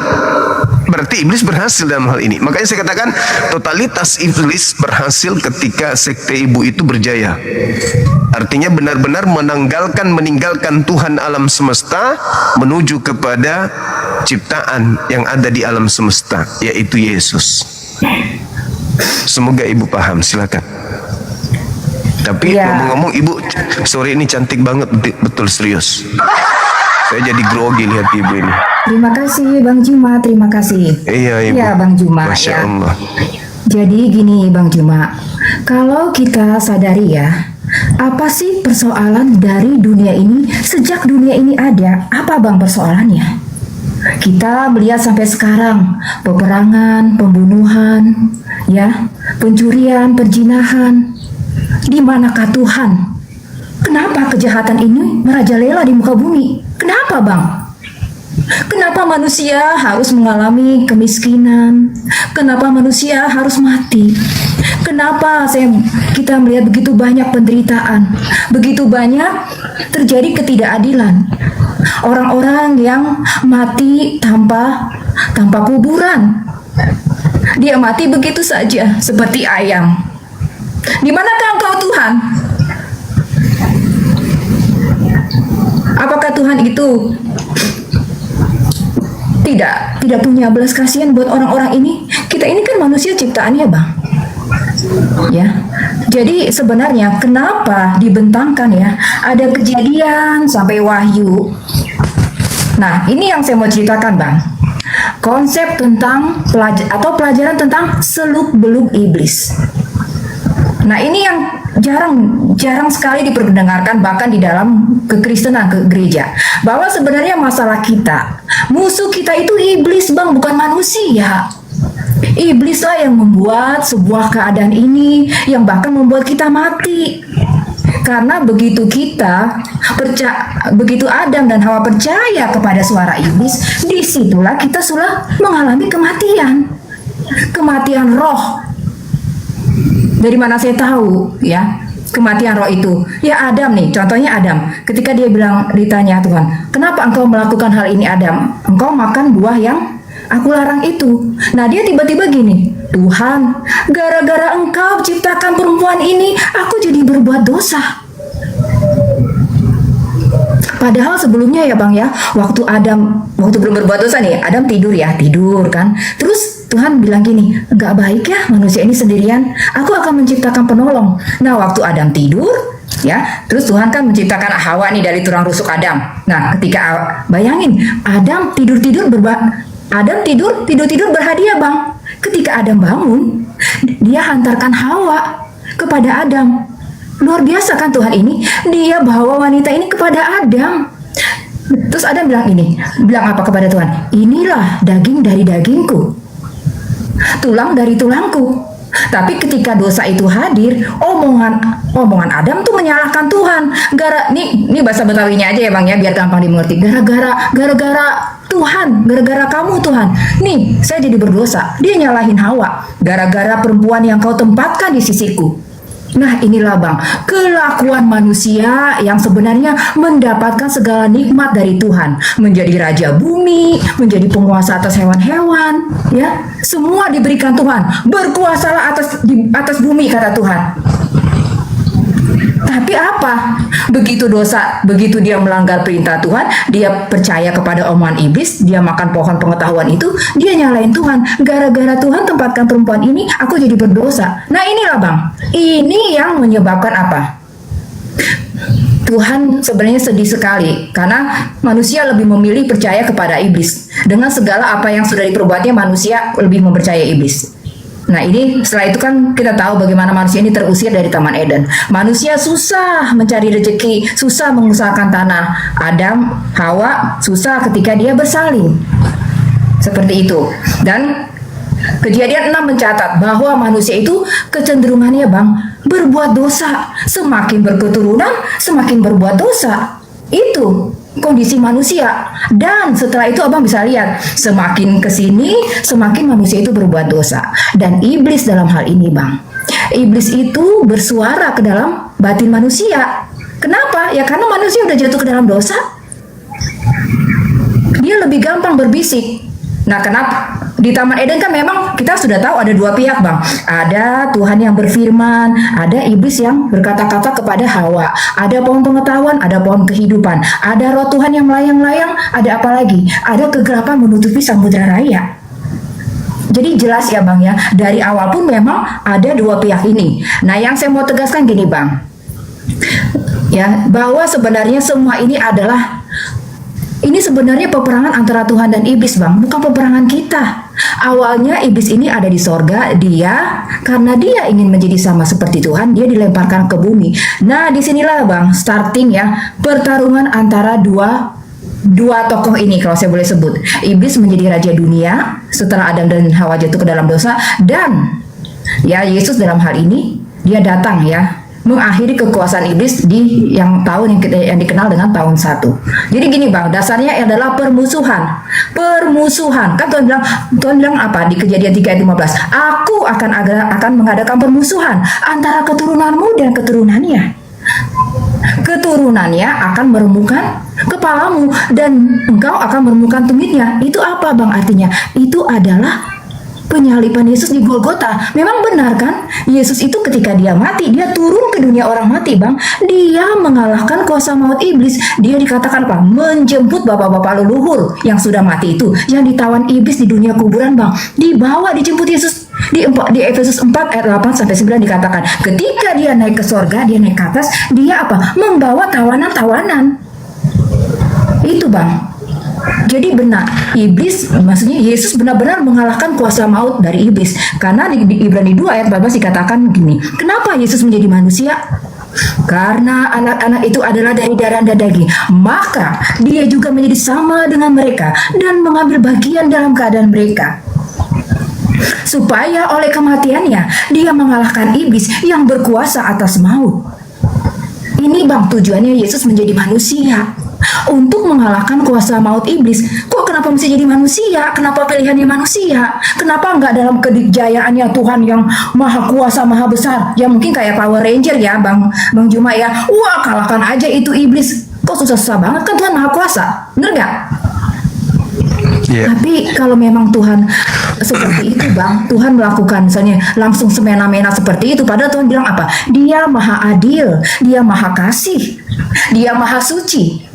Berarti iblis berhasil dalam hal ini. Makanya saya katakan totalitas iblis berhasil ketika sekte ibu itu berjaya. Artinya benar-benar meninggalkan Tuhan alam semesta menuju kepada ciptaan yang ada di alam semesta, yaitu Yesus. Semoga ibu paham, silakan. Tapi ngomong-ngomong ibu sore ini cantik banget, betul serius. Saya jadi grogi lihat ibu ini. Terima kasih Bang Juma, terima kasih. Iya ibu. Ya Bang Juma. Masya ya. Allah. Jadi gini Bang Juma, kalau kita sadari ya, apa sih persoalan dari dunia ini sejak dunia ini ada? Apa Bang persoalannya? Kita melihat sampai sekarang peperangan, pembunuhan, ya, pencurian, perzinahan. Di manakah Tuhan? Kenapa kejahatan ini merajalela di muka bumi? Kenapa Bang? Kenapa manusia harus mengalami kemiskinan? Kenapa manusia harus mati? Kenapa kita melihat begitu banyak penderitaan? Begitu banyak terjadi ketidakadilan. Orang-orang yang mati tanpa kuburan. Dia mati begitu saja seperti ayam. Di manakah Engkau Tuhan? Apakah Tuhan itu tidak punya belas kasihan buat orang-orang ini? Kita ini kan manusia ciptaannya Bang. Ya. Jadi sebenarnya kenapa dibentangkan ya? Ada kejadian sampai Wahyu. Nah, ini yang saya mau ceritakan Bang. Konsep tentang pelajaran tentang seluk-beluk iblis. Nah, ini yang jarang sekali diperdengarkan bahkan di dalam kekristenan, ke gereja, bahwa sebenarnya masalah kita, musuh kita itu iblis Bang, bukan manusia. Iblislah yang membuat sebuah keadaan ini, yang bahkan membuat kita mati. Karena begitu begitu Adam dan Hawa percaya kepada suara iblis, disitulah kita sudah mengalami kematian roh. Dari mana saya tahu ya kematian roh itu? Ya Adam nih, contohnya Adam. Ketika dia ditanya Tuhan, kenapa engkau melakukan hal ini Adam? Engkau makan buah yang aku larang itu. Nah dia tiba-tiba gini, Tuhan, gara-gara engkau ciptakan perempuan ini, aku jadi berbuat dosa. Padahal sebelumnya ya Bang ya, waktu belum berbuat dosa nih, Adam tidur kan. Terus Tuhan bilang gini, gak baik ya manusia ini sendirian, aku akan menciptakan penolong. Nah waktu Adam tidur, ya, terus Tuhan kan menciptakan Hawa nih dari tulang rusuk Adam. Nah ketika bayangin, Adam tidur berhadiah Bang. Ketika Adam bangun, dia hantarkan Hawa kepada Adam. Luar biasa kan Tuhan ini, dia bawa wanita ini kepada Adam. Terus Adam bilang apa kepada Tuhan? Inilah daging dari dagingku, tulang dari tulangku. Tapi ketika dosa itu hadir, omongan Adam tuh menyalahkan Tuhan. Ini bahasa Betawinya aja ya Bang ya, biar gampang dimengerti. Gara-gara Tuhan, gara-gara kamu Tuhan, nih saya jadi berdosa. Dia nyalahin Hawa, gara-gara perempuan yang kau tempatkan di sisiku. Nah inilah Bang, kelakuan manusia yang sebenarnya mendapatkan segala nikmat dari Tuhan, menjadi raja bumi, menjadi penguasa atas hewan-hewan, ya, semua diberikan Tuhan, berkuasalah atas bumi kata Tuhan. Tapi apa? Begitu dia melanggar perintah Tuhan, dia percaya kepada omongan iblis, dia makan pohon pengetahuan itu, dia nyalain Tuhan. Gara-gara Tuhan tempatkan perempuan ini, aku jadi berdosa. Nah inilah Bang, ini yang menyebabkan apa? Tuhan sebenarnya sedih sekali karena manusia lebih memilih percaya kepada iblis. Dengan segala apa yang sudah diperbuatnya, manusia lebih mempercayai iblis. Nah ini setelah itu kan kita tahu bagaimana manusia ini terusir dari Taman Eden. Manusia susah mencari rezeki, susah mengusahakan tanah. Adam, Hawa susah ketika dia bersalin. Seperti itu. Dan Kejadian 6 mencatat bahwa manusia itu kecenderungannya bang berbuat dosa. Semakin berketurunan, semakin berbuat dosa. Itu kondisi manusia. Dan setelah itu abang bisa lihat, semakin kesini, semakin manusia itu berbuat dosa. Dan iblis dalam hal ini bang, iblis itu bersuara ke dalam batin manusia. Kenapa? Ya karena manusia udah jatuh ke dalam dosa. Dia lebih gampang berbisik. Nah kenapa? Di Taman Eden kan memang kita sudah tahu ada dua pihak bang. Ada Tuhan yang berfirman, ada iblis yang berkata-kata kepada Hawa. Ada pohon pengetahuan, ada pohon kehidupan. Ada roh Tuhan yang melayang-layang, ada apa lagi? Ada kegelapan menutupi samudra raya. Jadi jelas ya bang ya, dari awal pun memang ada dua pihak ini. Nah yang saya mau tegaskan gini bang, ya bahwa sebenarnya semua ini adalah sebenarnya peperangan antara Tuhan dan iblis bang, bukan peperangan kita. Awalnya iblis ini ada di sorga, karena dia ingin menjadi sama seperti Tuhan, dia dilemparkan ke bumi. Nah disinilah bang starting ya pertarungan antara dua tokoh ini, kalau saya boleh sebut. Iblis menjadi raja dunia setelah Adam dan Hawa jatuh ke dalam dosa, dan ya Yesus dalam hal ini dia datang ya mengakhiri kekuasaan iblis di tahun yang dikenal dengan tahun 1. Jadi gini bang, dasarnya adalah permusuhan. Kan Tuhan bilang apa di Kejadian 3 ayat 15? Aku akan mengadakan permusuhan antara keturunanmu dan keturunannya. Keturunannya akan meremukkan kepalamu dan engkau akan meremukkan tumitnya. Itu apa bang artinya? Itu adalah penyaliban Yesus di Golgota. Memang benar kan? Yesus itu ketika dia mati, dia turun ke dunia orang mati bang. Dia mengalahkan kuasa maut iblis. Dia dikatakan apa? Menjemput bapak-bapak leluhur yang sudah mati itu, yang ditawan iblis di dunia kuburan bang. Dibawa, dijemput Yesus. Di Efesus 4 ayat 8 sampai 9 dikatakan, ketika dia naik ke sorga, dia naik ke atas, dia apa? Membawa tawanan-tawanan. Itu bang. Jadi benar, maksudnya Yesus benar-benar mengalahkan kuasa maut dari iblis. Karena di Ibrani 2 ayat 14 dikatakan gini, kenapa Yesus menjadi manusia? Karena anak-anak itu adalah dari darah dan daging, maka dia juga menjadi sama dengan mereka dan mengambil bagian dalam keadaan mereka, supaya oleh kematiannya dia mengalahkan iblis yang berkuasa atas maut. Ini bang tujuannya Yesus menjadi manusia, untuk mengalahkan kuasa maut iblis. Kok kenapa mesti jadi manusia? Kenapa pilihannya manusia? Kenapa nggak dalam kedijayaannya Tuhan yang maha kuasa, maha besar? Ya mungkin kayak Power Ranger ya Bang Juma ya. Wah kalahkan aja itu iblis. Kok susah-susah banget, kan Tuhan maha kuasa. Bener nggak? Yeah. Tapi kalau memang Tuhan seperti itu bang, Tuhan melakukan misalnya langsung semena-mena seperti itu, padahal Tuhan bilang apa? Dia maha adil, dia maha kasih, dia maha suci.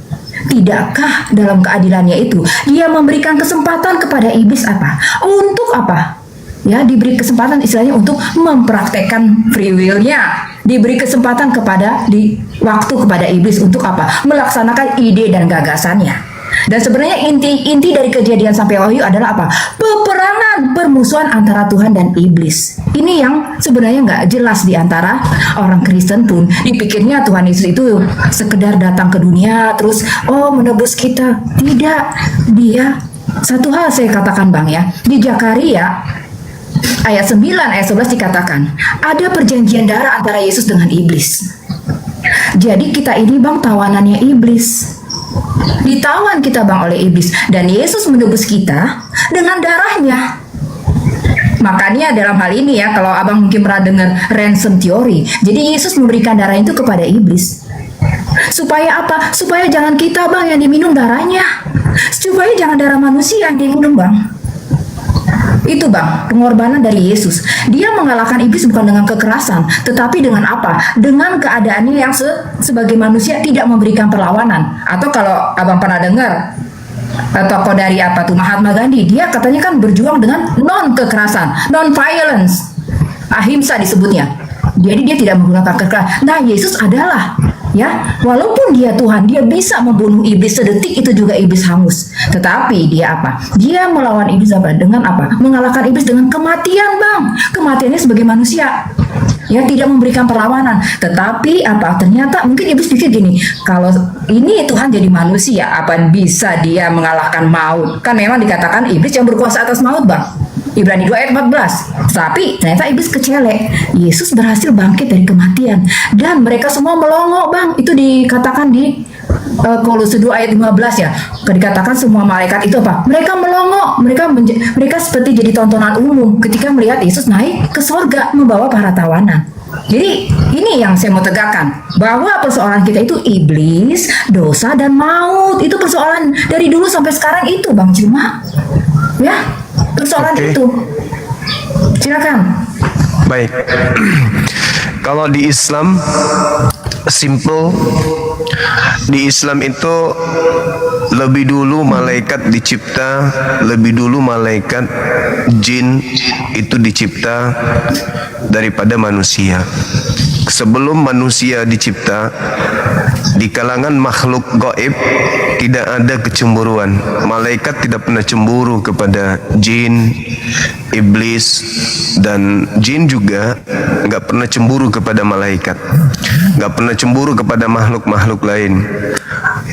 Tidakkah dalam keadilannya itu dia memberikan kesempatan kepada iblis apa? Untuk apa? Ya, diberi kesempatan istilahnya untuk mempraktekkan free will-nya. Diberi kesempatan waktu kepada iblis untuk apa? Melaksanakan ide dan gagasannya. Dan sebenarnya inti dari Kejadian sampai Wahyu adalah apa? Peperangan, permusuhan antara Tuhan dan iblis. Ini yang sebenarnya nggak jelas di antara orang Kristen pun. Dipikirnya Tuhan Yesus itu sekedar datang ke dunia terus menebus kita. Tidak, dia satu hal saya katakan bang ya, di Zakaria ayat 9 ayat 11 dikatakan ada perjanjian darah antara Yesus dengan iblis. Jadi kita ini bang tawanannya iblis. Ditawan kita bang oleh iblis, dan Yesus menebus kita dengan darahnya. Makanya dalam hal ini ya, kalau abang mungkin pernah dengar ransom theory, jadi Yesus memberikan darah itu kepada iblis. Supaya apa? Supaya jangan kita bang yang diminum darahnya, supaya jangan darah manusia yang diminum bang. Itu bang, pengorbanan dari Yesus. Dia mengalahkan iblis bukan dengan kekerasan, tetapi dengan apa? Dengan keadaannya yang sebagai manusia tidak memberikan perlawanan. Atau kalau abang pernah dengar tokoh dari Mahatma Gandhi, dia katanya kan berjuang dengan non kekerasan, non violence, ahimsa disebutnya. Jadi dia tidak menggunakan kekerasan. Nah Yesus adalah ya, walaupun dia Tuhan, dia bisa membunuh iblis sedetik itu juga iblis hangus. Tetapi dia apa? Dia melawan iblis apa? Dengan apa? Mengalahkan iblis dengan kematian bang. Kematiannya sebagai manusia. Ya, tidak memberikan perlawanan. Tetapi apa? Ternyata mungkin iblis pikir gini, kalau ini Tuhan jadi manusia, apa bisa dia mengalahkan maut? Kan memang dikatakan iblis yang berkuasa atas maut bang. Ibrani 2 ayat 14. Tapi ternyata iblis kecelek. Yesus berhasil bangkit dari kematian dan mereka semua melongo, Bang. Itu dikatakan di Kolose 2 ayat 15 ya. Dikatakan semua malaikat itu apa? Mereka melongo, mereka seperti jadi tontonan umum ketika melihat Yesus naik ke sorga membawa para tawanan. Jadi ini yang saya mau tegakkan, bahwa persoalan kita itu iblis, dosa, dan maut. Itu persoalan dari dulu sampai sekarang itu, Bang Juma. Ya, persoalan itu. Silakan. Baik. Kalau di Islam simple, di Islam itu lebih dulu malaikat dicipta, lebih dulu malaikat jin itu dicipta daripada manusia. Sebelum manusia dicipta, di kalangan makhluk gaib tidak ada kecemburuan. Malaikat tidak pernah cemburu kepada jin, iblis, dan jin juga nggak pernah cemburu kepada malaikat, nggak pernah cemburu kepada makhluk-makhluk lain.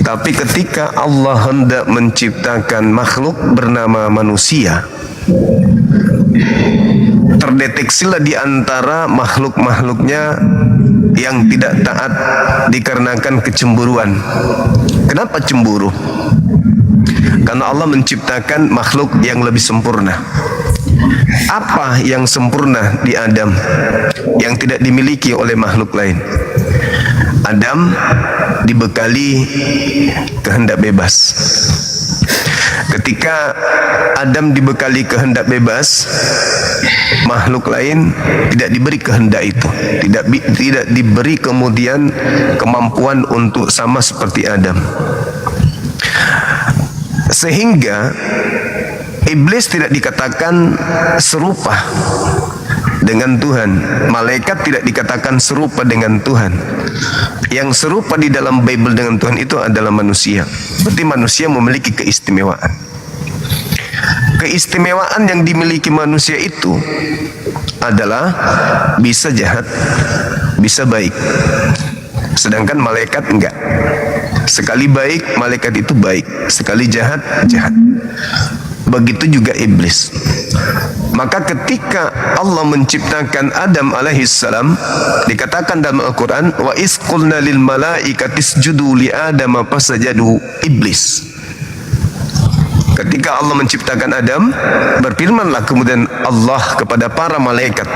Tapi ketika Allah hendak menciptakan makhluk bernama manusia, terdeteksilah di antara makhluk-makhluknya yang tidak taat dikarenakan kecemburuan. Kenapa cemburu? Karena Allah menciptakan makhluk yang lebih sempurna. Apa yang sempurna di Adam yang tidak dimiliki oleh makhluk lain? Adam dibekali kehendak bebas. Ketika Adam dibekali kehendak bebas, makhluk lain tidak diberi kehendak itu, tidak diberi kemudian kemampuan untuk sama seperti Adam. Sehingga iblis tidak dikatakan serupa dengan Tuhan, malaikat tidak dikatakan serupa dengan Tuhan. Yang serupa di dalam Bible dengan Tuhan itu adalah manusia. Berarti manusia memiliki keistimewaan. Keistimewaan yang dimiliki manusia itu adalah bisa jahat, bisa baik. Sedangkan malaikat enggak. Sekali baik, malaikat itu baik. Sekali jahat, jahat. Begitu juga iblis. Maka ketika Allah menciptakan Adam alaihissalam, dikatakan dalam Al-Quran, wa iz qulna lil malaikati isjudu li Adam fasajadu, iblis. Ketika Allah menciptakan Adam, berfirmanlah kemudian Allah kepada para malaikat,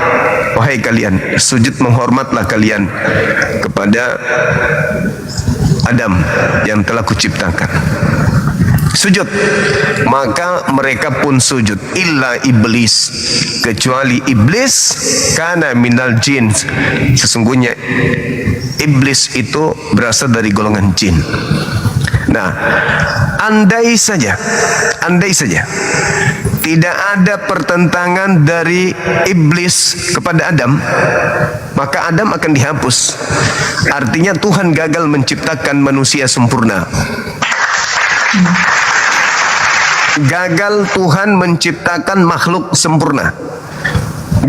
wahai kalian, sujud menghormatlah kalian kepada Adam yang telah kuciptakan. Sujud. Maka mereka pun sujud, illa iblis, kecuali iblis, kana minal jin, sesungguhnya iblis itu berasal dari golongan jin. Nah, andai saja tidak ada pertentangan dari iblis kepada Adam, maka Adam akan dihapus. Artinya Tuhan gagal menciptakan manusia sempurna. Gagal Tuhan menciptakan makhluk sempurna.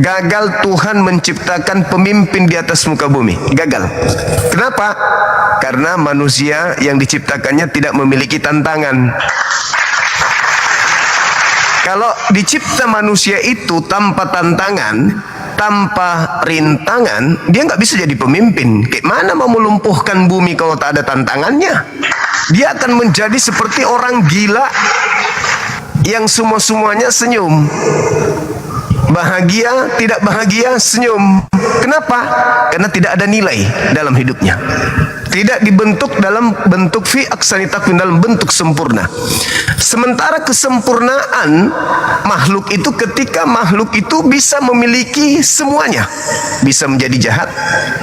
Gagal Tuhan menciptakan pemimpin di atas muka bumi. Gagal. Kenapa? Karena manusia yang diciptakannya tidak memiliki tantangan. Kalau dicipta manusia itu tanpa tantangan, tanpa rintangan, dia nggak bisa jadi pemimpin. Kayak mana mau melumpuhkan bumi kalau tak ada tantangannya? Dia akan menjadi seperti orang gila yang semua-semuanya senyum. Bahagia, tidak bahagia, senyum. Kenapa? Karena tidak ada nilai dalam hidupnya. Tidak dibentuk dalam bentuk fi aksani takwin, dalam bentuk sempurna. Sementara kesempurnaan makhluk itu ketika makhluk itu bisa memiliki semuanya. Bisa menjadi jahat,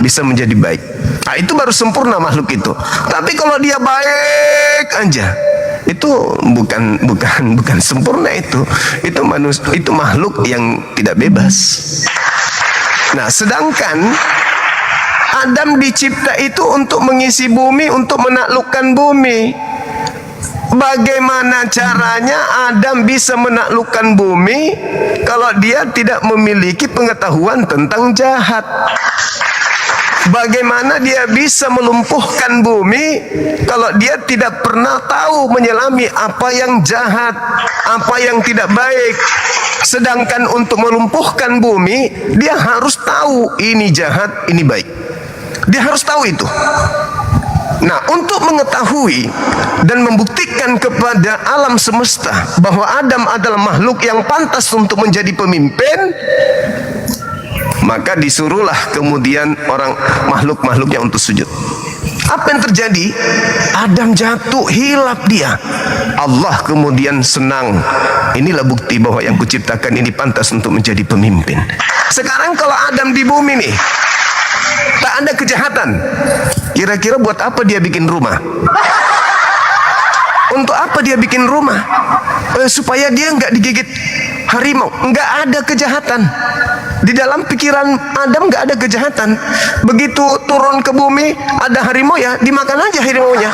bisa menjadi baik. Nah, itu baru sempurna makhluk itu. Tapi kalau dia baik aja, itu bukan sempurna itu. Itu makhluk yang tidak bebas. Nah, sedangkan Adam dicipta itu untuk mengisi bumi, untuk menaklukkan bumi. Bagaimana caranya Adam bisa menaklukkan bumi kalau dia tidak memiliki pengetahuan tentang jahat? Bagaimana dia bisa melumpuhkan bumi kalau dia tidak pernah tahu menyelami apa yang jahat, apa yang tidak baik. Sedangkan untuk melumpuhkan bumi, dia harus tahu ini jahat, ini baik. Dia harus tahu itu. Nah, untuk mengetahui dan membuktikan kepada alam semesta bahwa Adam adalah makhluk yang pantas untuk menjadi pemimpin, maka disuruhlah kemudian orang makhluk-makhluknya untuk sujud. Apa yang terjadi? Adam jatuh, hilap dia. Allah kemudian senang. Inilah bukti bahwa yang kuciptakan ini pantas untuk menjadi pemimpin. Sekarang kalau Adam di bumi nih, tak ada kejahatan, kira-kira buat apa dia bikin rumah? Untuk apa dia bikin rumah? Supaya dia nggak digigit harimau. Nggak ada kejahatan. Di dalam pikiran Adam nggak ada kejahatan. Begitu turun ke bumi, ada harimau ya, dimakan aja harimaunya.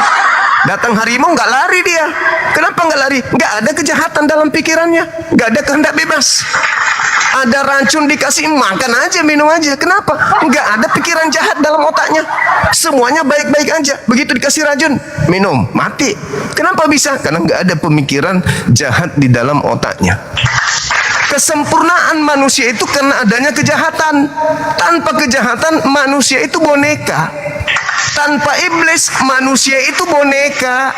Datang harimau nggak lari dia. Kenapa nggak lari? Nggak ada kejahatan dalam pikirannya. Nggak ada kehendak bebas. Ada racun dikasih, makan aja, minum aja. Kenapa? Nggak ada pikiran jahat dalam otaknya. Semuanya baik-baik aja. Begitu dikasih racun, minum, mati. Kenapa bisa? Karena nggak ada pemikiran jahat di dalam otaknya. Kesempurnaan manusia itu karena adanya kejahatan. Tanpa kejahatan, manusia itu boneka. Tanpa iblis, manusia itu boneka.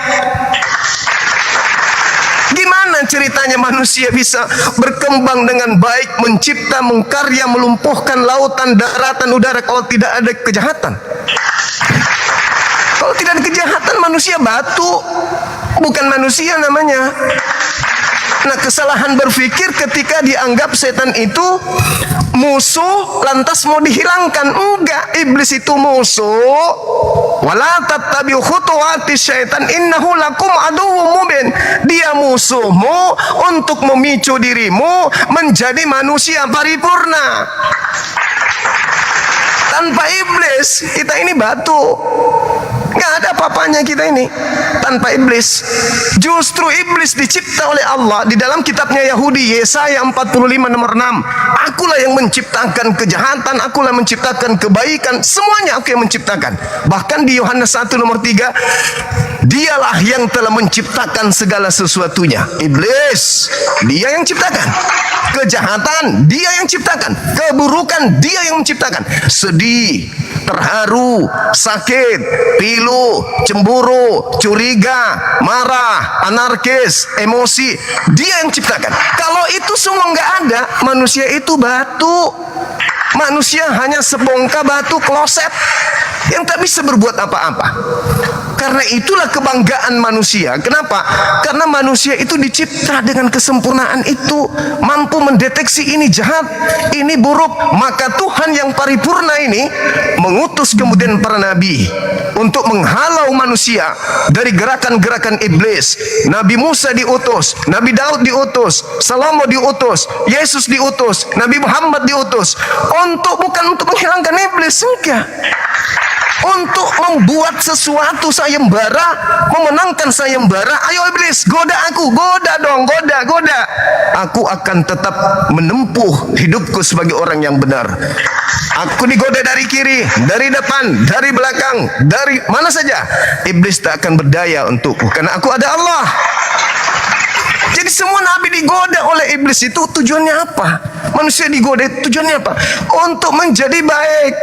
Gimana ceritanya manusia bisa berkembang dengan baik, mencipta, mengkarya, melumpuhkan lautan, daratan, udara kalau tidak ada kejahatan? Kalau tidak ada kejahatan, manusia batu, bukan manusia namanya. Nah, kesalahan berpikir ketika dianggap setan itu musuh lantas mau dihilangkan. Enggak, iblis itu musuh. Wala tattabi'u khutuwati syaitan innahu lakum aduwwum mubin. Dia musuhmu untuk memicu dirimu menjadi manusia paripurna. Tanpa iblis, kita ini batu. Nggak ada apa-apanya kita ini tanpa iblis. Justru iblis dicipta oleh Allah di dalam kitabnya Yahudi, Yesaya 45 nomor 6. Akulah yang menciptakan kejahatan, akulah yang menciptakan kebaikan, semuanya aku yang menciptakan. Bahkan di Yohanes 1 nomor 3, dialah yang telah menciptakan segala sesuatunya. Iblis, dia yang ciptakan. Kejahatan, dia yang ciptakan. Keburukan, dia yang menciptakan. Sedih, terharu, sakit, pilu, cemburu, curiga, marah, anarkis, emosi, dia yang ciptakan. Kalau itu semua nggak ada, manusia itu batu. Manusia hanya sebongkah batu kloset yang tak bisa berbuat apa-apa. Karena itulah kebanggaan manusia. Kenapa? Karena manusia itu dicipta dengan kesempurnaan itu, mampu mendeteksi ini jahat, ini buruk. Maka Tuhan yang paripurna ini mengutus kemudian para nabi untuk menghalau manusia dari gerakan-gerakan iblis. Nabi Musa diutus, Nabi Daud diutus, Salomo diutus, Yesus diutus, Nabi Muhammad diutus. Bukan untuk menghilangkan iblis, enggak. Untuk membuat sesuatu sayembara, memenangkan sayembara. Ayo iblis, goda aku, goda dong, goda. Aku akan tetap menempuh hidupku sebagai orang yang benar. Aku digoda dari kiri, dari depan, dari belakang, dari mana saja. Iblis tak akan berdaya untukku, karena aku ada Allah. Jadi semua nabi digoda oleh iblis itu tujuannya apa? Manusia digoda tujuannya apa? Untuk menjadi baik.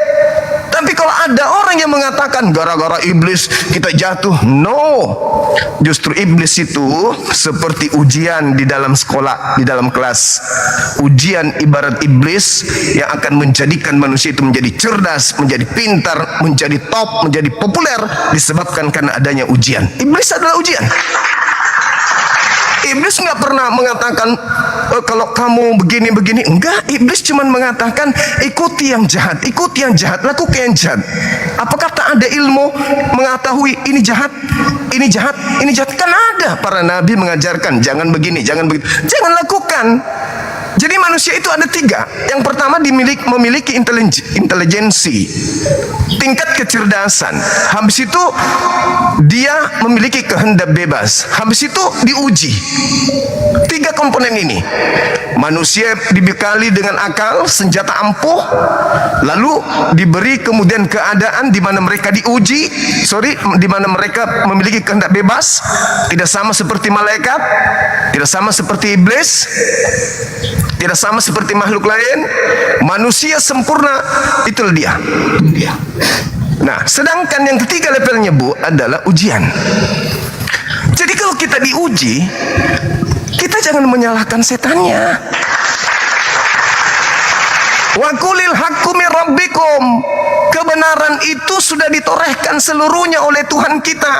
Tapi kalau ada orang yang mengatakan gara-gara iblis kita jatuh, no. Justru iblis itu seperti ujian di dalam sekolah, di dalam kelas. Ujian ibarat iblis yang akan menjadikan manusia itu menjadi cerdas, menjadi pintar, menjadi top, menjadi populer disebabkan karena adanya ujian. Iblis adalah ujian. Iblis nggak pernah mengatakan kalau kamu begini-begini. Enggak, iblis cuma mengatakan ikuti yang jahat, lakukan yang jahat. Apakah tak ada ilmu mengetahui ini jahat, ini jahat, ini jahat? Kan ada para nabi mengajarkan jangan begini, jangan begitu, jangan lakukan. Jadi manusia itu ada tiga. Yang pertama memiliki intelijensi, tingkat kecerdasan. Habis itu dia memiliki kehendak bebas. Habis itu diuji. Tiga komponen ini. Manusia dibekali dengan akal, senjata ampuh, lalu diberi kemudian keadaan di mana mereka di mana mereka memiliki kehendak bebas, tidak sama seperti malaikat, tidak sama seperti iblis, tidak sama seperti makhluk lain. Manusia sempurna, itulah dia. Nah, sedangkan yang ketiga levelnya Bu adalah ujian. Jadi kalau kita diuji, kita jangan menyalahkan setannya. Wa qulil haqqu mir rabbikum. Kebenaran itu sudah ditorehkan seluruhnya oleh Tuhan kita.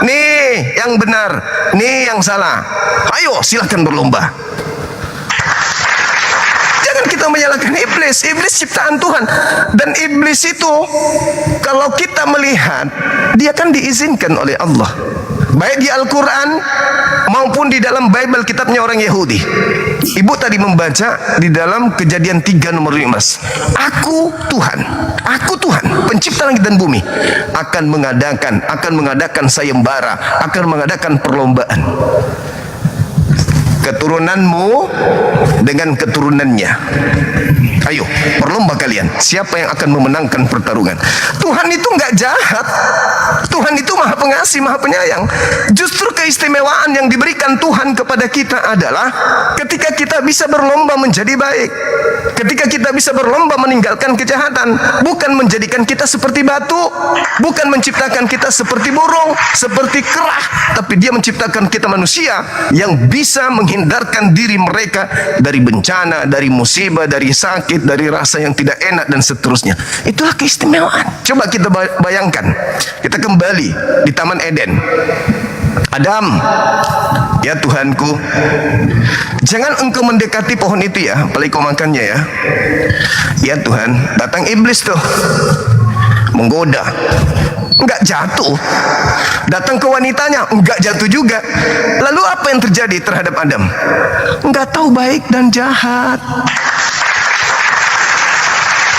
Nih yang benar, nih yang salah. Ayo silakan berlomba. Jangan kita menyalahkan iblis. Iblis ciptaan Tuhan. Dan iblis itu kalau kita melihat, dia kan diizinkan oleh Allah. Baik di Al-Quran maupun di dalam Bible, kitabnya orang Yahudi. Ibu tadi membaca di dalam Kejadian 3 nomor 15. Aku Tuhan, pencipta langit dan bumi, akan mengadakan sayembara, akan mengadakan perlombaan. Keturunanmu dengan keturunannya. Ayo, berlomba kalian. Siapa yang akan memenangkan pertarungan? Tuhan itu nggak jahat. Tuhan itu maha pengasih, maha penyayang. Justru keistimewaan yang diberikan Tuhan kepada kita adalah ketika kita bisa berlomba menjadi baik. Ketika kita bisa berlomba meninggalkan kejahatan. Bukan menjadikan kita seperti batu. Bukan menciptakan kita seperti burung, seperti kerah. Tapi dia menciptakan kita manusia yang bisa menghindarkan diri mereka dari bencana, dari musibah, dari sakit, dari rasa yang tidak enak dan seterusnya. Itulah keistimewaan. Coba kita bayangkan. Kita kembali di Taman Eden. Adam, ya Tuhanku, jangan engkau mendekati pohon itu ya, apalagi kau makannya ya. Ya Tuhan, datang iblis tuh, menggoda. Enggak jatuh. Datang ke wanitanya, enggak jatuh juga. Lalu apa yang terjadi terhadap Adam? Enggak tahu baik dan jahat.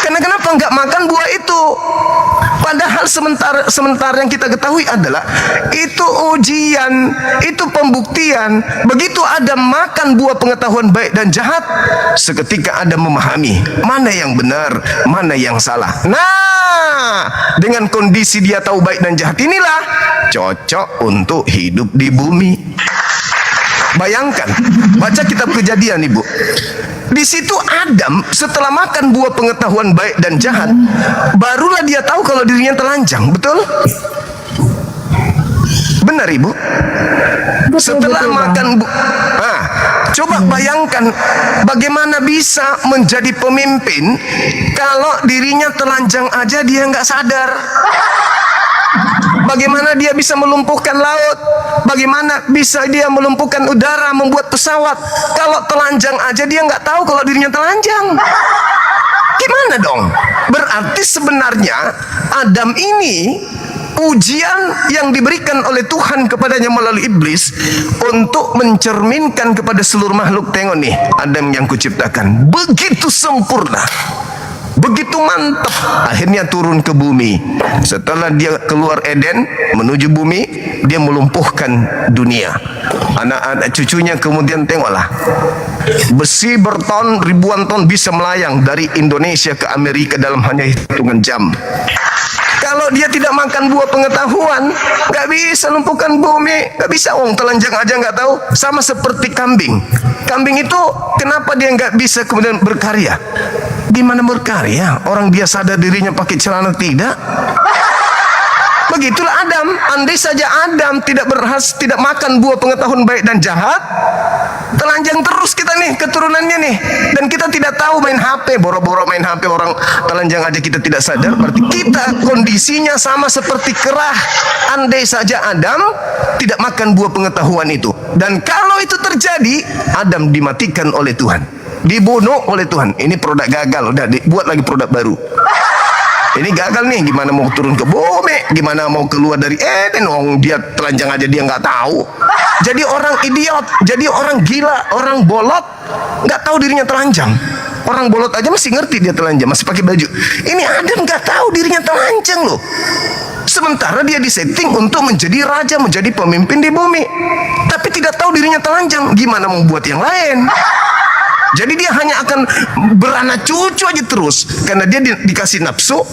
Karena kenapa enggak makan buah itu? Padahal sementara yang kita ketahui adalah itu ujian, itu pembuktian. Begitu Adam makan buah pengetahuan baik dan jahat, seketika Adam memahami mana yang benar, mana yang salah. Nah, dengan kondisi dia tahu baik dan jahat inilah cocok untuk hidup di bumi. Bayangkan, baca kitab Kejadian Ibu. Di situ Adam setelah makan buah pengetahuan baik dan jahat, barulah dia tahu kalau dirinya telanjang, betul? Benar Ibu? Setelah makan coba bayangkan bagaimana bisa menjadi pemimpin kalau dirinya telanjang aja dia nggak sadar. Bagaimana dia bisa melumpuhkan laut? Bagaimana bisa dia melumpuhkan udara, membuat pesawat? Kalau telanjang aja dia nggak tahu kalau dirinya telanjang. Gimana dong? Berarti sebenarnya Adam ini ujian yang diberikan oleh Tuhan kepadanya melalui iblis untuk mencerminkan kepada seluruh makhluk. Tengok nih, Adam yang kuciptakan begitu sempurna, begitu mantap. Akhirnya turun ke bumi. Setelah dia keluar Eden menuju bumi, dia melumpuhkan dunia. Anak-anak cucunya kemudian tengoklah, besi berton, ribuan ton bisa melayang dari Indonesia ke Amerika dalam hanya hitungan jam. Kalau dia tidak makan buah pengetahuan, nggak bisa lumpuhkan bumi, nggak bisa. Telanjang aja nggak tahu. Sama seperti kambing. Kambing itu kenapa dia nggak bisa kemudian berkarya? Gimana berkarya? Orang dia sadar dirinya pakai celana tidak? Begitulah Adam. Andai saja Adam tidak makan buah pengetahuan baik dan jahat, telanjang terus kita nih, keturunannya nih. Dan kita tidak tahu main HP, boro-boro main HP, orang telanjang aja kita tidak sadar. Berarti kita kondisinya sama seperti kerah. Andai saja Adam tidak makan buah pengetahuan itu. Dan kalau itu terjadi, Adam dimatikan oleh Tuhan, dibunuh oleh Tuhan. Ini produk gagal, udah dibuat lagi produk baru. Ini gagal nih, gimana mau turun ke bumi, gimana mau keluar dari Eden, dia telanjang aja dia nggak tahu. Jadi orang idiot, jadi orang gila, orang bolot, nggak tahu dirinya telanjang. Orang bolot aja masih ngerti dia telanjang, masih pakai baju. Ini Adam nggak tahu dirinya telanjang loh. Sementara dia disetting untuk menjadi raja, menjadi pemimpin di bumi, tapi tidak tahu dirinya telanjang. Gimana mau buat yang lain? Jadi dia hanya akan beranak cucu aja terus, karena dia dikasih nafsu,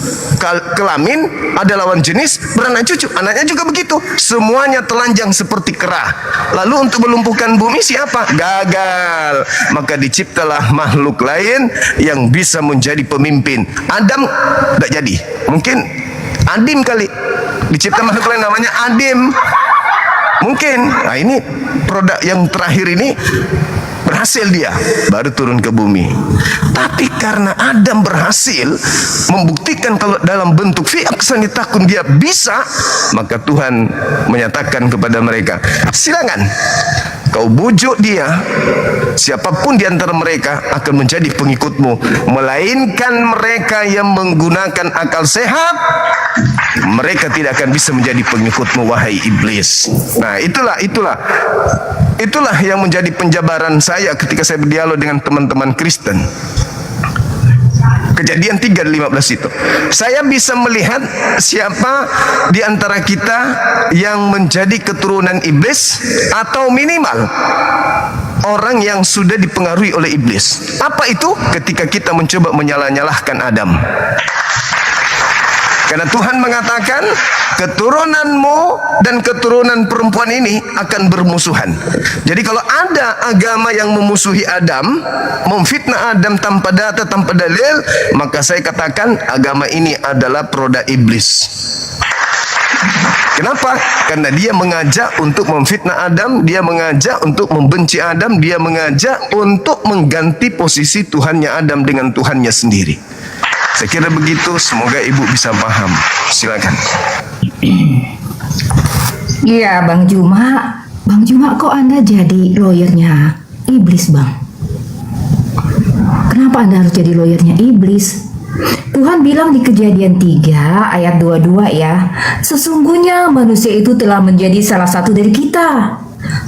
kelamin, ada lawan jenis, beranak cucu. Anaknya juga begitu, semuanya telanjang seperti kera. Lalu untuk melumpuhkan bumi siapa? Gagal. Maka diciptalah makhluk lain yang bisa menjadi pemimpin. Adam tidak jadi, mungkin Adim kali. Dicipta makhluk lain namanya Adim, mungkin. Nah ini produk yang terakhir ini berhasil, dia baru turun ke bumi. Tapi karena Adam berhasil membuktikan kalau dalam bentuk fi aksani takun dia bisa, maka Tuhan menyatakan kepada mereka, silakan kau bujuk dia, siapapun di antara mereka akan menjadi pengikutmu, melainkan mereka yang menggunakan akal sehat, mereka tidak akan bisa menjadi pengikutmu, wahai iblis. Nah itulah yang menjadi penjabaran saya ketika saya berdialog dengan teman-teman Kristen. Kejadian 3:15 itu, saya bisa melihat siapa di antara kita yang menjadi keturunan iblis, atau minimal orang yang sudah dipengaruhi oleh iblis. Apa itu? Ketika kita mencoba menyalah-nyalahkan Adam. Karena Tuhan mengatakan keturunanmu dan keturunan perempuan ini akan bermusuhan. Jadi kalau ada agama yang memusuhi Adam, memfitnah Adam tanpa data, tanpa dalil, maka saya katakan agama ini adalah produk iblis. Kenapa? Karena dia mengajak untuk memfitnah Adam, dia mengajak untuk membenci Adam, dia mengajak untuk mengganti posisi Tuhannya Adam dengan Tuhannya sendiri. Saya kira begitu, semoga ibu bisa paham. Silakan. Iya, Bang Juma. Bang Juma, kok Anda jadi lawyernya iblis, Bang? Kenapa Anda harus jadi lawyernya iblis? Tuhan bilang di Kejadian 3 ayat 22 ya, sesungguhnya manusia itu telah menjadi salah satu dari kita.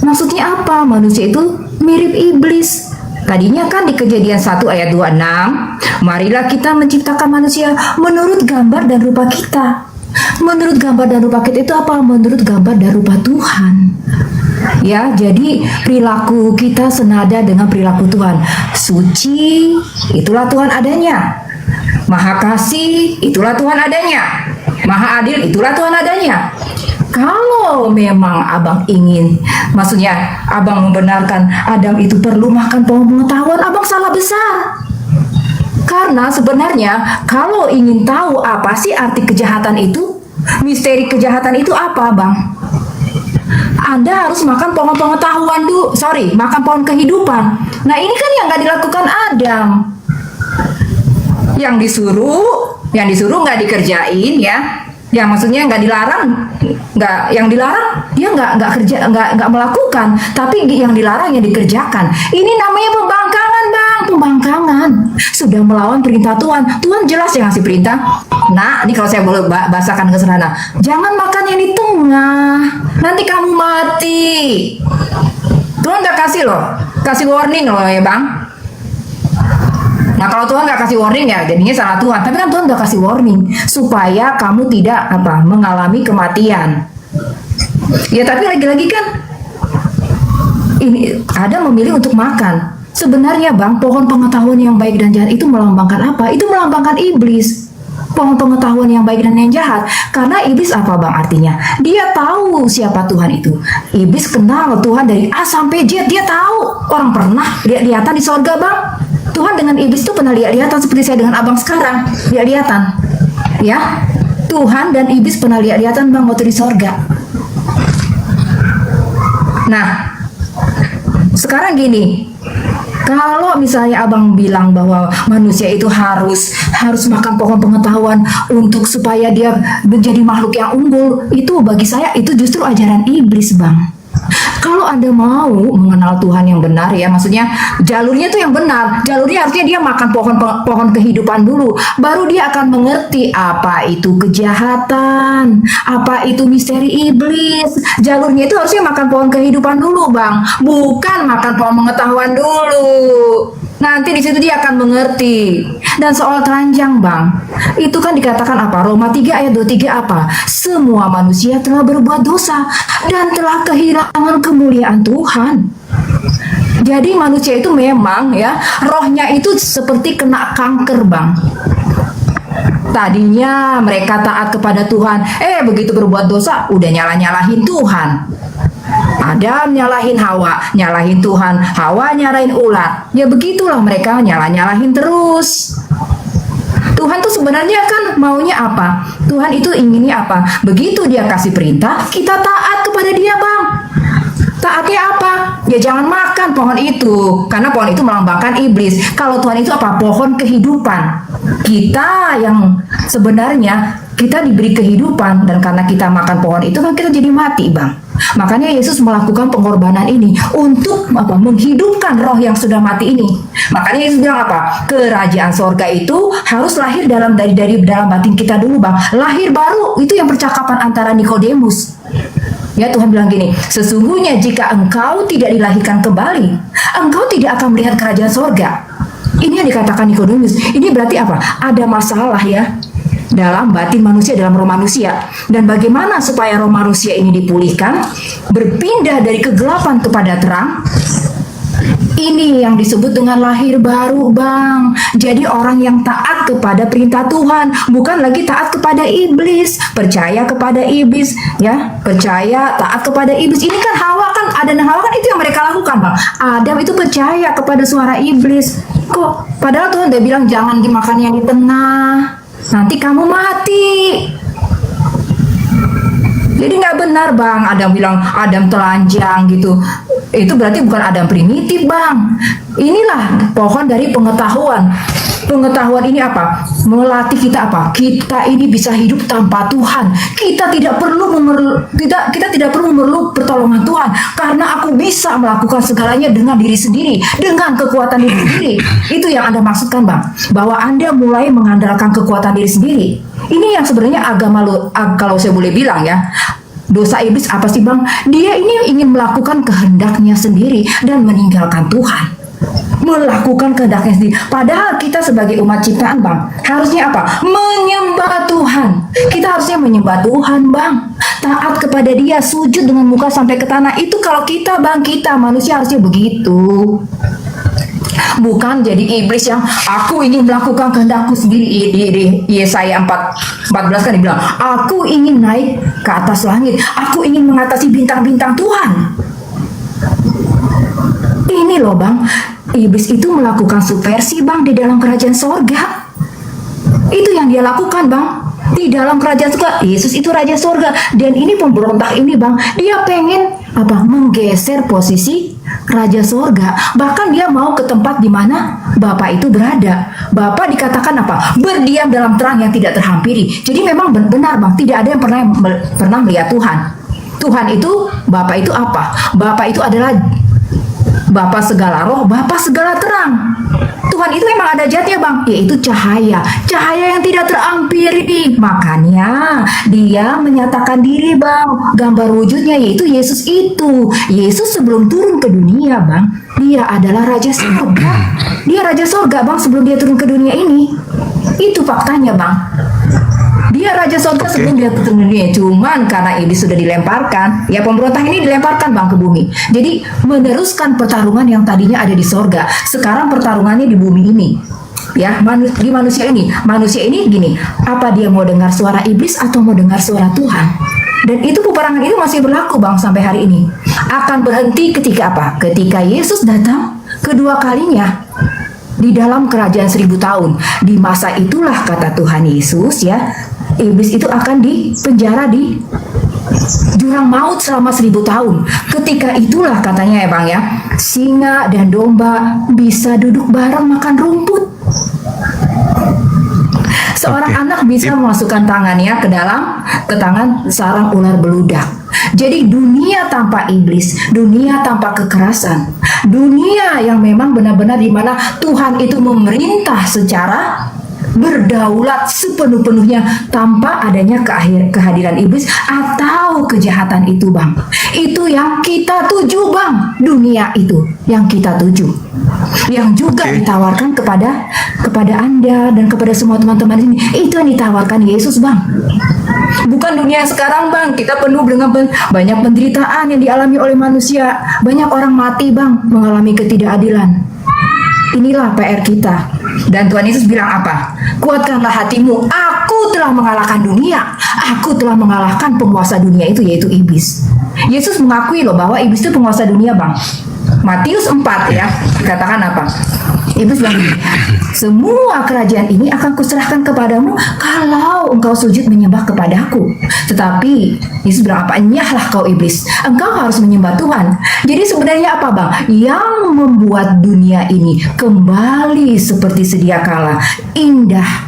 Maksudnya apa? Manusia itu mirip iblis. Tadinya kan di Kejadian 1 ayat 26, marilah kita menciptakan manusia menurut gambar dan rupa kita. Menurut gambar dan rupa kita itu apa? Menurut gambar dan rupa Tuhan. Ya, jadi perilaku kita senada dengan perilaku Tuhan. Suci, itulah Tuhan adanya. Maha kasih, itulah Tuhan adanya. Maha adil, itulah Tuhan adanya. Kalau memang abang ingin, maksudnya abang membenarkan Adam itu perlu makan pohon pengetahuan, abang salah besar. Karena sebenarnya kalau ingin tahu apa sih arti kejahatan itu, misteri kejahatan itu apa, Bang? Anda harus makan pohon pengetahuan dulu, makan pohon kehidupan. Nah ini kan yang nggak dilakukan Adam. Yang disuruh nggak dikerjain ya. Ya maksudnya nggak dilarang, yang dilarang dia nggak melakukan, tapi yang dilarang yang dikerjakan. Ini namanya pembangkangan, Bang, pembangkangan. Sudah melawan perintah Tuhan. Tuhan jelas yang ngasih perintah. Nah, ini kalau saya boleh bahasakan ke sana, jangan makan yang di tengah, nanti kamu mati. Tuhan nggak kasih warning loh ya, Bang. Nah kalau Tuhan nggak kasih warning ya jadinya salah Tuhan. Tapi kan Tuhan udah kasih warning supaya kamu tidak mengalami kematian. Ya tapi lagi-lagi kan ini ada memilih untuk makan. Sebenarnya, Bang, pohon pengetahuan yang baik dan jahat itu melambangkan apa? Itu melambangkan iblis. Pohon pengetahuan yang baik dan yang jahat. Karena iblis apa, Bang, artinya? Dia tahu siapa Tuhan itu. Iblis kenal Tuhan dari A sampai Z. Dia tahu. Orang pernah lihat-lihatan di sorga, Bang. Tuhan dengan iblis itu pernah lihat-lihatan seperti saya dengan abang sekarang. Lihat-lihatan. Ya. Tuhan dan iblis pernah lihat-lihatan, Bang, waktu di sorga. Nah, sekarang gini. Kalau misalnya abang bilang bahwa manusia itu harus makan pohon pengetahuan untuk supaya dia menjadi makhluk yang unggul, itu bagi saya itu justru ajaran iblis, Bang. Kalau Anda mau mengenal Tuhan yang benar ya, maksudnya jalurnya itu yang benar. Jalurnya artinya dia makan pohon kehidupan dulu, baru dia akan mengerti apa itu kejahatan, apa itu misteri iblis. Jalurnya itu harusnya makan pohon kehidupan dulu, Bang. Bukan makan pohon pengetahuan dulu. Nanti di situ dia akan mengerti. Dan soal telanjang, Bang, itu kan dikatakan apa? Roma 3 ayat 23 apa? Semua manusia telah berbuat dosa dan telah kehilangan kemuliaan Tuhan. Jadi manusia itu memang ya, rohnya itu seperti kena kanker, Bang. Tadinya mereka taat kepada Tuhan, begitu berbuat dosa udah nyalahin Tuhan. Adam nyalahin Hawa, nyalahin Tuhan, Hawa nyalahin ular. Ya begitulah mereka nyalahin terus. Tuhan tuh sebenarnya kan maunya apa? Tuhan itu inginnya apa? Begitu dia kasih perintah, kita taat kepada dia, Bang. Taatnya apa? Ya jangan makan pohon itu, karena pohon itu melambangkan iblis. Kalau Tuhan itu apa? Pohon kehidupan. Kita yang sebenarnya kita diberi kehidupan, dan karena kita makan pohon itu kan kita jadi mati, Bang. Makanya Yesus melakukan pengorbanan ini untuk apa? Menghidupkan roh yang sudah mati ini. Makanya Yesus bilang apa? Kerajaan sorga itu harus lahir dari dalam batin kita dulu, Bang. Lahir baru, itu yang percakapan antara Nikodemus. Ya, Tuhan bilang gini, sesungguhnya jika engkau tidak dilahirkan kembali, engkau tidak akan melihat kerajaan sorga. Ini yang dikatakan Nikodemus. Ini berarti apa? Ada masalah ya dalam batin manusia, dalam roh manusia. Dan bagaimana supaya roh manusia ini dipulihkan, berpindah dari kegelapan kepada terang? Ini yang disebut dengan lahir baru, Bang. Jadi orang yang taat kepada perintah Tuhan, bukan lagi taat kepada iblis, percaya kepada iblis, ya, percaya taat kepada iblis. Ini kan Hawa kan, Adam dan Hawa kan itu yang mereka lakukan, Bang. Adam itu percaya kepada suara iblis. Kok padahal Tuhan udah bilang jangan dimakan yang di tengah, nanti kamu mati. Jadi nggak benar, Bang. Adam bilang Adam telanjang gitu. Itu berarti bukan Adam primitif, Bang. Inilah pohon dari pengetahuan. Pengetahuan ini apa? Melatih kita apa? Kita ini bisa hidup tanpa Tuhan. Kita tidak perlu memerlukan pertolongan Tuhan, karena aku bisa melakukan segalanya dengan diri sendiri, dengan kekuatan diri sendiri. Itu yang Anda maksudkan, Bang, bahwa Anda mulai mengandalkan kekuatan diri sendiri. Ini yang sebenarnya agama kalau saya boleh bilang ya. Dosa iblis apa sih, Bang? Dia ini ingin melakukan kehendaknya sendiri dan meninggalkan Tuhan. Melakukan kehendaknya sendiri. Padahal kita sebagai umat ciptaan, Bang, harusnya apa? Menyembah Tuhan. Kita harusnya menyembah Tuhan, Bang. Taat kepada Dia, sujud dengan muka sampai ke tanah. Itu kalau kita, Bang, kita manusia harusnya begitu. Bukan jadi iblis yang aku ingin melakukan kehendakku sendiri. Di Yesaya 14 kan dibilang, aku ingin naik ke atas langit, aku ingin mengatasi bintang-bintang Tuhan. Ini loh, Bang, iblis itu melakukan subversi, Bang, di dalam kerajaan sorga. Itu yang dia lakukan, Bang. Di dalam kerajaan surga, Yesus itu raja sorga. Dan ini pemberontak ini, Bang, dia pengen apa? Menggeser posisi raja sorga. Bahkan dia mau ke tempat di mana Bapa itu berada. Bapa dikatakan apa? Berdiam dalam terang yang tidak terhampiri. Jadi memang benar, Bang, tidak ada yang pernah melihat Tuhan. Tuhan itu, Bapa itu apa? Bapa itu adalah Bapa segala roh, Bapa segala terang. Tuhan itu memang ada zatnya, Bang, yaitu cahaya. Cahaya yang tidak terampiri. Makanya dia menyatakan diri, Bang. Gambar wujudnya yaitu Yesus itu. Yesus sebelum turun ke dunia, Bang, dia adalah Raja Sorga. Dia Raja Sorga, Bang, sebelum dia turun ke dunia ini. Itu faktanya, Bang. Dia Raja Sorga sebelum dia turun ke dunia. Cuman karena iblis sudah dilemparkan, ya pemberontak ini dilemparkan, Bang, ke bumi. Jadi meneruskan pertarungan yang tadinya ada di sorga. Sekarang pertarungannya di bumi ini. Ya, di manusia ini. Manusia ini gini, apa dia mau dengar suara iblis atau mau dengar suara Tuhan? Dan itu peperangan itu masih berlaku, Bang, sampai hari ini. Akan berhenti ketika apa? Ketika Yesus datang kedua kalinya di dalam kerajaan 1000 tahun. Di masa itulah, kata Tuhan Yesus, ya, iblis itu akan dipenjara di jurang maut selama 1000 tahun. Ketika itulah, katanya ya, Bang, ya, singa dan domba bisa duduk bareng makan rumput. Seorang anak bisa memasukkan tangannya ke tangan sarang ular beludak. Jadi dunia tanpa iblis, dunia tanpa kekerasan, dunia yang memang benar-benar di mana Tuhan itu memerintah secara berdaulat sepenuh-penuhnya tanpa adanya kehadiran iblis atau kejahatan itu, Bang. Itu yang kita tuju, Bang. Dunia itu yang kita tuju. Yang juga ditawarkan kepada Anda dan kepada semua teman-teman ini. Itu yang ditawarkan Yesus, Bang. Bukan dunia sekarang, Bang. Kita penuh dengan banyak penderitaan yang dialami oleh manusia. Banyak orang mati, Bang, mengalami ketidakadilan. Inilah PR kita. Dan Tuhan Yesus bilang apa? Kuatkanlah hatimu. Aku telah mengalahkan dunia. Aku telah mengalahkan penguasa dunia itu, yaitu iblis. Yesus mengakui loh bahwa iblis itu penguasa dunia, Bang. Matius 4 ya, dikatakan apa? Iblis bilang gini, semua kerajaan ini akan kuserahkan kepadamu kalau engkau sujud menyembah kepadaku. Tetapi Yesus bilang apa? Nyahlah kau iblis, engkau harus menyembah Tuhan. Jadi sebenarnya apa, Bang? Yang membuat dunia ini kembali seperti sedia kala indah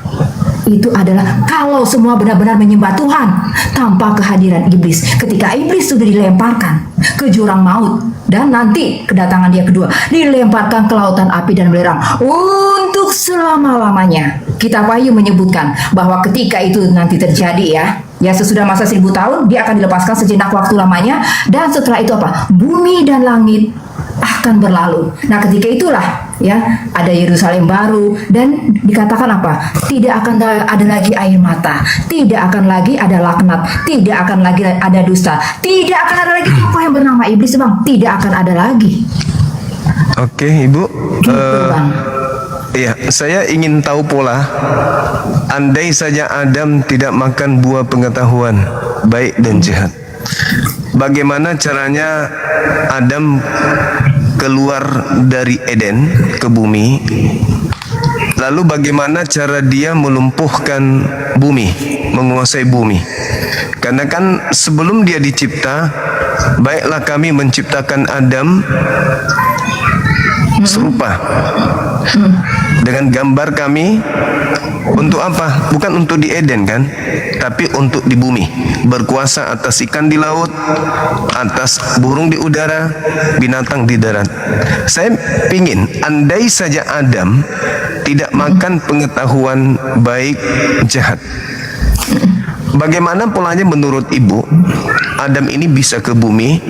itu adalah kalau semua benar-benar menyembah Tuhan tanpa kehadiran iblis. Ketika iblis sudah dilemparkan ke jurang maut dan nanti kedatangan dia kedua, dilemparkan ke lautan api dan belerang untuk selama-lamanya. Kitab Wahyu menyebutkan bahwa ketika itu nanti terjadi ya sesudah masa 1000 tahun dia akan dilepaskan sejenak waktu lamanya, dan setelah itu apa? Bumi dan langit akan berlalu. Nah, ketika itulah ya ada Yerusalem baru, dan dikatakan apa? Tidak akan ada lagi air mata, tidak akan lagi ada laknat, tidak akan lagi ada dusta, tidak akan ada lagi apa yang bernama iblis, Bang. Tidak akan ada lagi. Oke, Ibu. Gitu, Bang. Iya, saya ingin tahu pola. Andai saja Adam tidak makan buah pengetahuan baik dan jahat, bagaimana caranya Adam keluar dari Eden ke bumi? Lalu bagaimana cara dia melumpuhkan bumi, menguasai bumi? Karena kan sebelum dia dicipta, baiklah kami menciptakan Adam serupa dengan gambar kami. Untuk apa? Bukan untuk di Eden kan, tapi untuk di bumi, berkuasa atas ikan di laut, atas burung di udara, binatang di darat. Saya pingin andai saja Adam tidak makan pengetahuan baik jahat, bagaimana polanya menurut Ibu Adam ini bisa ke bumi,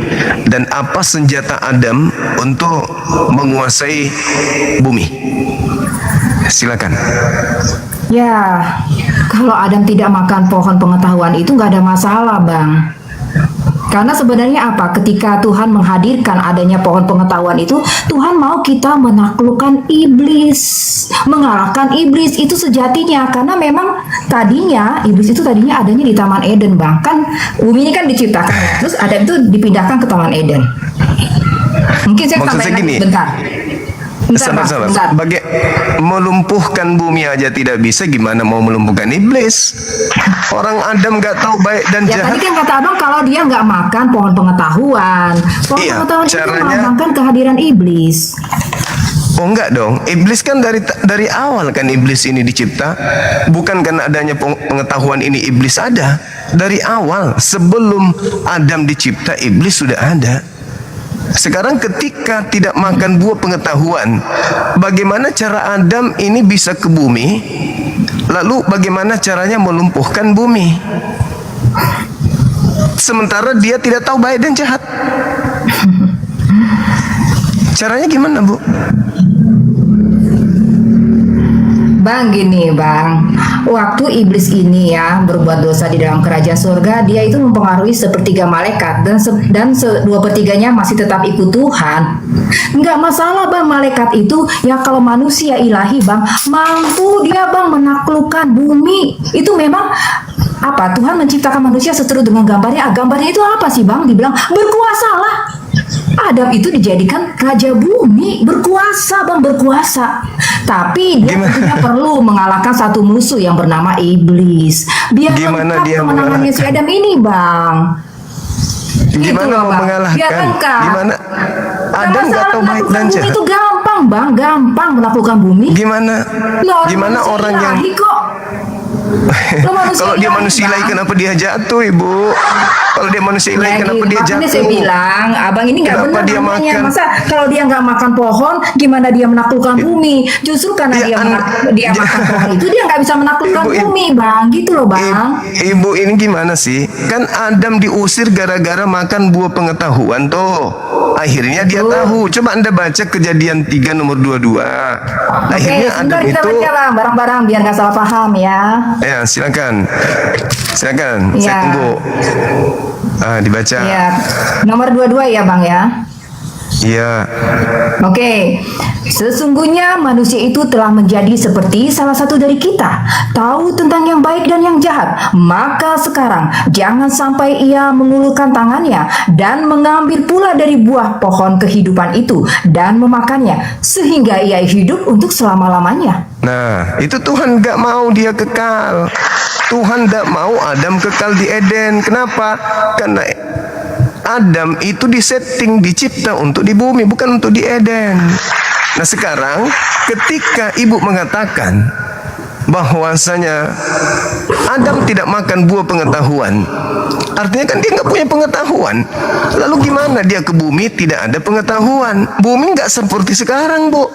dan apa senjata Adam untuk menguasai bumi? Silakan. Ya, kalau Adam tidak makan pohon pengetahuan itu nggak ada masalah, Bang. Karena sebenarnya apa? Ketika Tuhan menghadirkan adanya pohon pengetahuan itu, Tuhan mau kita menaklukkan iblis, mengalahkan iblis itu sejatinya. Karena memang tadinya iblis itu tadinya adanya di Taman Eden, Bang. Kan bumi ini kan diciptakan ya. Terus Adam itu dipindahkan ke Taman Eden. Mungkin saya Maksud saya tambahin gini. lagi bentar. Sabar. Melumpuhkan bumi aja tidak bisa, gimana mau melumpuhkan iblis? Orang Adam nggak tahu baik dan Ya jahat. tadi kan kata Abang kalau dia nggak makan pohon pengetahuan, pengetahuan itu melambangkan kehadiran iblis. Oh enggak dong, iblis kan dari awal kan iblis ini dicipta. Bukan karena adanya pengetahuan ini iblis ada. Dari awal sebelum Adam dicipta iblis sudah ada. Sekarang ketika tidak makan buah pengetahuan, bagaimana cara Adam ini bisa ke bumi? Lalu bagaimana caranya melumpuhkan bumi? Sementara dia tidak tahu baik dan jahat. Caranya gimana, Bu? Bang, gini Bang, waktu iblis ini ya berbuat dosa di dalam kerajaan surga, dia itu mempengaruhi sepertiga malaikat, dan 2/3-nya masih tetap ikut Tuhan. Nggak masalah, Bang, malaikat itu ya kalau manusia ilahi, Bang, mampu dia, Bang, menaklukkan bumi. Itu memang apa? Tuhan menciptakan manusia seturut dengan gambarnya. Gambarnya itu apa sih, Bang? Dibilang berkuasalah. Adam itu dijadikan raja bumi, berkuasa, Bang, berkuasa. Tapi dia tentunya perlu mengalahkan satu musuh yang bernama iblis. Biar Gimana dia kemenangannya si Adam ini, Bang. Gimana Gitu loh, mau Bang. mengalahkan? Biar lengkap. Gimana? Adam nggak masalah tahu baik menaklukkan dan bumi jahat. itu gampang, Bang, gampang menaklukkan bumi. Gimana? Loh, Gimana manusia orang yang ilahi kok. Lo manusia kalau dia ilahi, manusia Bang. lain kenapa dia jatuh, Ibu? Kalau dia manusia ilahi, Ya, kenapa dia makanya jatuh? saya bilang, abang ini nggak Kenapa benar dia namanya. makan? Masa kalau dia nggak makan pohon, gimana dia menaklukkan bumi? Justru karena Ya, dia makan pohon itu dia nggak bisa menaklukkan Ibu, bumi, bang. Gitu loh, bang. Ibu ini gimana sih? Kan Adam diusir gara-gara makan buah pengetahuan tuh. Akhirnya dia tahu. Coba Anda baca Kejadian 3 nomor 22. Oke, Akhirnya sebentar Adam kita itu baca bang, bareng-bareng biar nggak salah paham ya. ya silakan. Silakan, Ya. saya tunggu. Dibaca. Ya, nomor 22 ya bang ya. Iya. Oke, sesungguhnya manusia itu telah menjadi seperti salah satu dari kita, tahu tentang yang baik dan yang jahat. Maka sekarang jangan sampai ia mengulurkan tangannya dan mengambil pula dari buah pohon kehidupan itu dan memakannya, sehingga ia hidup untuk selama-lamanya. Nah, itu Tuhan gak mau dia kekal. Tuhan gak mau Adam kekal di Eden. Kenapa? Karena Adam itu disetting, dicipta untuk di bumi, bukan untuk di Eden. Nah sekarang ketika ibu mengatakan bahwasanya Adam tidak makan buah pengetahuan, artinya kan dia nggak punya pengetahuan. Lalu gimana dia ke bumi tidak ada pengetahuan? Bumi nggak seperti sekarang, Bu.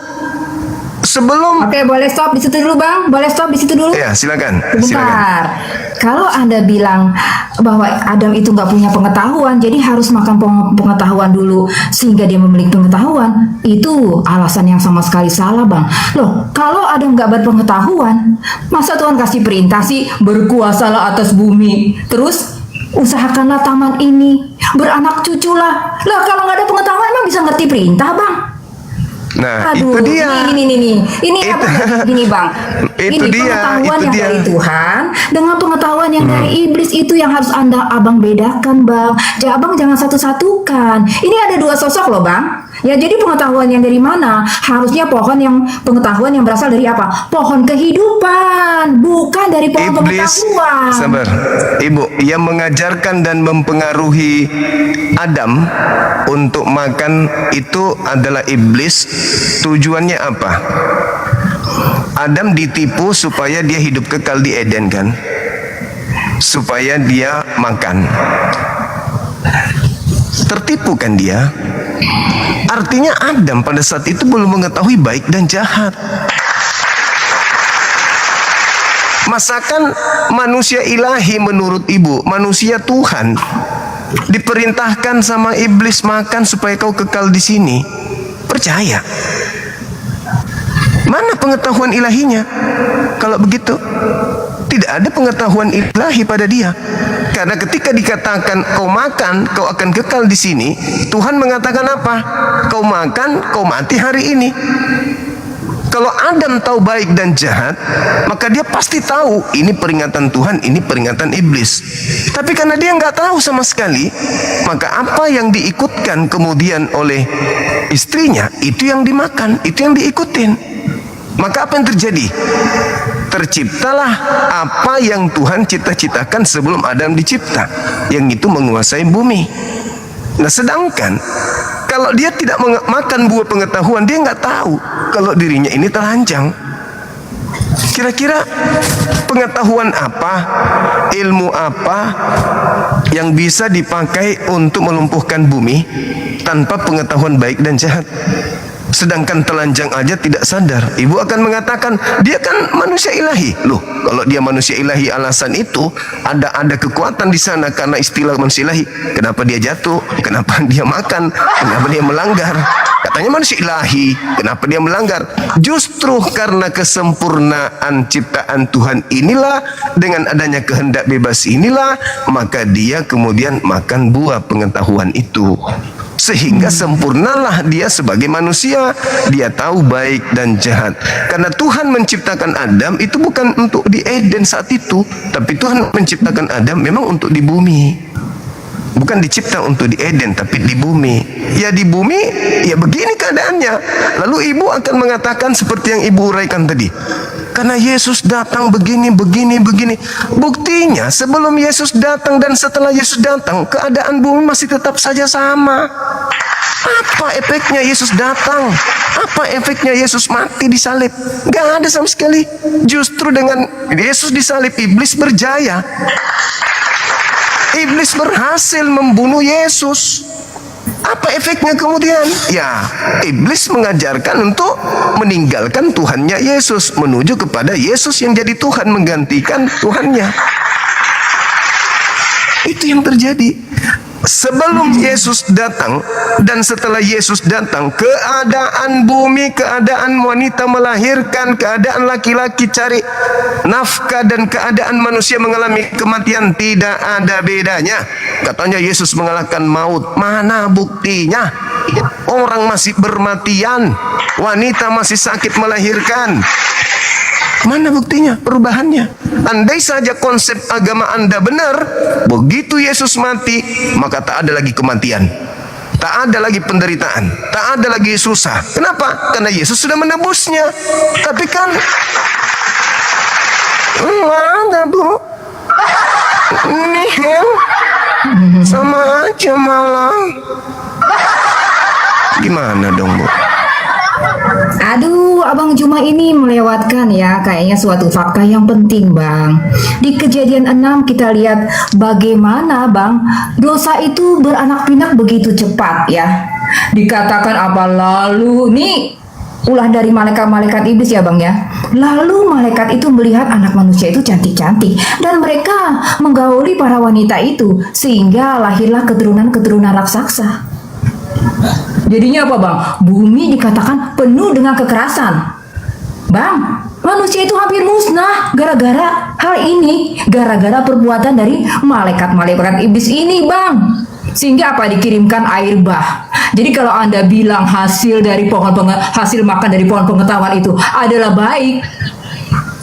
Sebelum Oke, boleh stop di situ dulu bang, boleh stop di situ dulu. ya silakan. Sebentar, kalau Anda bilang bahwa Adam itu nggak punya pengetahuan, jadi harus makan pengetahuan dulu sehingga dia memiliki pengetahuan, itu alasan yang sama sekali salah bang. Loh, kalau Adam nggak berpengetahuan, masa Tuhan kasih perintah sih berkuasalah atas bumi, terus usahakanlah taman ini, beranak cuculah. Lah kalau nggak ada pengetahuan emang bisa ngerti perintah bang? Nah, Aduh, itu dia. ini apa gini bang? Itu Ini dia, pengetahuan itu yang dia. dari Tuhan dengan pengetahuan yang dari iblis itu yang harus abang bedakan bang. Abang jangan satu-satukan. Ini ada dua sosok loh bang. Ya jadi pengetahuan yang dari mana? Harusnya pengetahuan yang berasal dari apa? Pohon kehidupan, bukan dari pohon Iblis, pengetahuan. sabar, ibu, yang mengajarkan dan mempengaruhi Adam untuk makan itu adalah iblis. Tujuannya apa? Adam ditipu supaya dia hidup kekal di Eden kan? Supaya dia makan. Tertipu kan dia? Artinya Adam pada saat itu belum mengetahui baik dan jahat. Masakan manusia ilahi menurut ibu, manusia Tuhan diperintahkan sama iblis makan supaya kau kekal di sini. Percaya? Mana pengetahuan ilahinya? Kalau begitu, tidak ada pengetahuan ilahi pada dia. Karena ketika dikatakan kau makan, kau akan kekal di sini, Tuhan mengatakan apa? Kau makan, kau mati hari ini. Kalau Adam tahu baik dan jahat, maka dia pasti tahu ini peringatan Tuhan, ini peringatan iblis. Tapi karena dia nggak tahu sama sekali, maka apa yang diikutkan kemudian oleh istrinya, itu yang dimakan, itu yang diikutin. Maka apa yang terjadi? Terciptalah apa yang Tuhan cita-citakan sebelum Adam dicipta, yang itu menguasai bumi. Nah sedangkan kalau dia tidak makan buah pengetahuan, dia nggak tahu kalau dirinya ini telanjang. Kira-kira pengetahuan apa, ilmu apa yang bisa dipakai untuk melumpuhkan bumi tanpa pengetahuan baik dan jahat? Sedangkan telanjang aja tidak sadar. Ibu akan mengatakan dia kan manusia ilahi. Loh, kalau dia manusia ilahi, alasan itu ada kekuatan di sana karena istilah manusia ilahi. Kenapa dia jatuh? Kenapa dia makan? Kenapa dia melanggar? Katanya manusia ilahi, kenapa dia melanggar? Justru karena kesempurnaan ciptaan Tuhan inilah, dengan adanya kehendak bebas inilah, maka dia kemudian makan buah pengetahuan itu. Sehingga sempurnalah dia sebagai manusia. Dia tahu baik dan jahat. Karena Tuhan menciptakan Adam itu bukan untuk di Eden saat itu, tapi Tuhan menciptakan Adam memang untuk di bumi. Bukan dicipta untuk di Eden, tapi di bumi. Ya di bumi, ya begini keadaannya. Lalu ibu akan mengatakan seperti yang ibu uraikan tadi. Karena Yesus datang begini. Buktinya sebelum Yesus datang dan setelah Yesus datang, keadaan bumi masih tetap saja sama. Apa efeknya Yesus datang? Apa efeknya Yesus mati di salib? Gak ada sama sekali. Justru dengan Yesus disalib, iblis berjaya. Iblis berhasil membunuh Yesus. Apa efeknya kemudian? Ya, iblis mengajarkan untuk meninggalkan Tuhannya Yesus, menuju kepada Yesus yang jadi Tuhan, menggantikan Tuhannya. Itu yang terjadi. Sebelum Yesus datang dan setelah Yesus datang, keadaan bumi, keadaan wanita melahirkan, keadaan laki-laki cari nafkah, dan keadaan manusia mengalami kematian tidak ada bedanya. Katanya Yesus mengalahkan maut. Mana buktinya? Orang masih bermatian, wanita masih sakit melahirkan. Mana buktinya, perubahannya? Andai saja konsep agama Anda benar, begitu Yesus mati, maka tak ada lagi kematian, tak ada lagi penderitaan, tak ada lagi susah. Kenapa? Karena Yesus sudah menebusnya. Tapi kan ada, Bu. Nihil sama aja malah. Gimana dong, Bu? Aduh, Abang Juma ini melewatkan ya kayaknya suatu fakta yang penting, Bang. Di Kejadian 6 kita lihat bagaimana, Bang, dosa itu beranak pinak begitu cepat ya. Dikatakan apa lalu nih ulah dari malaikat-malaikat iblis ya, Bang ya. Lalu malaikat itu melihat anak manusia itu cantik-cantik dan mereka menggauli para wanita itu sehingga lahirlah keturunan-keturunan raksasa. Jadinya apa, Bang? Bumi dikatakan penuh dengan kekerasan. Bang, manusia itu hampir musnah gara-gara hal ini, gara-gara perbuatan dari malaikat-malaikat iblis ini, Bang. Sehingga apa? Dikirimkan air bah. Jadi kalau Anda bilang hasil makan dari pohon pengetahuan itu adalah baik,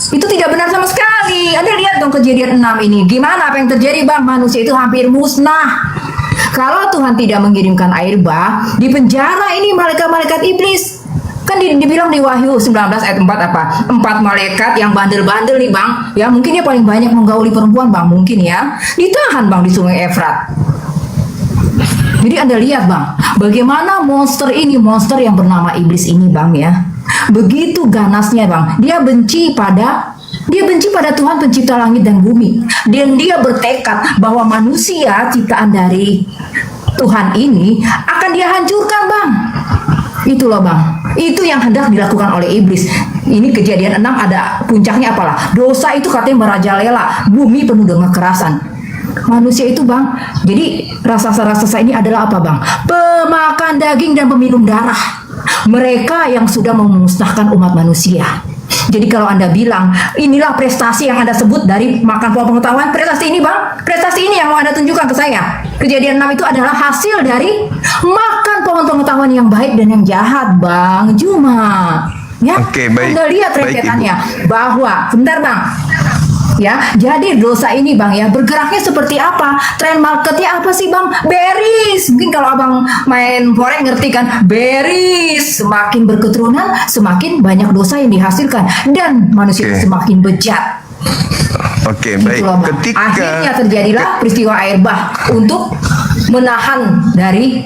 itu tidak benar sama sekali. Anda lihat dong Kejadian 6 ini. Gimana apa yang terjadi, Bang? Manusia itu hampir musnah. Kalau Tuhan tidak mengirimkan air bah, di penjara ini malaikat-malaikat iblis. Kan dibilang di Wahyu 19 ayat 4 apa? 4 malaikat yang bandel-bandel nih, Bang. Ya, mungkin dia paling banyak menggauli perempuan, Bang. Mungkin ya. Ditahan, Bang, di Sungai Efrat. Jadi Anda lihat, Bang, bagaimana monster yang bernama iblis ini, Bang ya. Begitu ganasnya, Bang. Dia benci pada Tuhan pencipta langit dan bumi. Dan dia bertekad bahwa manusia ciptaan dari Tuhan ini akan dia hancurkan, Bang. Itu loh, Bang. Itu yang hendak dilakukan oleh iblis. Ini Kejadian 6 ada puncaknya apalah. Dosa itu katanya merajalela. Bumi penuh dengan kekerasan. Manusia itu, Bang. Jadi raksasa-raksasa ini adalah apa, Bang? Pemakan daging dan peminum darah. Mereka yang sudah memusnahkan umat manusia. Jadi kalau Anda bilang, inilah prestasi yang Anda sebut dari makan pohon pengetahuan, prestasi ini, Bang, prestasi ini yang mau Anda tunjukkan ke saya. Kejadian 6 itu adalah hasil dari makan pohon pengetahuan yang baik dan yang jahat, Bang Juma. Ya, Oke, baik. Anda lihat Baik, rentetannya bahwa, bentar, Bang. Ya, jadi dosa ini, Bang ya, bergeraknya seperti apa? Tren marketnya apa sih, Bang? Beris. Mungkin kalau Abang main forex ngerti kan? Beris. Semakin berketurunan, semakin banyak dosa yang dihasilkan dan manusia semakin bejat. Oke, baik. Itulah, Bang. Akhirnya terjadilah peristiwa air bah untuk menahan dari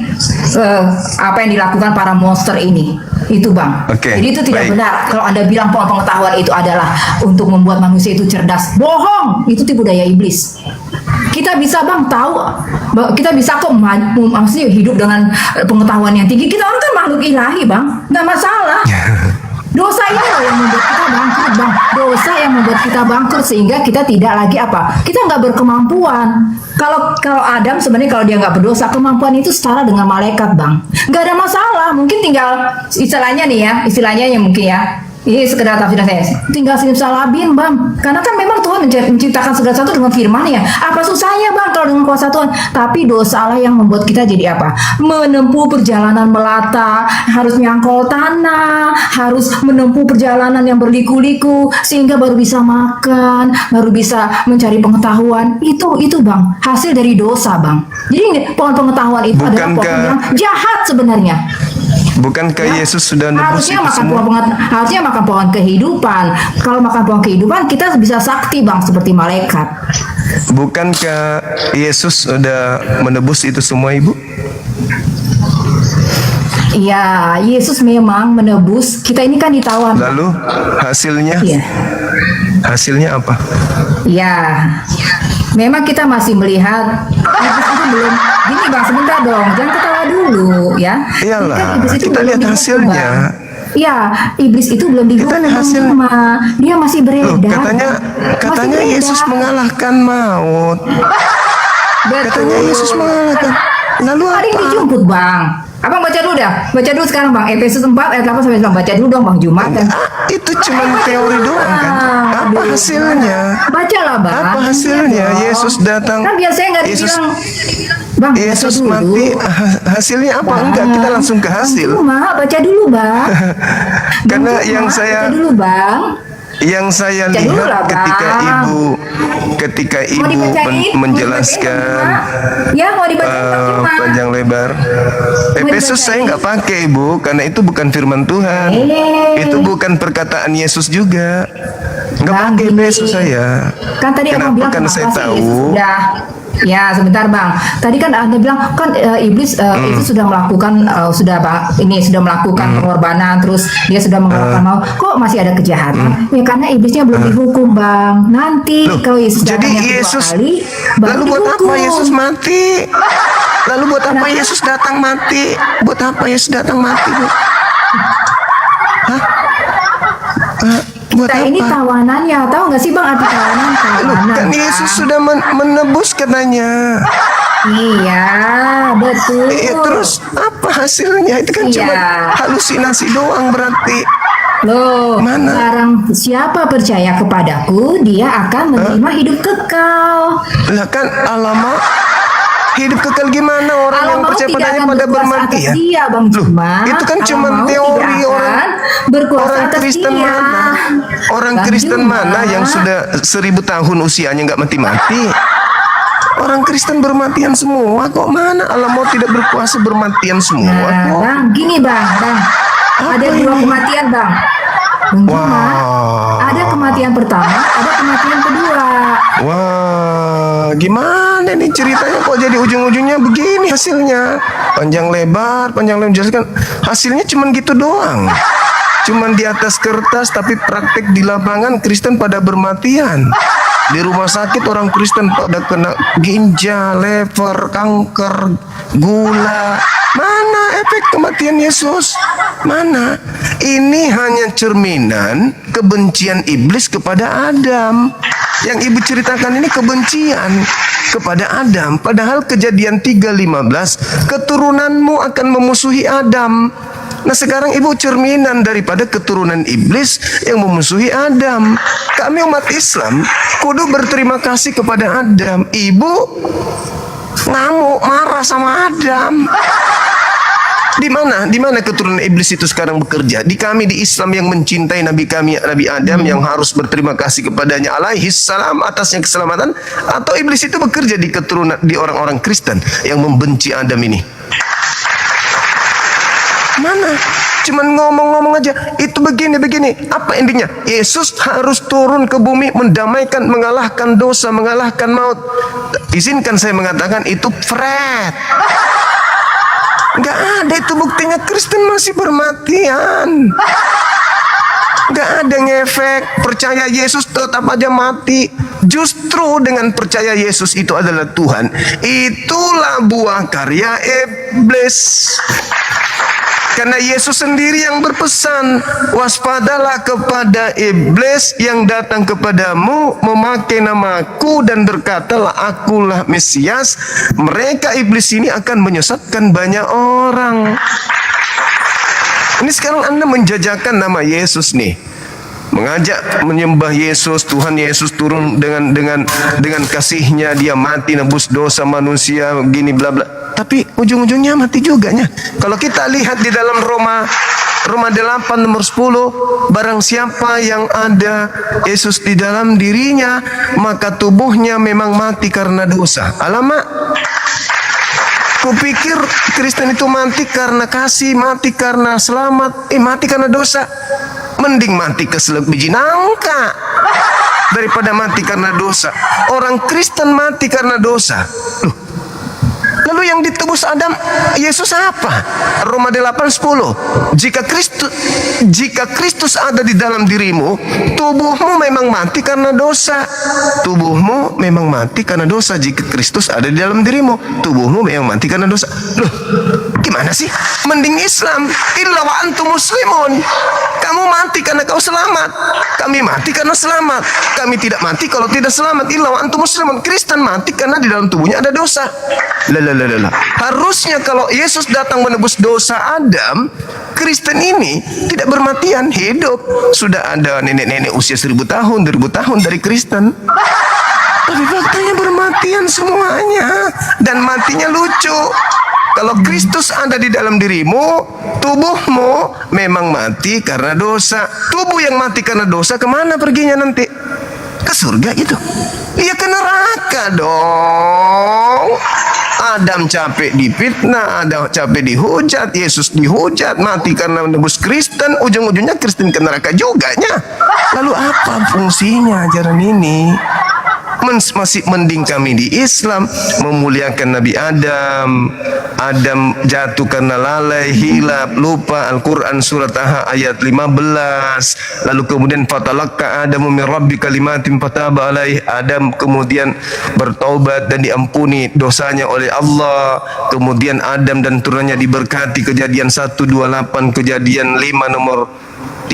apa yang dilakukan para monster ini. Itu, Bang. Oke, Jadi itu tidak baik. benar kalau Anda bilang pohon pengetahuan itu adalah untuk membuat manusia itu cerdas. Bohong. Itu tipu daya iblis. Kita bisa, Bang, tahu, kita bisa kok maksudnya hidup dengan pengetahuan yang tinggi. Kita orang kan makhluk ilahi, Bang. Nggak masalah. Dosa ini loh yang membuat kita bangkrut, Bang. Dosa yang membuat kita bangkrut sehingga kita tidak lagi apa? Kita nggak berkemampuan. Kalau Adam sebenarnya kalau dia nggak berdosa, kemampuan itu setara dengan malaikat, Bang. Nggak ada masalah. Mungkin tinggal istilahnya nih ya, istilahnya yang mungkin ya. Ini sekedar tafsir saya. Tinggal simsalabim, Bang. Karena kan memang Tuhan menciptakan segala sesuatu dengan firman ya. Apa susahnya, Bang, kalau dengan kuasa Tuhan? Tapi dosalah yang membuat kita jadi apa? Menempuh perjalanan melata, harus nyangkol tanah, harus menempuh perjalanan yang berliku-liku sehingga baru bisa makan, baru bisa mencari pengetahuan. Itu, Bang, hasil dari dosa, Bang. Jadi pohon pengetahuan itu adalah pohon yang jahat sebenarnya. Bukankah Yesus sudah nebus itu semua? Harusnya makan pohon kehidupan. Kalau makan pohon kehidupan, kita bisa sakti, Bang, seperti malaikat. Bukankah Yesus sudah menebus itu semua, Ibu? Iya, Yesus memang menebus. Kita ini kan ditawar. Lalu hasilnya? Iya. Hasilnya apa? Ya, memang kita masih melihat iblis itu belum. Gini bang, sebentar dong, jangan ketawa dulu ya. Iyalah, Ini kan iblis itu kita belum lihat dihukum, hasilnya. Bang. Ya, iblis itu belum dihukum, lihat hasil. dia masih beredar. Loh, katanya Masih Yesus beredar. mengalahkan maut. Betul. Katanya Yesus mengalahkan. Lalu Ada yang apa? dijemput bang. Abang baca dulu dah. Baca dulu sekarang bang. Efesus 4 ayat 8 sampai 9. Baca dulu dong bang Jumat dan. Itu cuma teori doang kan? Apa Aduh. hasilnya? Bacalah bang. Apa hasilnya? Iya dong. Yesus datang. Kan biasanya nggak Yesus- dibilang. Bang, baca Yesus dulu. mati, hasilnya apa? Enggak, kita langsung ke hasil. Cuma baca dulu bang. Karena Bang, yang Cuma, saya baca dulu bang. saya Baca dulu lihat lah, ketika Bang. ibu Mau dibacain? menjelaskan Ya mau dibacain Bang Cuma. panjang lebar. Efesus saya nggak pakai ibu, karena itu bukan firman Tuhan. Itu bukan perkataan Yesus juga. Nggak Bang, pakai gini. Efesus saya. Kan tadi abang Kenapa? bilang Karena kenapa saya sih tahu. Yesus sudah. Ya sebentar bang. Tadi kan anda bilang kan iblis itu sudah melakukan sudah melakukan pengorbanan, terus dia sudah mengeluarkan mau. Kok masih ada kejahatan? Ya karena iblisnya belum dihukum bang. Nanti Loh, kalau Yesus jadi datang yang kedua Yesus kali, baru lalu buat dihukum. apa Yesus mati? Lalu buat apa Yesus datang mati? Buat apa Yesus datang mati, Bu? Hah? Buat Kita ini apa? tawanannya, tahu nggak sih bang arti tawanan? Loh, Tawanan. kan Yesus sudah menebus katanya. Iya betul. Terus apa hasilnya? Itu kan cuma Iya. halusinasi doang berarti. Loh, Mana? barang siapa percaya kepadaku, dia akan menerima hidup kekal. Lah kan alamak, hidup kekal gimana orang Allah yang mau percaya tidak padanya akan pada berkuasa bermati atas ya? dia, Bang Loh, Cuma. itu kan Allah cuma mau teori tidak orang akan berkuasa orang atas Kristen dia. mana? Orang Bang Kristen Cuma. mana yang sudah 1000 tahun usianya nggak mati-mati? Orang Kristen bermatian semua kok, mana Allah mau tidak berkuasa bermatian semua Nah, kok? Bang, gini Bang. Ada Apa dua ini? kematian, Bang. Bang Cuma, Wah. ada kematian pertama, ada kematian kedua. Wah, gimana nih ceritanya kok jadi ujung-ujungnya begini hasilnya? Panjang lebar jelaskan. Hasilnya cuman gitu doang. Cuman di atas kertas tapi praktek di lapangan Kristen pada bermatian. Di rumah sakit orang Kristen pada kena ginjal, lever, kanker, gula. Mana efek kematian Yesus? Mana? Ini hanya cerminan kebencian iblis kepada Adam. Yang ibu ceritakan ini kebencian kepada Adam. Padahal kejadian 3:15, keturunanmu akan memusuhi Adam. Nah sekarang ibu cerminan daripada keturunan iblis yang memusuhi Adam. Kami umat Islam kudu berterima kasih kepada Adam. Ibu ngamuk marah sama Adam. Di mana keturunan iblis itu sekarang bekerja? Di kami di Islam yang mencintai Nabi kami Nabi Adam yang harus berterima kasih kepadanya alaihis salam atasnya keselamatan, atau iblis itu bekerja di keturunan di orang-orang Kristen yang membenci Adam ini? Mana? Cuman ngomong-ngomong aja. Itu begini. Apa intinya? Yesus harus turun ke bumi mendamaikan, mengalahkan dosa, mengalahkan maut. Izinkan saya mengatakan itu Fred. Nggak ada itu buktinya. Kristen masih bermatian. Nggak ada ngefek. Percaya Yesus tetap aja mati. Justru dengan percaya Yesus itu adalah Tuhan, itulah buah karya iblis. Karena Yesus sendiri yang berpesan, waspadalah kepada iblis yang datang kepadamu memakai namaku dan berkatalah akulah Mesias. Mereka iblis ini akan menyesatkan banyak orang. Ini sekarang Anda menjajakan nama Yesus nih, mengajak menyembah Yesus, Tuhan Yesus turun dengan kasihnya, dia mati nebus dosa manusia, begini bla bla. Tapi ujung-ujungnya mati juga nya. Kalau kita lihat di dalam Roma 8 nomor 10, barang siapa yang ada Yesus di dalam dirinya, maka tubuhnya memang mati karena dosa. Alamak. Kupikir Kristen itu mati karena kasih, mati karena selamat, mati karena dosa. Mending mati keselak biji nangka daripada mati karena dosa. Orang Kristen mati karena dosa. Loh, lalu Lalu yang ditebus Adam, Yesus apa? Roma 8:10. Jika Kristus ada di dalam dirimu, tubuhmu memang mati karena dosa. Tubuhmu memang mati karena dosa. Jika Kristus ada di dalam dirimu, tubuhmu memang mati karena dosa. Loh, gimana sih? Mending Islam. Illa wa antum muslimun. Kamu mati karena kau selamat. Kami mati karena selamat. Kami tidak mati kalau tidak selamat. Illa wa antum muslimun. Kristen mati karena di dalam tubuhnya ada dosa. Lah. Harusnya kalau Yesus datang menebus dosa Adam, Kristen ini tidak bermatian, hidup. Sudah ada nenek-nenek usia 1000 tahun, 2000 tahun dari Kristen. Tapi faktanya bermatian semuanya. Dan matinya lucu. Kalau Kristus ada di dalam dirimu, tubuhmu memang mati karena dosa. Tubuh yang mati karena dosa kemana perginya nanti? Ke surga gitu. Dia ke neraka dong. Adam capek difitnah, Adam capek dihujat, Yesus dihujat, mati karena menebus Kristen, ujung-ujungnya Kristen ke neraka juga nya. Lalu apa fungsinya ajaran ini? Masih mending kami di Islam memuliakan Nabi Adam. Adam jatuh karena lalai, hilap, lupa. Al-Quran surat Taha ayat 15. Lalu kemudian fatalaqqa Adamu min rabbi kalimatin fataba alaih. Adam kemudian bertaubat dan diampuni dosanya oleh Allah. Kemudian Adam dan turunannya diberkati. Kejadian 1:28, Kejadian 5 nomor 2,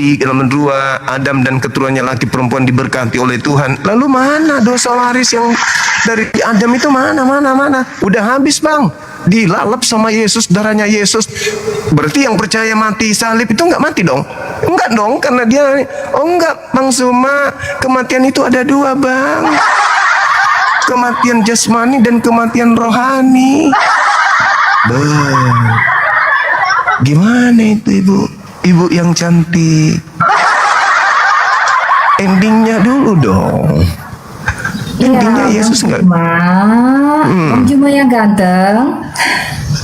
Adam dan keturunannya laki perempuan diberkati oleh Tuhan. Lalu mana dosa waris yang dari Adam itu mana? Udah habis bang, dilalap sama Yesus, darahnya Yesus. Berarti yang percaya mati salib itu enggak mati dong? Enggak dong, karena dia, oh enggak Bang Suma, kematian itu ada dua bang, kematian jasmani dan kematian rohani. Gimana itu ibu yang cantik? Endingnya dulu dong. Endingnya ya, Yesus enggak. Bang Juma yang ganteng.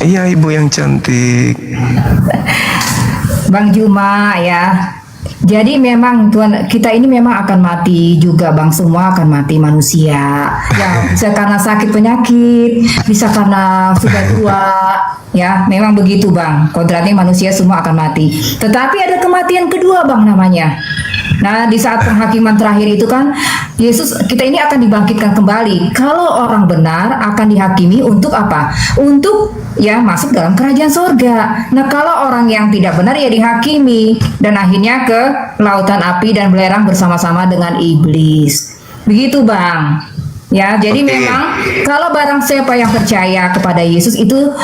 Iya, ibu yang cantik. Bang Juma ya. Jadi memang Tuhan, kita ini memang akan mati juga bang, semua akan mati manusia. Ya bisa karena sakit penyakit, bisa karena sudah tua. Ya memang begitu bang. Kodratnya manusia semua akan mati. Tetapi ada kematian kedua bang namanya. Nah di saat penghakiman terakhir itu kan Yesus, kita ini akan dibangkitkan kembali. Kalau orang benar akan dihakimi untuk apa? Untuk ya masuk dalam kerajaan sorga. Nah kalau orang yang tidak benar ya dihakimi dan akhirnya ke lautan api dan belerang bersama-sama dengan iblis. Begitu bang. Ya jadi memang kalau barang siapa yang percaya kepada Yesus itu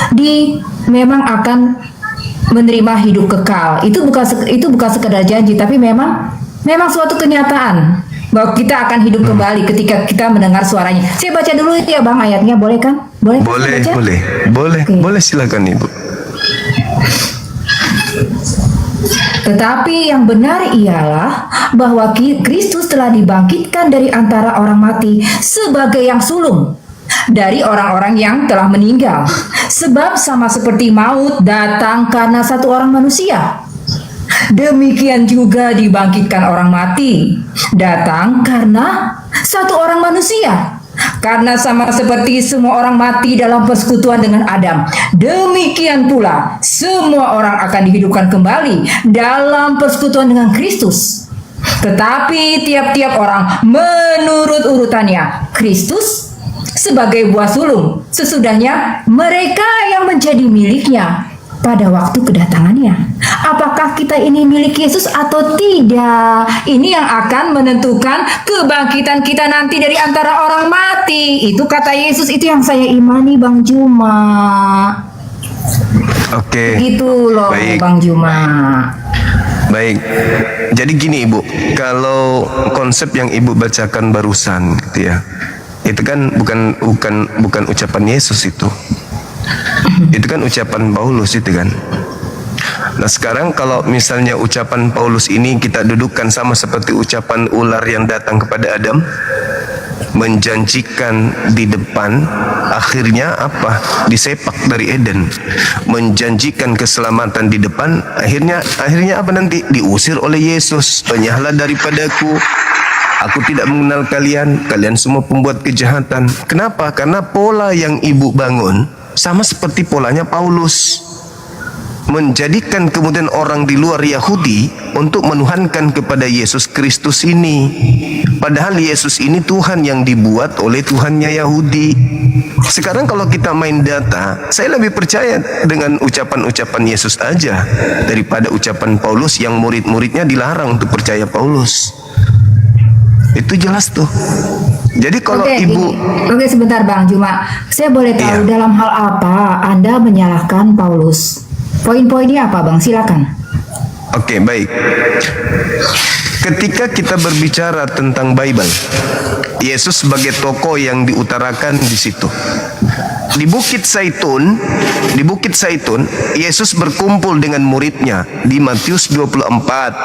memang akan menerima hidup kekal. Itu bukan sekedar janji, tapi memang suatu kenyataan bahwa kita akan hidup kembali ketika kita mendengar suaranya. Saya baca dulu ya bang ayatnya, boleh kan? Boleh. Boleh silakan ibu. Tetapi yang benar ialah bahwa Kristus telah dibangkitkan dari antara orang mati sebagai yang sulung dari orang-orang yang telah meninggal. Sebab sama seperti maut datang karena satu orang manusia, demikian juga dibangkitkan orang mati datang karena satu orang manusia. Karena sama seperti semua orang mati dalam persekutuan dengan Adam, demikian pula semua orang akan dihidupkan kembali dalam persekutuan dengan Kristus. Tetapi tiap-tiap orang menurut urutannya. Kristus sebagai buah sulung, sesudahnya mereka yang menjadi miliknya pada waktu kedatangannya. Apakah kita ini milik Yesus atau tidak? Ini yang akan menentukan kebangkitan kita nanti dari antara orang mati. Itu kata Yesus, itu yang saya imani Bang Juma. Oke. Gitu loh. Baik. Bang Juma. Baik. Jadi gini Ibu, kalau konsep yang Ibu bacakan barusan gitu ya. Itu kan bukan ucapan Yesus itu. Itu kan ucapan Paulus itu kan. Nah sekarang kalau misalnya ucapan Paulus ini kita dudukkan sama seperti ucapan ular yang datang kepada Adam, menjanjikan di depan, akhirnya apa? Disepak dari Eden. Menjanjikan keselamatan di depan, akhirnya apa nanti? Diusir oleh Yesus. Enyahlah daripadaku, aku tidak mengenal kalian, kalian semua pembuat kejahatan. Kenapa? Karena pola yang ibu bangun Sama seperti polanya Paulus, menjadikan kemudian orang di luar Yahudi untuk menuhankan kepada Yesus Kristus ini. Padahal Yesus ini Tuhan yang dibuat oleh Tuhannya Yahudi. Sekarang kalau kita main data, saya lebih percaya dengan ucapan-ucapan Yesus aja daripada ucapan Paulus yang murid-muridnya dilarang untuk percaya Paulus. Itu jelas tuh. Jadi kalau Oke, sebentar Bang Juma, saya boleh tahu dalam hal apa Anda menyalahkan Paulus? Poin-poinnya apa Bang? Silakan. Oke, baik. Ketika kita berbicara tentang Bible, Yesus sebagai tokoh yang diutarakan di situ. Di Bukit Zaitun, Yesus berkumpul dengan muridnya di Matius 24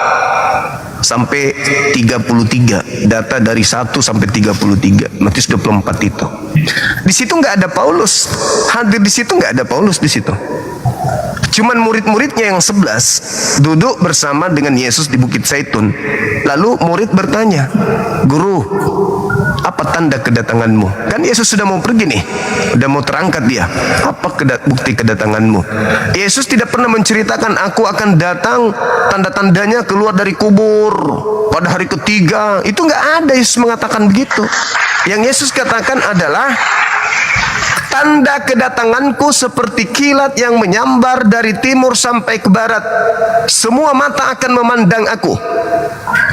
sampai 33, data dari 1 sampai 33, Matius 24 itu. Di situ nggak ada Paulus, hadir di situ nggak ada Paulus di situ. Cuman murid-muridnya yang 11 duduk bersama dengan Yesus di Bukit Zaitun. Lalu murid bertanya, "Guru, apa tanda kedatanganmu?" Kan Yesus sudah mau pergi nih, udah mau terangkat dia. Apa bukti kedatanganmu? Yesus tidak pernah menceritakan aku akan datang, tanda-tandanya keluar dari kubur pada hari ketiga. Itu nggak ada Yesus mengatakan begitu. Yang Yesus katakan adalah, tanda kedatanganku seperti kilat yang menyambar dari timur sampai ke barat. Semua mata akan memandang aku.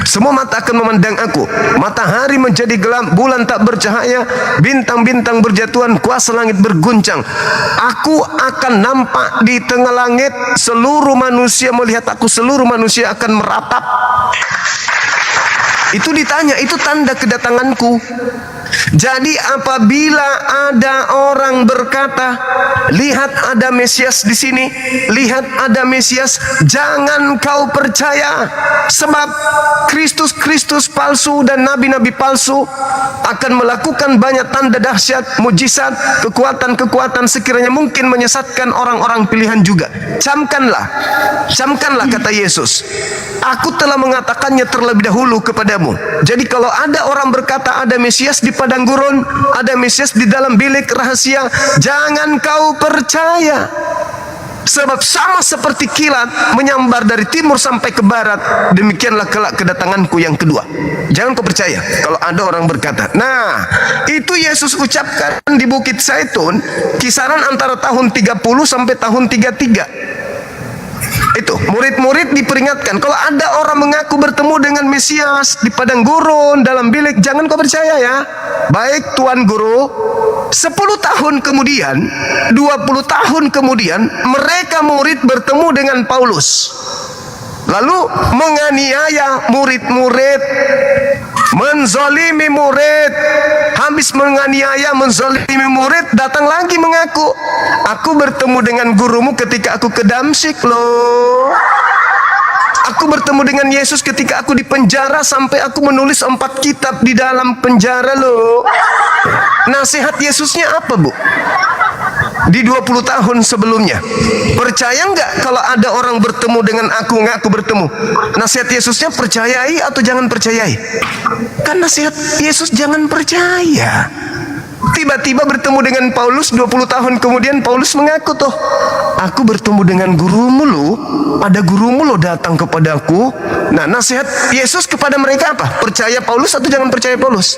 Semua mata akan memandang aku. Matahari menjadi gelap, bulan tak bercahaya, bintang-bintang berjatuhan, kuasa langit berguncang. Aku akan nampak di tengah langit, seluruh manusia melihat aku, seluruh manusia akan meratap. Itu ditanya, itu tanda kedatanganku. Jadi apabila ada orang berkata, lihat ada Mesias di sini, lihat ada Mesias, jangan kau percaya. Sebab Kristus palsu dan nabi-nabi palsu akan melakukan banyak tanda dahsyat, mujizat, kekuatan-kekuatan sekiranya mungkin menyesatkan orang-orang pilihan juga. Camkanlah kata Yesus. Aku telah mengatakannya terlebih dahulu kepadamu. Jadi kalau ada orang berkata ada Mesias di padang gurun, ada Mesias di dalam bilik rahasia, jangan kau percaya. Sebab sama seperti kilat menyambar dari timur sampai ke barat, demikianlah kelak kedatanganku yang kedua. Jangan kau percaya kalau ada orang berkata. Nah, itu Yesus ucapkan di Bukit Zaitun kisaran antara tahun 30 sampai tahun 33. Itu murid-murid diperingatkan, kalau ada orang mengaku bertemu dengan Mesias di padang gurun dalam bilik, jangan kau percaya ya. Baik Tuan Guru. 10 tahun kemudian, 20 tahun kemudian, mereka murid bertemu dengan Paulus, lalu menganiaya murid-murid, menzolimi murid. Habis menganiaya, menzolimi murid, datang lagi mengaku, aku bertemu dengan gurumu ketika aku ke Damsyik loh. Aku bertemu dengan Yesus ketika aku di penjara sampai aku menulis 4 kitab di dalam penjara loh. Nasihat Yesusnya apa, Bu? Di 20 tahun sebelumnya. Percaya nggak kalau ada orang bertemu dengan aku, ngaku bertemu? Nasihat Yesusnya percayai atau jangan percayai? Kan nasihat Yesus jangan percaya. Tiba-tiba bertemu dengan Paulus, 20 tahun kemudian Paulus mengaku tuh, aku bertemu dengan gurumu lo, ada gurumu lo datang kepadaku. Nah, nasihat Yesus kepada mereka apa? Percaya Paulus atau jangan percaya Paulus?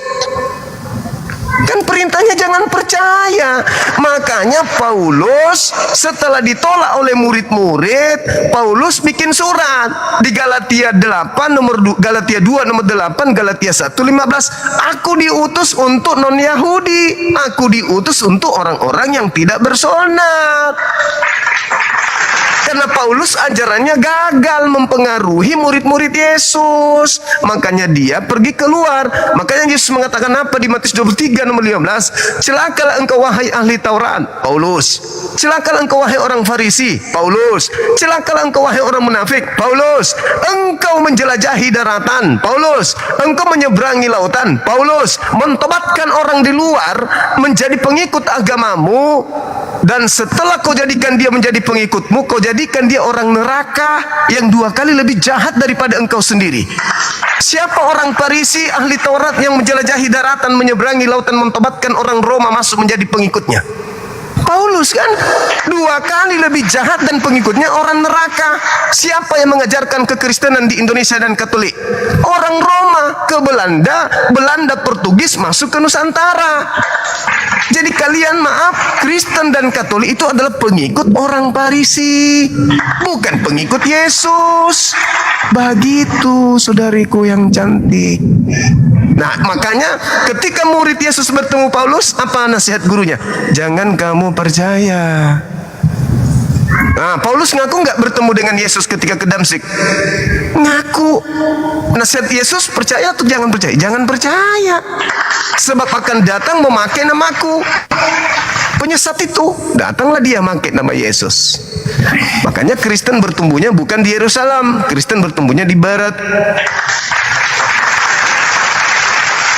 Kan perintahnya jangan percaya. Makanya Paulus setelah ditolak oleh murid-murid, Paulus bikin surat di Galatia 8 nomor 2, Galatia 2 nomor 8, Galatia 1:15. Aku diutus untuk non-Yahudi, aku diutus untuk orang-orang yang tidak bersunat. Karena Paulus ajarannya gagal mempengaruhi murid-murid Yesus, makanya dia pergi keluar. Makanya Yesus mengatakan apa di Matius 23 nomor 15? Celakalah engkau wahai ahli Taurat, Paulus. Celakalah engkau wahai orang Farisi, Paulus. Celakalah engkau wahai orang munafik, Paulus. Engkau menjelajahi daratan, Paulus. Engkau menyeberangi lautan, Paulus. Mentobatkan orang di luar menjadi pengikut agamamu, dan setelah kau jadikan dia menjadi pengikutmu, kau jadikan dia orang neraka yang 2 kali lebih jahat daripada engkau sendiri. Siapa orang Farisi ahli Taurat yang menjelajahi daratan, menyeberangi lautan, mentobatkan orang Roma masuk menjadi pengikutnya? Paulus kan 2 kali lebih jahat dan pengikutnya orang neraka. Siapa yang mengajarkan kekristenan di Indonesia dan Katolik? Orang Roma ke Belanda, Belanda Portugis masuk ke Nusantara. Jadi kalian maaf, Kristen dan Katolik itu adalah pengikut orang Farisi, bukan pengikut Yesus. Begitu saudariku yang cantik. Nah, makanya ketika murid Yesus bertemu Paulus, apa nasihat gurunya? Jangan kamu percaya. Nah, Paulus ngaku nggak bertemu dengan Yesus ketika ke Damsik? Ngaku. Nasihat Yesus, percaya atau jangan percaya? Jangan percaya. Sebab akan datang memakai namaku. Penyesat itu, datanglah dia memakai nama Yesus. Makanya Kristen bertumbuhnya bukan di Yerusalem, Kristen bertumbuhnya di barat.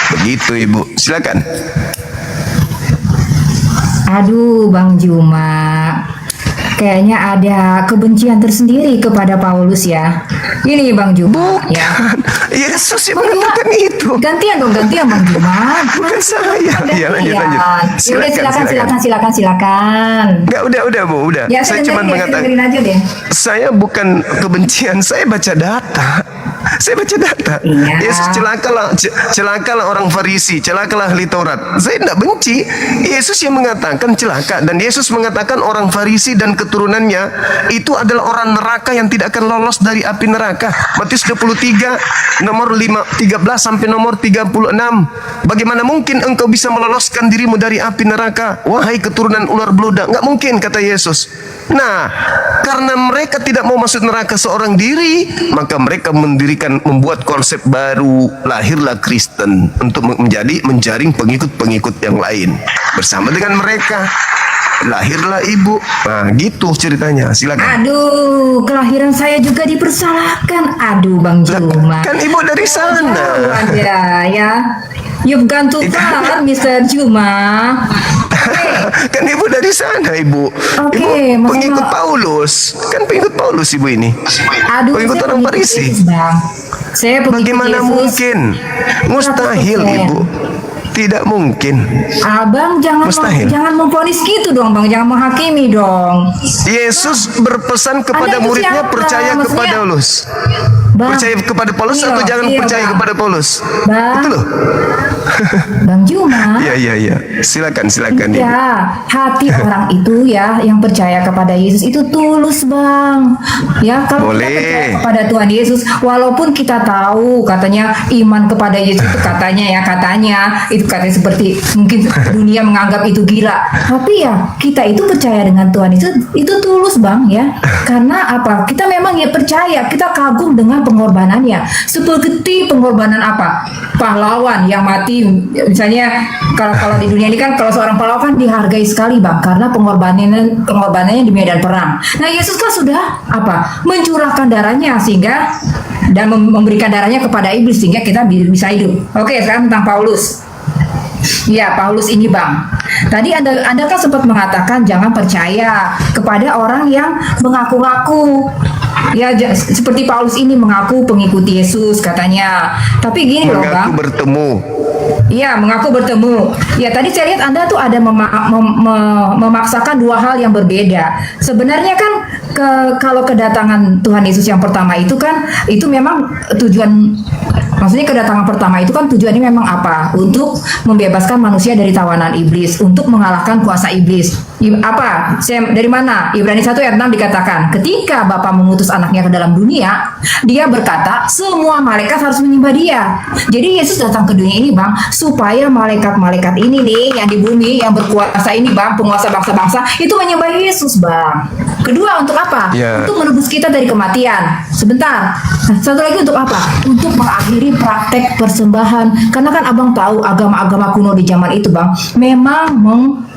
Begitu Ibu, silakan. Aduh, Bang Juma, kayaknya ada kebencian tersendiri kepada Paulus ya. Ini Bang Juma. Bukan. Ya. Yesus yang mengatakan itu. Gantian dong, gantian Bang Juma. Bukan saya. Ya, lanjut. Silakan. Enggak, udah Bu, udah. Ya, saya cuma mengatakan. dengerin aja deh. Saya bukan kebencian, saya baca data. Saya baca data. Iya. Yesus celakalah orang Farisi, celakalah ahli Taurat. Saya tidak benci. Yesus yang mengatakan celaka, dan Yesus mengatakan orang Farisi dan keturunannya itu adalah orang neraka yang tidak akan lolos dari api neraka. Matius 23 nomor 13 sampai nomor 36. Bagaimana mungkin engkau bisa meloloskan dirimu dari api neraka, wahai keturunan ular beludak? Enggak mungkin, kata Yesus. Nah, karena mereka tidak mau masuk neraka seorang diri, maka mereka membuat konsep baru, lahirlah Kristen untuk menjaring pengikut-pengikut yang lain. Bersama dengan mereka lahirlah Ibu. Nah, gitu ceritanya. Silakan. Aduh, kelahiran saya juga dipersalahkan. Aduh, Bang Juma. Kan Ibu dari sana. Ada ya. You've gone too far, Mr. Juma. Kan Ibu dari sana, Ibu. Oke, Ibu pengikut Paulus. Kan pengikut Paulus Ibu ini. Aduh, pengikut orang Farisi. Saya pengikut Bagaimana Yesus. mungkin? Mustahil, 100%. Ibu. Tidak mungkin. Abang jangan Mustahil. jangan memvonis gitu dong, Bang. Jangan menghakimi dong. Yesus berpesan kepada Anda itu muridnya siapa? percaya Maksudnya- kepada Paulus. Bang. Percaya kepada Paulus atau jangan Iya, percaya Bang. kepada Paulus? Bang. Itu loh. Bang Juma. Iya. Silakan Ibu. Ya, hati orang itu ya yang percaya kepada Yesus itu tulus, Bang. Ya, kalau kita Boleh. percaya kepada Tuhan Yesus, walaupun kita tahu katanya iman kepada Yesus itu katanya itu katanya seperti mungkin dunia menganggap itu gila. Tapi ya, kita itu percaya dengan Tuhan itu tulus, Bang, ya. Karena apa? Kita memang ya percaya, kita kagum dengan pengorbanannya. Seperti pengorbanan apa? Pahlawan yang mati, misalnya kalau di dunia ini kan kalau seorang pahlawan kan dihargai sekali, Bang, karena pengorbanannya di medan perang. Nah, Yesus kan sudah apa? Mencurahkan darahnya sehingga dan memberikan darahnya kepada iblis sehingga kita bisa hidup. Oke, sekarang tentang Paulus. Ya, Paulus ini, Bang. Tadi Anda kan sempat mengatakan jangan percaya kepada orang yang mengaku-ngaku. Ya, seperti Paulus ini mengaku pengikut Yesus katanya. Tapi gini loh, Bang. Mengaku bertemu. Iya, mengaku bertemu. Ya, tadi saya lihat Anda tuh ada memaksakan dua hal yang berbeda. Sebenarnya kan kalau kedatangan Tuhan Yesus yang pertama itu kan itu memang maksudnya kedatangan pertama itu kan tujuannya memang apa? Untuk membebaskan manusia dari tawanan iblis, untuk mengalahkan kuasa iblis. Dari mana? Ibrani 1 ayat 6 dikatakan, ketika Bapa mengutus anaknya ke dalam dunia, dia berkata, semua malaikat harus menyembah dia. Jadi Yesus datang ke dunia ini, Bang, supaya malaikat-malaikat ini nih, yang di bumi, yang berkuasa ini, Bang, penguasa bangsa-bangsa, itu menyembah Yesus, Bang. Kedua, untuk apa? Ya. Untuk menebus kita dari kematian. Sebentar. Satu lagi untuk apa? Untuk mengakhiri praktek persembahan. Karena kan Abang tahu agama-agama kuno di zaman itu, Bang, memang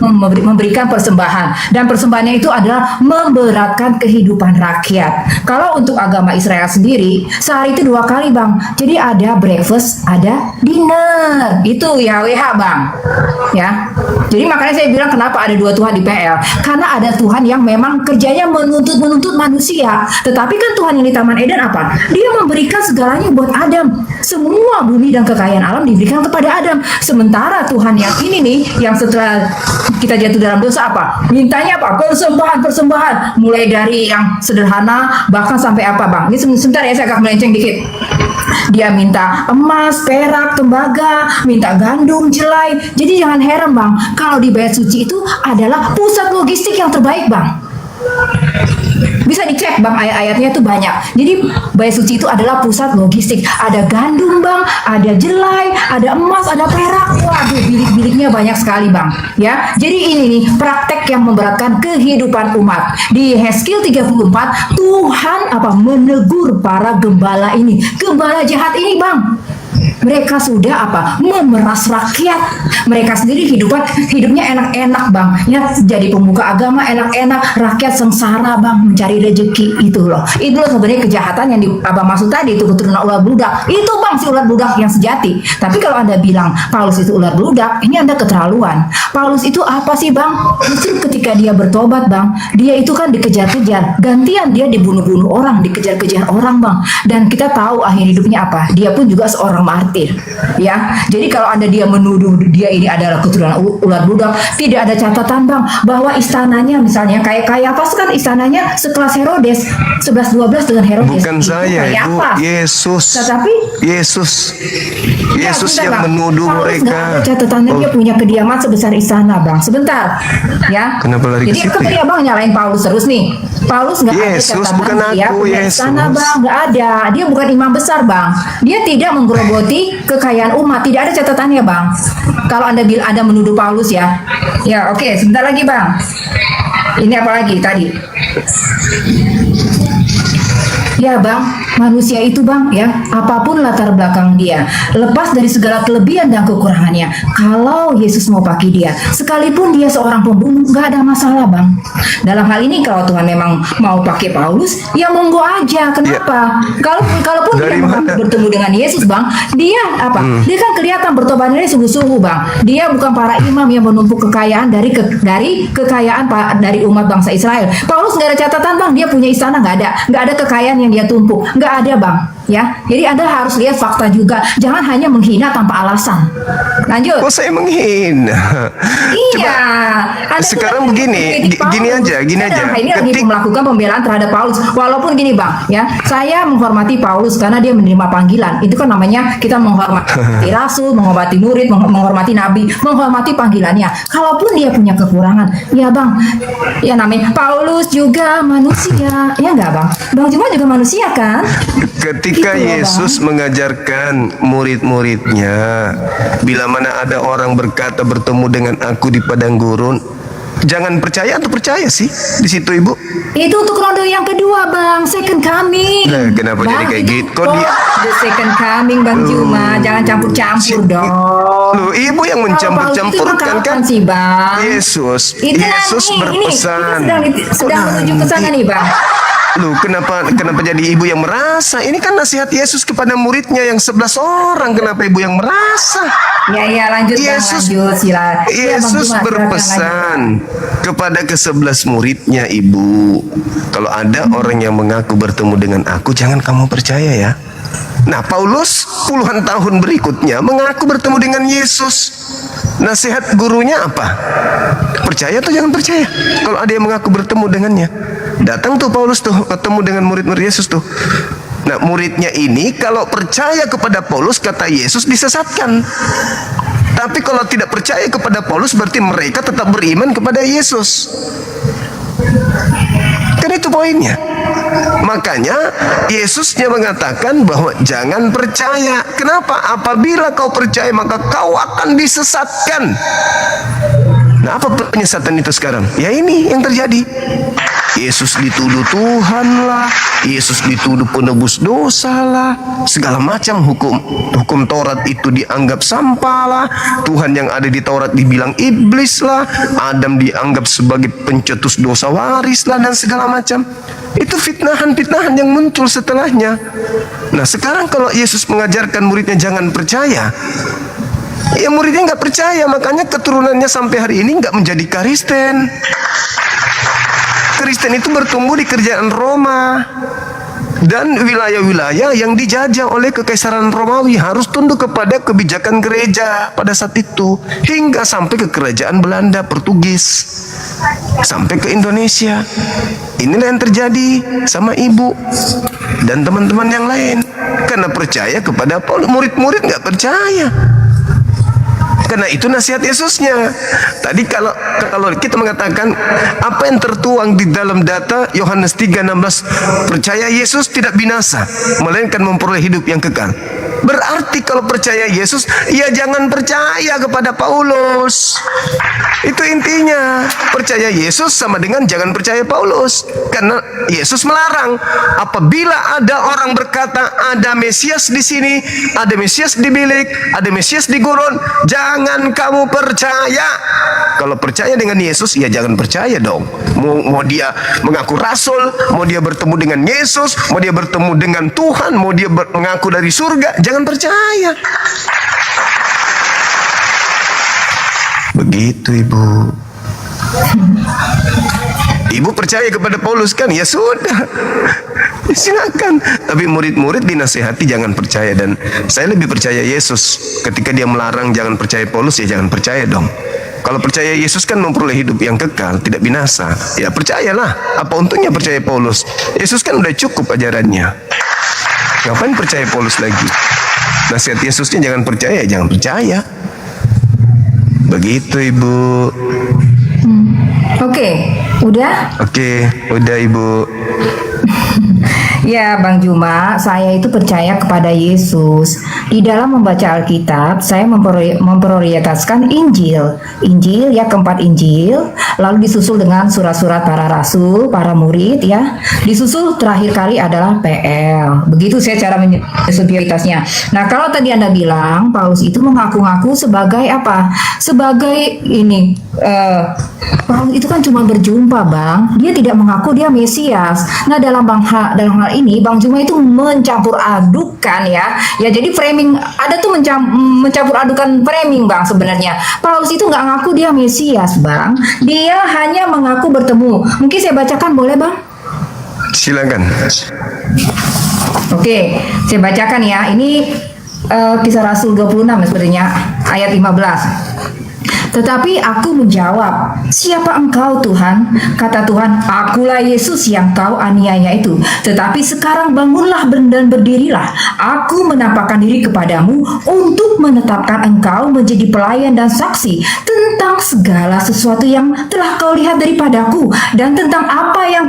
memberikan persembahan. Dan persembahannya itu adalah memberatkan kehidupan rakyat. Kalau untuk agama Israel sendiri, sehari itu 2 kali, Bang. Jadi ada breakfast, ada dinner. Itu YHWH, Bang. Ya. Jadi makanya saya bilang kenapa ada 2 Tuhan di PL. Karena ada Tuhan yang memang kerjanya menuntut manusia. Tetapi kan Tuhan yang di Taman Eden apa? Dia memberikan segalanya buat Adam. Semua bumi dan kekayaan alam diberikan kepada Adam. Sementara Tuhan yang ini nih, yang setelah kita jatuh dalam dosa apa? apa? Mintanya apa? Persembahan. Mulai dari yang sederhana bahkan sampai apa, Bang? Ini sebentar ya, saya agak melenceng dikit. Dia minta emas, perak, tembaga, minta gandum, jelai. Jadi jangan heran, Bang, kalau di Bait Suci itu adalah pusat logistik yang terbaik, Bang. Bisa dicek, Bang, ayat-ayatnya itu banyak. Jadi Bait Suci itu adalah pusat logistik. Ada gandum, Bang, ada jelai, ada emas, ada perak. Waduh, bilik-biliknya banyak sekali, Bang. Ya, jadi ini nih praktek yang memberatkan kehidupan umat. Di Hezkiel 34, Tuhan menegur para gembala ini, gembala jahat ini, Bang. Mereka sudah memeras rakyat. Mereka sendiri hidupnya enak-enak, Bang. Ya, jadi pemuka agama enak-enak, rakyat sengsara, Bang, mencari rezeki itu loh. Itu loh sebenarnya kejahatan yang di Abang maksud tadi, itu keturunan ular bludak. Itu, Bang, si ular bludak yang sejati. Tapi kalau Anda bilang Paulus itu ular bludak, ini Anda keterlaluan. Paulus itu apa sih, Bang? Justru ketika dia bertobat, Bang, dia itu kan dikejar-kejar. Gantian dia dibunuh-bunuh orang, dikejar-kejar orang, Bang. Dan kita tahu akhir hidupnya apa? Dia pun juga seorang martir. Ya, jadi kalau dia menuduh dia ini adalah keturunan ular bludak, tidak ada catatan, Bang, bahwa istananya misalnya kayak apa kan istananya sekelas Herodes, 11-12 dengan Herodes. Bukan saya, Ibu, Yesus. Tetapi Yesus sebentar, yang Bang. menuduh Paulus mereka. nggak ada catatannya dia punya kediaman sebesar istana, Bang. Sebentar, ya. Kenapa lari ke Jadi situ kan tadi ya? Abang nyalain Paulus terus nih. Paulus nggak ada Yesus, catatan bukan dia aku, punya Yesus. istana, Bang. Nggak ada. Dia bukan imam besar, Bang. Dia tidak menggerogoti kekayaan umat. Tidak ada catatannya, Bang. Kalau Anda menuduh Paulus ya. Ya, oke. Sebentar lagi, Bang. Ini apa lagi tadi? Ya, Bang, manusia itu, Bang, ya, apapun latar belakang dia, lepas dari segala kelebihan dan kekurangannya, kalau Yesus mau pakai dia, sekalipun dia seorang pembunuh, nggak ada masalah, Bang. Dalam hal ini kalau Tuhan memang mau pakai Paulus, ya monggo aja. Kenapa? Kalaupun Dari dia mana? bertemu dengan Yesus, Bang, dia dia kan kelihatan bertobatnya sungguh-sungguh, Bang. Dia bukan para imam yang menumpuk kekayaan dari kekayaan dari umat bangsa Israel. Paulus nggak ada catatan, Bang, dia punya istana, nggak ada kekayaan yang dia tumpuk, nggak ada, Bang. Ya, jadi Anda harus lihat fakta juga. Jangan hanya menghina tanpa alasan. Lanjut. Kok saya menghina? Iya. Anda sekarang juga begini, mengkritik gini Paulus. aja. Saya ini lagi melakukan pembelaan terhadap Paulus. Walaupun gini, Bang, ya, saya menghormati Paulus karena dia menerima panggilan. Itu kan namanya kita menghormati rasul, menghormati murid, menghormati nabi, menghormati panggilannya. Kalaupun dia punya kekurangan, ya, Bang, ya namanya Paulus juga manusia, ya enggak, Bang? Bang Juma juga manusia kan? Ketika Gitu loh, Yesus mengajarkan murid-muridnya, bila mana ada orang berkata bertemu dengan aku di padang gurun, jangan percaya atau percaya sih di situ, Ibu? Itu untuk ronde yang kedua, Bang, second coming. Nah, kenapa Bang, jadi kayak itu gitu? Kok dia the second coming, Bang Juma, jangan campur-campur dong. Loh, Ibu yang mencampur-campurkan kan? Sih, Bang. Yesus Itu Yesus berpesan. Kita sedang menuju ke sana nih, Bang. Loh, kenapa jadi Ibu yang merasa? Ini kan nasihat Yesus kepada muridnya yang 11 orang. Kenapa Ibu yang merasa? Ya, lanjut, Yesus, Bang, lanjut, silakan. Yesus Ya, Bang Juma, berpesan kepada ke-11 muridnya, Ibu, kalau ada orang yang mengaku bertemu dengan aku, jangan kamu percaya ya. Nah, Paulus puluhan tahun berikutnya mengaku bertemu dengan Yesus. Nasihat gurunya apa? Percaya atau jangan percaya? Kalau ada yang mengaku bertemu dengannya. Datang tuh Paulus tuh ketemu dengan murid-murid Yesus tuh. Nah, muridnya ini kalau percaya kepada Paulus, kata Yesus, disesatkan. Tapi kalau tidak percaya kepada Paulus, berarti mereka tetap beriman kepada Yesus. Kan itu poinnya. Makanya Yesusnya mengatakan bahwa jangan percaya. Kenapa? Apabila kau percaya maka kau akan disesatkan. Nah, apa penyesatan itu sekarang? Ya ini yang terjadi. Yesus dituduh Tuhan lah, Yesus dituduh penebus dosa lah, segala macam hukum Taurat itu dianggap sampah lah, Tuhan yang ada di Taurat dibilang iblis lah, Adam dianggap sebagai pencetus dosa waris lah, dan segala macam. Itu fitnahan-fitnahan yang muncul setelahnya. Nah, sekarang kalau Yesus mengajarkan muridnya jangan percaya, ya muridnya nggak percaya, makanya keturunannya sampai hari ini nggak menjadi Kristen. Kristen itu bertumbuh di kerajaan Roma. Dan wilayah-wilayah yang dijajah oleh Kekaisaran Romawi harus tunduk kepada kebijakan gereja pada saat itu, hingga sampai ke kerajaan Belanda, Portugis, sampai ke Indonesia. Inilah yang terjadi sama ibu dan teman-teman yang lain, karena percaya kepada Paulus. Murid-murid nggak percaya. Karena itu nasihat Yesusnya. Tadi kalau kita mengatakan apa yang tertuang di dalam data Yohanes 3:16, percaya Yesus tidak binasa, melainkan memperoleh hidup yang kekal. Berarti kalau percaya Yesus, ya jangan percaya kepada Paulus. Itu intinya. Percaya Yesus sama dengan jangan percaya Paulus. Karena Yesus melarang, apabila ada orang berkata ada Mesias di sini, ada Mesias di bilik, ada Mesias di gurun, jangan kamu percaya. Kalau percaya dengan Yesus, ya jangan percaya dong. Mau dia mengaku rasul, mau dia bertemu dengan Yesus, mau dia bertemu dengan Tuhan, mau dia mengaku dari surga, jangan percaya. Begitu Ibu. Ibu percaya kepada Paulus kan? Ya sudah, silakan. Tapi murid-murid dinasihati jangan percaya. Dan saya lebih percaya Yesus. Ketika dia melarang jangan percaya Paulus, ya jangan percaya dong. Kalau percaya Yesus kan memperoleh hidup yang kekal, tidak binasa, ya percayalah. Apa untungnya percaya Paulus? Yesus kan udah cukup ajarannya. Ngapain percaya Paulus lagi? Nasihat Yesusnya jangan percaya, jangan percaya. Begitu Ibu. Oke, udah? Oke, udah Ibu. Ya Bang Juma, saya itu percaya kepada Yesus. Di dalam membaca Alkitab, saya memprioritaskan Injil. Injil ya, keempat Injil, lalu disusul dengan surat-surat para rasul, para murid ya. Disusul terakhir kali adalah PL. Begitu saya cara menyusun prioritasnya. Nah, kalau tadi Anda bilang Paulus itu mengaku-ngaku sebagai apa? Sebagai ini Paulus itu kan cuma berjumpa, Bang. Dia tidak mengaku dia Mesias. Nah, dalam hal ini Bang Juma itu mencampur adukan ya. Ya, jadi framing ada tuh mencampur adukan framing, Bang, sebenarnya. Paulus itu nggak ngaku dia Mesias, Bang. Dia hanya mengaku bertemu. Mungkin saya bacakan boleh, Bang? Silakan. Oke, saya bacakan ya. Ini Kisah Rasul 26 sebenarnya ayat 15. Tetapi aku menjawab, siapa engkau Tuhan? Kata Tuhan, akulah Yesus yang kau aniaya itu. Tetapi sekarang bangunlah dan berdirilah. Aku menampakkan diri kepadamu untuk menetapkan engkau menjadi pelayan dan saksi tentang segala sesuatu yang telah kau lihat daripadaku dan tentang apa yang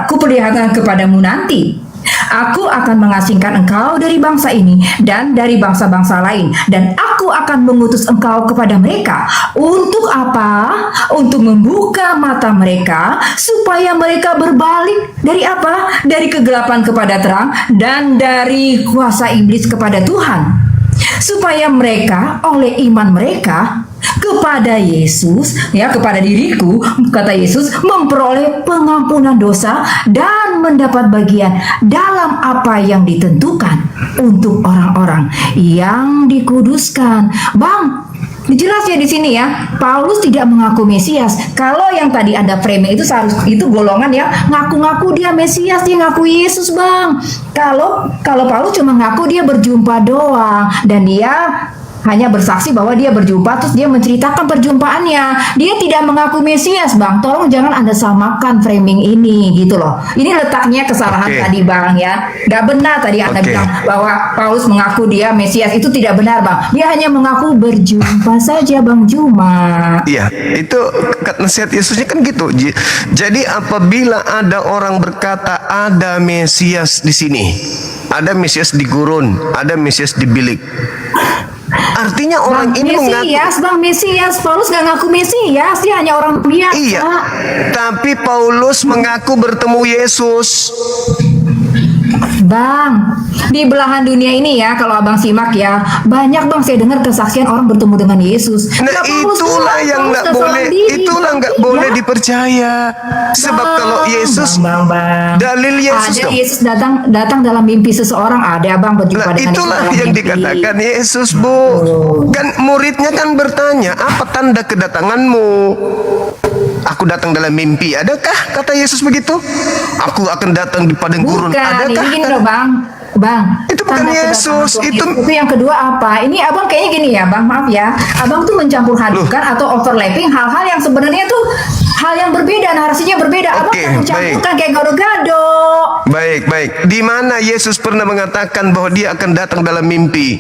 kuperlihatkan kepadamu nanti. Aku akan mengasingkan engkau dari bangsa ini dan dari bangsa-bangsa lain, dan aku akan mengutus engkau kepada mereka. Untuk apa? Untuk membuka mata mereka supaya mereka berbalik dari apa? Dari kegelapan kepada terang dan dari kuasa iblis kepada Tuhan. Supaya mereka oleh iman mereka kepada Yesus, ya, kepada diriku, kata Yesus, memperoleh pengampunan dosa dan mendapat bagian dalam apa yang ditentukan untuk orang-orang yang dikuduskan. Bang, jelas ya di sini ya, Paulus tidak mengaku Mesias. Kalau yang tadi ada frame itu itu golongan yang ngaku-ngaku dia Mesias, dia ngaku Yesus, Bang. Kalau Paulus cuma ngaku dia berjumpa doang dan dia hanya bersaksi bahwa dia berjumpa, terus dia menceritakan perjumpaannya. Dia tidak mengaku Mesias, Bang. Tolong jangan Anda samakan framing ini, gitu loh. Ini letaknya kesalahan tadi, Bang, ya. Gak benar tadi Anda bilang bahwa Paulus mengaku dia Mesias. Itu tidak benar, Bang. Dia hanya mengaku berjumpa saja, Bang Juma. Iya, itu nasihat Yesusnya kan gitu. Jadi apabila ada orang berkata ada Mesias di sini, ada Mesias di gurun, ada Mesias di bilik, artinya orang ini Mesias, Bang, Mesias. Paulus gak ngaku Mesias, dia hanya orang biasa. Iya, tapi Paulus mengaku bertemu Yesus. Bang, di belahan dunia ini ya, kalau Abang simak ya, banyak, Bang, saya dengar kesaksian orang bertemu dengan Yesus. Nah, itulah yang nggak boleh, itulah nggak boleh dipercaya. Sebab kalau Yesus, dalil Yesus ada dong. Yesus datang dalam mimpi seseorang, ada, Bang, berjumpa dengan itulah Yesus yang mimpi. dikatakan Yesus, Bu. Kan muridnya kan bertanya, apa tanda kedatanganmu? aku datang dalam mimpi. Adakah kata Yesus begitu? Aku akan datang di padang gurun. Bukan, Adakah? ini gini loh Bang. Itu bukan Tanda Yesus, kedatangan itu- Tuhan Yesus. Yang kedua apa? Ini abang kayaknya gini ya Bang, maaf ya. Abang tuh mencampur hadukan atau overlapping hal-hal yang sebenarnya tuh hal yang berbeda, narasinya berbeda. Abang Oke, kan mencampurkan kayak gado-gado. Baik. Di mana Yesus pernah mengatakan bahwa dia akan datang dalam mimpi?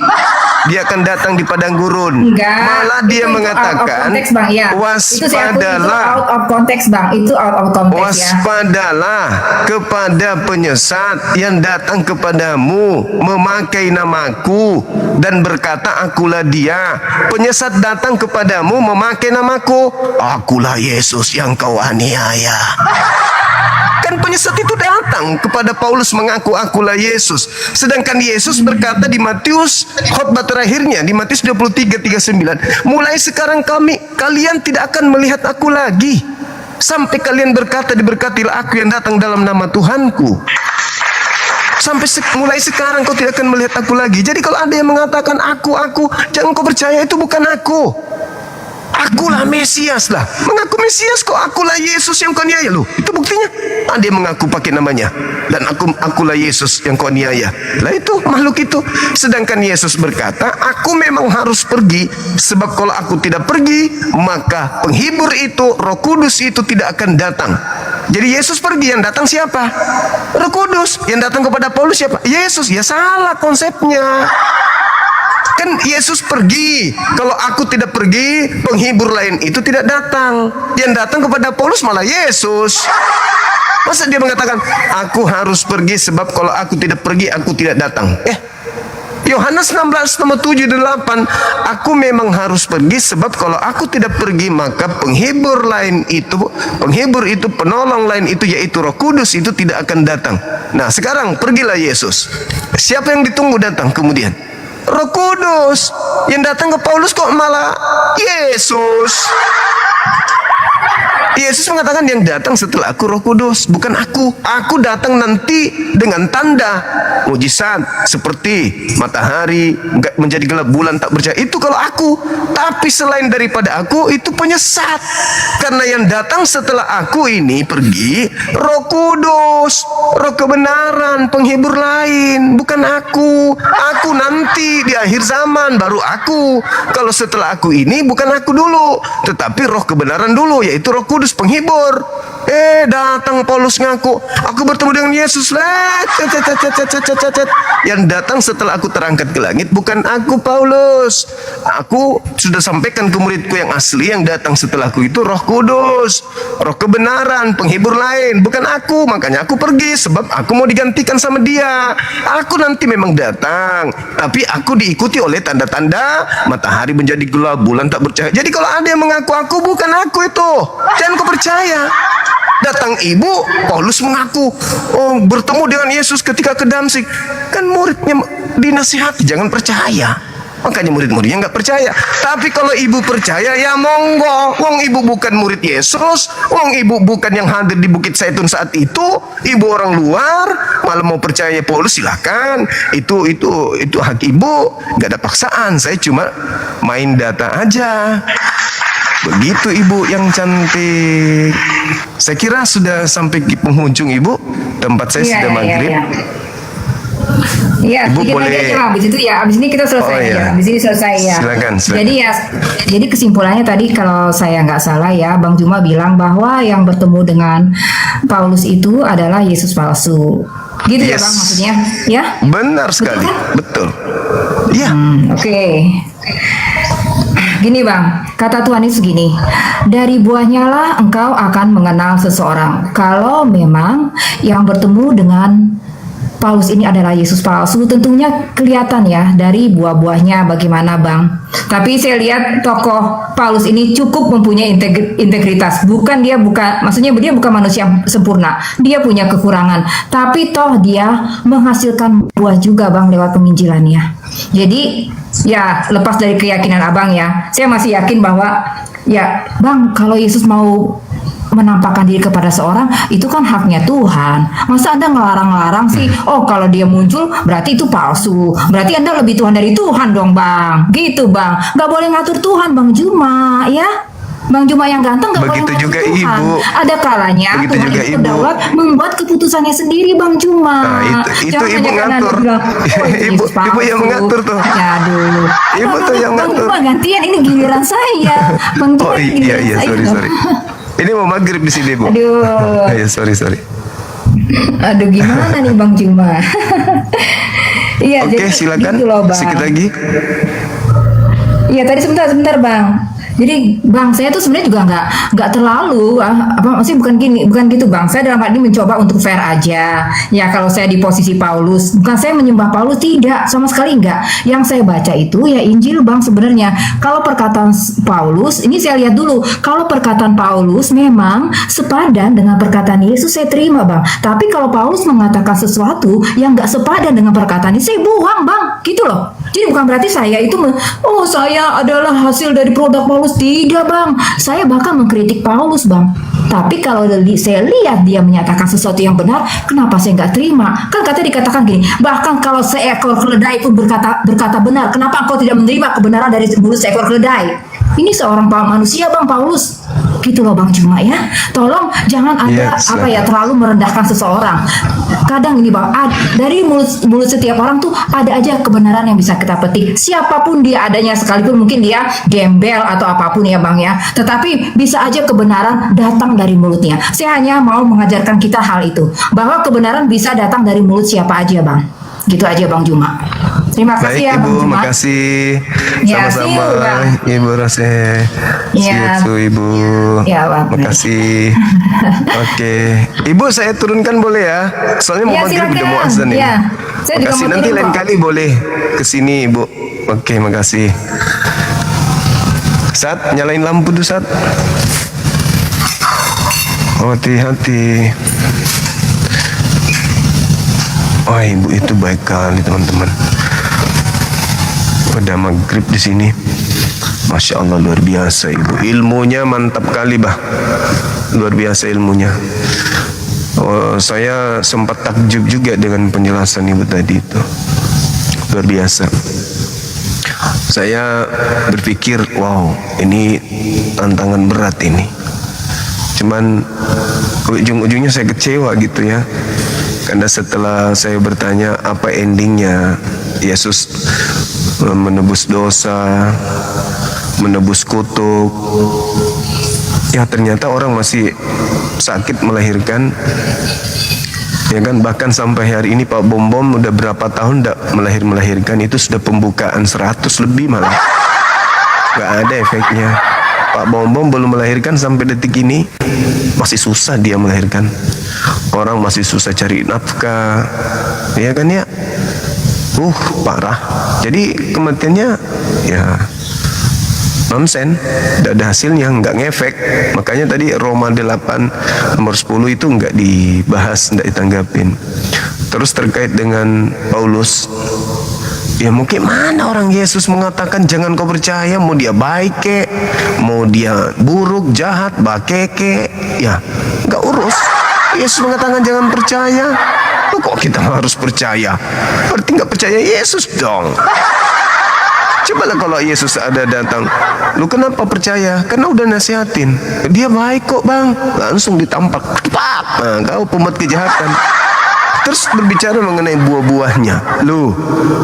Dia akan datang di padang gurun. Enggak. Malah dia Itu mengatakan, out of konteks, Bang. Ya. Itu saya akui, itu waspadalah. out of konteks Bang. Itu out of konteks ya. Waspadalah kepada penyesat yang datang kepadamu memakai namaku dan berkata akulah dia. Penyesat datang kepadamu memakai namaku, akulah Yesus yang kau aniaya. Kan penyesat itu datang kepada Paulus mengaku akulah Yesus. Sedangkan Yesus berkata di Matius khotbah terakhirnya di Matius 23:39, mulai sekarang kalian tidak akan melihat aku lagi sampai kalian berkata diberkatilah aku yang datang dalam nama Tuhanku. Mulai sekarang kau tidak akan melihat aku lagi. Jadi kalau ada yang mengatakan aku, jangan kau percaya, itu bukan aku. Akulah Mesias lah. Mengaku Mesias kok, akulah Yesus yang kau aniaya lu. Itu buktinya. Ada yang mengaku pakai namanya. Dan akulah Yesus yang kau aniaya. Lah itu makhluk itu. Sedangkan Yesus berkata, aku memang harus pergi. Sebab kalau aku tidak pergi, maka penghibur itu, Roh Kudus itu tidak akan datang. Jadi Yesus pergi, yang datang siapa? Roh Kudus. Yang datang kepada Paulus siapa? Yesus. Ya salah konsepnya. Kan Yesus pergi. Kalau aku tidak pergi, penghibur lain itu tidak datang. Yang datang kepada Paulus malah Yesus. Masa dia mengatakan, aku harus pergi sebab kalau aku tidak pergi, aku tidak datang. Yohanes 16:7-8, aku memang harus pergi sebab kalau aku tidak pergi, maka penghibur itu, penolong lain itu, yaitu Roh Kudus itu tidak akan datang. Nah sekarang pergilah Yesus. Siapa yang ditunggu datang kemudian? Roh Kudus. Yang datang ke Paulus kok malah Yesus. Yesus mengatakan yang datang setelah aku Roh Kudus, bukan aku. Aku datang nanti dengan tanda mujizat seperti matahari menjadi gelap, bulan tak bercahaya. Itu kalau aku. Tapi selain daripada aku itu penyesat. Karena yang datang setelah aku ini pergi Roh Kudus, Roh kebenaran, penghibur lain, bukan aku. Aku nanti di akhir zaman baru aku. Kalau setelah aku ini bukan aku dulu, tetapi Roh kebenaran dulu, yaitu Roh Kudus penghibur. Datang Paulus ngaku, aku bertemu dengan Yesus. Yang datang setelah aku terangkat ke langit bukan aku, Paulus. Aku sudah sampaikan ke muridku yang asli, yang datang setelahku itu Roh Kudus, Roh kebenaran, penghibur lain, bukan aku. Makanya aku pergi sebab aku mau digantikan sama dia. Aku nanti memang datang, tapi aku diikuti oleh tanda-tanda matahari menjadi gelap, bulan tak bercahaya. Jadi kalau ada yang mengaku aku, bukan aku itu. Jangan kau percaya. Datang ibu, Paulus mengaku, bertemu dengan Yesus ketika ke Damsik. Kan muridnya dinasihati, jangan percaya. Makanya murid-muridnya nggak percaya. Tapi kalau ibu percaya, ya monggo. Wong ibu bukan murid Yesus, wong ibu bukan yang hadir di Bukit Zaitun saat itu. Ibu orang luar, malah mau percaya Paulus, silakan. Itu hak ibu, nggak ada paksaan. Saya cuma main data aja. Begitu ibu yang cantik. Saya kira sudah sampai di penghujung ibu. Tempat saya sudah maghrib. Iya, Ibu bikin boleh. lagi aja lah. Abis ini kita selesai aja. Abis ini selesai ya. Silakan. Jadi kesimpulannya tadi kalau saya nggak salah ya, Bang Juma bilang bahwa yang bertemu dengan Paulus itu adalah Yesus palsu. Gitu ya Bang maksudnya? Ya? Benar sekali. Betul. Iya. Oke. Gini Bang, kata Tuhan Yesus gini, dari buahnya lah engkau akan mengenal seseorang. Kalau memang yang bertemu dengan Paulus ini adalah Yesus palsu, tentunya kelihatan ya dari buah-buahnya bagaimana Bang. Tapi saya lihat tokoh Paulus ini cukup mempunyai integritas. Maksudnya dia bukan manusia sempurna. Dia punya kekurangan. Tapi toh dia menghasilkan buah juga Bang lewat penginjilannya. Jadi ya lepas dari keyakinan Abang ya, saya masih yakin bahwa ya Bang, kalau Yesus mau menampakkan diri kepada seorang, itu kan haknya Tuhan. Masa Anda ngelarang-larang sih? Oh, kalau dia muncul berarti itu palsu. Berarti Anda lebih Tuhan dari Tuhan dong, Bang. Gitu, Bang. Nggak boleh ngatur Tuhan, Bang Juma, ya. Bang Juma yang ganteng nggak boleh Begitu ngatur juga Tuhan. Ibu. Ada kalanya Begitu Tuhan juga itu Ibu. berdaulat membuat keputusannya sendiri Bang Juma. Nah, itu Jangan Ibu hanya karena ngatur. Anda bilang, "Oh, ini Ibu Yesus palsu." yang mengatur tuh. Ya aduh. Ibu tuh yang Bang ngatur. Juma gantian, ini giliran saya. Bang Juma Oh ini iya giliran iya saya. sorry. Ini mau maghrib di sini Bu. Aduh. Ya sorry. Aduh gimana nih Bang Juma? Iya, Oke jadi silakan. gitu loh, Bang. Sedikit lagi. Iya tadi sebentar Bang. Jadi Bang saya tuh sebenarnya juga nggak terlalu maksudnya bukan gitu Bang. Saya dalam hal ini mencoba untuk fair aja. Ya kalau saya di posisi Paulus, bukan saya menyembah Paulus, tidak, sama sekali enggak. Yang saya baca itu ya Injil Bang sebenarnya. Kalau perkataan Paulus, ini saya lihat dulu. Kalau perkataan Paulus memang sepadan dengan perkataan Yesus, saya terima Bang. Tapi kalau Paulus mengatakan sesuatu yang nggak sepadan dengan perkataan ini, saya buang Bang. Gitu loh. Jadi bukan berarti saya itu saya adalah hasil dari produk Paulus. Tidak Bang, saya bahkan mengkritik Paulus Bang. Tapi kalau saya lihat dia menyatakan sesuatu yang benar, kenapa saya nggak terima? Kan katanya dikatakan gini, bahkan kalau seekor keledai pun berkata benar, kenapa engkau tidak menerima kebenaran dari mulut seekor keledai? Ini seorang manusia Bang Paulus. Gitu loh Bang Juma ya. Tolong jangan ada terlalu merendahkan seseorang. Kadang ini Bang, dari mulut setiap orang tuh ada aja kebenaran yang bisa kita petik. Siapapun dia adanya, sekalipun mungkin dia gembel atau apapun ya Bang ya. Tetapi bisa aja kebenaran datang dari mulutnya. Saya hanya mau mengajarkan kita hal itu, bahwa kebenaran bisa datang dari mulut siapa aja Bang. Gitu aja Bang Juma. Terima kasih Baik ya Ibu, Bang Juma. makasih. Ya, Sama-sama see you, Bang. Ibu Rose. Ya. See you, Ibu. Ya, Bang. Makasih. Oke. Ibu saya turunkan boleh ya? Soalnya mau Ya, maghrib silakan. udah mau azan ini. Ya. Saya juga Makasih, mau nanti tidur lain kok. kali boleh kesini Ibu. Oke, makasih. Sat, nyalain lampu tuh Sat. Hati-hati. Oh Ibu itu baik kali teman-teman. Udah maghrib di sini. Masya Allah luar biasa Ibu. Ilmunya mantap kali bah. Luar biasa ilmunya. Oh, saya sempat takjub juga dengan penjelasan Ibu tadi itu. Luar biasa. Saya berpikir, wow, ini tantangan berat ini. Cuman ujung-ujungnya saya kecewa gitu ya. Karena setelah saya bertanya apa endingnya Yesus menebus dosa, menebus kutuk, ya ternyata orang masih sakit melahirkan, ya kan. Bahkan sampai hari ini Pak Bom udah berapa tahun tidak melahirkan, itu sudah pembukaan 100 lebih malah, nggak ada efeknya. Pak Bom belum melahirkan sampai detik ini, masih susah dia melahirkan. Orang masih susah cari nafkah, ya kan ya. Parah. Jadi kematiannya ya nonsen, tidak ada hasilnya, nggak ngefek. Makanya tadi Roma 8 nomor 10 itu nggak dibahas, nggak ditanggapin. Terus terkait dengan Paulus, ya mungkin mana orang Yesus mengatakan jangan kau percaya, mau dia baik ke, mau dia buruk, jahat, bakeke, ya nggak urus. Yesus mengatakan jangan percaya, lu kok kita harus percaya? Berarti nggak percaya Yesus dong. Cobalah kalau Yesus ada datang, lu kenapa percaya? Karena udah nasihatin, dia baik kok bang, langsung ditampak, tepak, nah, kau pembuat kejahatan. Terus berbicara mengenai buah-buahnya. Lu,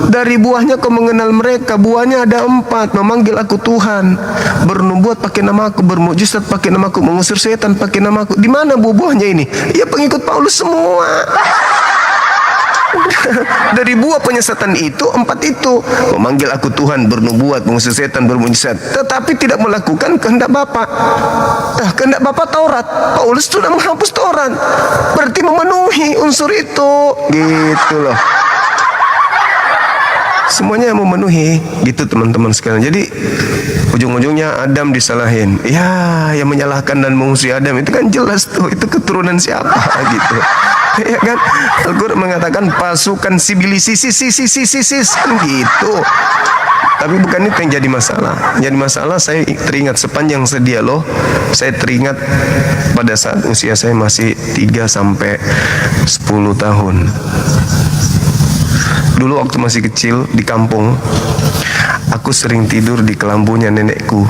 dari buahnya kau mengenal mereka. Buahnya ada 4. Memanggil aku Tuhan, bernubuat pakai namaku, bermujizat pakai namaku, mengusir setan pakai namaku. Di mana buah-buahnya ini? Ya pengikut Paulus semua. Dari buah penyesatan itu 4 itu, memanggil aku Tuhan, bernubuat, mengusir setan, bermujizat, tetapi tidak melakukan kehendak Bapa. Kehendak Bapa Taurat. Paulus sudah menghapus Taurat, berarti memenuhi unsur itu, gitu loh. Semuanya memenuhi, gitu teman-teman sekalian. Jadi ujung-ujungnya Adam disalahin. Ya, yang menyalahkan dan mengusir Adam itu kan jelas tuh, itu keturunan siapa gitu. Ya kan, Al-Quran mengatakan pasukan sibilisisis kan gitu. Tapi bukan itu yang jadi masalah. Jadi masalah, saya teringat sepanjang sedialog, saya teringat pada saat usia saya masih 3 sampai 10 tahun. Dulu waktu masih kecil di kampung, aku sering tidur di kelambunya nenekku.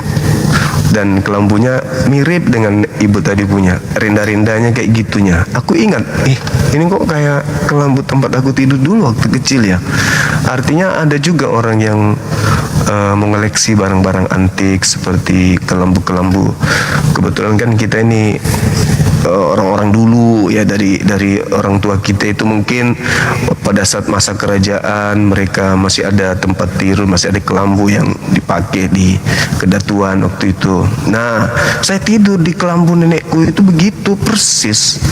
dan kelambunya mirip dengan ibu tadi punya, rinda-rindanya kayak gitunya. Aku ingat, ini kok kayak kelambu tempat aku tidur dulu waktu kecil ya. Artinya ada juga orang yang mengoleksi barang-barang antik seperti kelambu-kelambu. Kebetulan kan kita ini orang-orang dulu ya, dari orang tua kita itu mungkin pada saat masa kerajaan mereka masih ada tempat tidur, masih ada kelambu yang dipakai di kedatuan waktu itu. Nah, saya tidur di kelambu nenekku itu begitu persis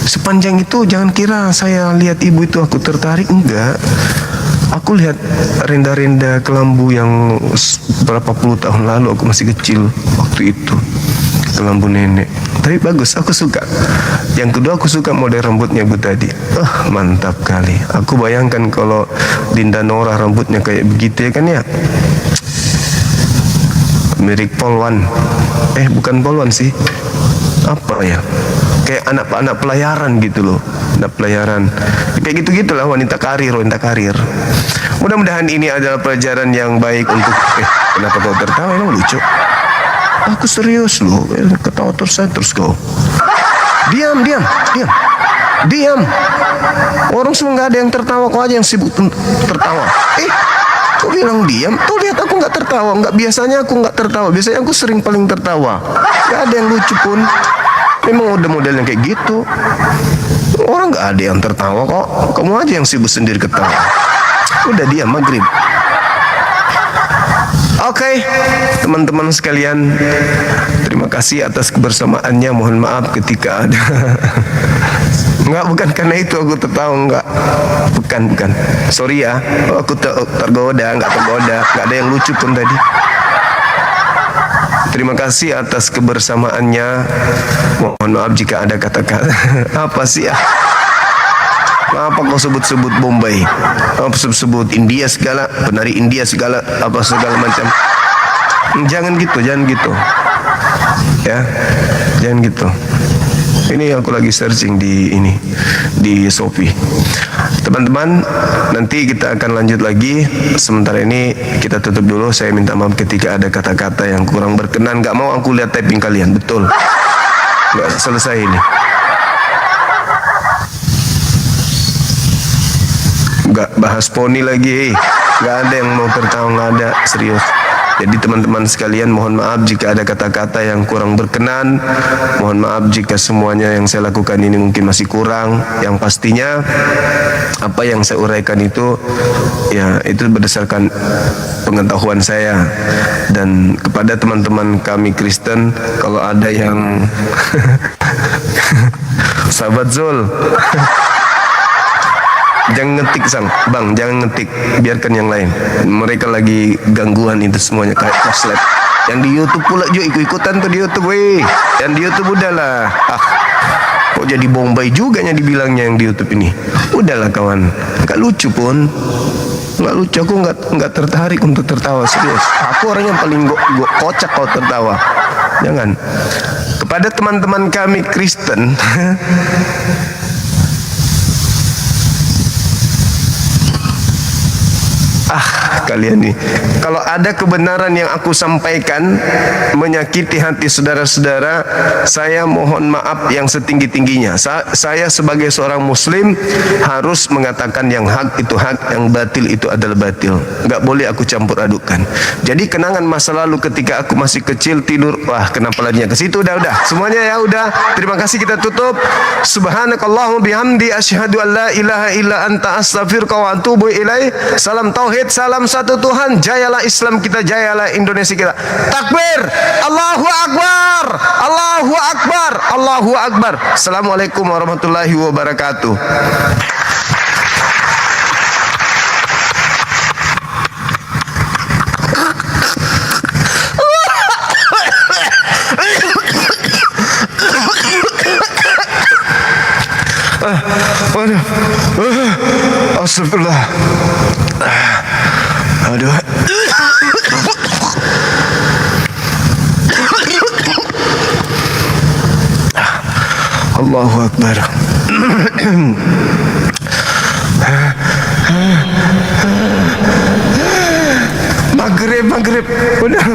sepanjang itu. Jangan kira saya lihat ibu itu aku tertarik, enggak. Aku lihat rinda-rinda kelambu yang berapa puluh tahun lalu, aku masih kecil waktu itu, kelambu nenek. Tapi bagus, aku suka. Yang kedua, aku suka model rambutnya ibu tadi. Mantap kali. Aku bayangkan kalau Dinda Nora rambutnya kayak begitu ya kan ya. Mirip polwan. Bukan polwan sih. Apa ya? Kayak anak-anak pelayaran gitu loh. Anak pelayaran. Kayak gitu-gitulah wanita karir. Mudah-mudahan ini adalah pelajaran yang baik untuk kenapa kau tertawa? Emang lucu? Aku serius loh, ketawa terus kau. Diam. Orang semua nggak ada yang tertawa, kau aja yang sibuk tertawa. Kau bilang diam? Tuh lihat aku nggak tertawa, nggak biasanya aku nggak tertawa. Biasanya aku sering paling tertawa. Nggak ada yang lucu pun. Memang udah modelnya kayak gitu. Orang nggak ada yang tertawa kok. Kamu aja yang sibuk sendiri ketawa. Udah diam, maghrib. Oke, teman-teman sekalian, terima kasih atas kebersamaannya. Mohon maaf ketika ada bukan karena itu aku tertawa, bukan. Sorry ya, aku tergoda, nggak ada yang lucu pun tadi. Terima kasih atas kebersamaannya. Mohon maaf jika ada kata-kata apa sih ya? Apa kau sebut-sebut Bombay? Apa sebut India segala, penari India segala, apa segala macam? Jangan gitu. Ya, jangan gitu. Ini aku lagi searching di Shopee. Teman-teman, nanti kita akan lanjut lagi. Sementara ini kita tutup dulu. Saya minta maaf ketika ada kata-kata yang kurang berkenan. Gak mau aku lihat typing kalian, betul? Gak selesai ini. Gak bahas poni lagi, gak ada yang mau tertawa, gak ada, serius. Jadi teman-teman sekalian, mohon maaf jika ada kata-kata yang kurang berkenan. Mohon maaf jika semuanya yang saya lakukan ini mungkin masih kurang. Yang pastinya apa yang saya uraikan itu ya itu berdasarkan pengetahuan saya. Dan kepada teman-teman kami Kristen, kalau ada yang sahabat Zul, jangan ngetik bang, jangan ngetik, biarkan yang lain. Mereka lagi gangguan itu semuanya kayak koslet. Yang di YouTube pula juga ikut-ikutan tuh di YouTube, weh. Yang di YouTube udahlah. Kok jadi Bombay juga yang dibilangnya yang di YouTube ini. Udahlah kawan, nggak lucu pun. Nggak lucu, aku nggak tertarik untuk tertawa, serius. Aku orang yang paling kocak kalau tertawa. Jangan. Kepada teman-teman kami Kristen, kalian nih, kalau ada kebenaran yang aku sampaikan menyakiti hati saudara-saudara, saya mohon maaf yang setinggi-tingginya. Saya sebagai seorang muslim harus mengatakan yang hak itu hak, yang batil itu adalah batil. Nggak boleh aku campur adukan. Jadi kenangan masa lalu ketika aku masih kecil tidur, kenapa larinya ke situ? Udah semuanya ya, udah. Terima kasih, kita tutup. Subhanakallahumma bihamdi asyhadu an la ilaha illa anta astaghfiruka wa atubu ilaih. Salam tauhid, salam satu Tuhan. Jayalah Islam kita, jayalah Indonesia kita. Takbir, Allahu Akbar, Allahu Akbar, Allahu Akbar. Assalamualaikum warahmatullahi wabarakatuh. Astagfirullah. Aduh. Allahu Akbar. Maghrib. Udah.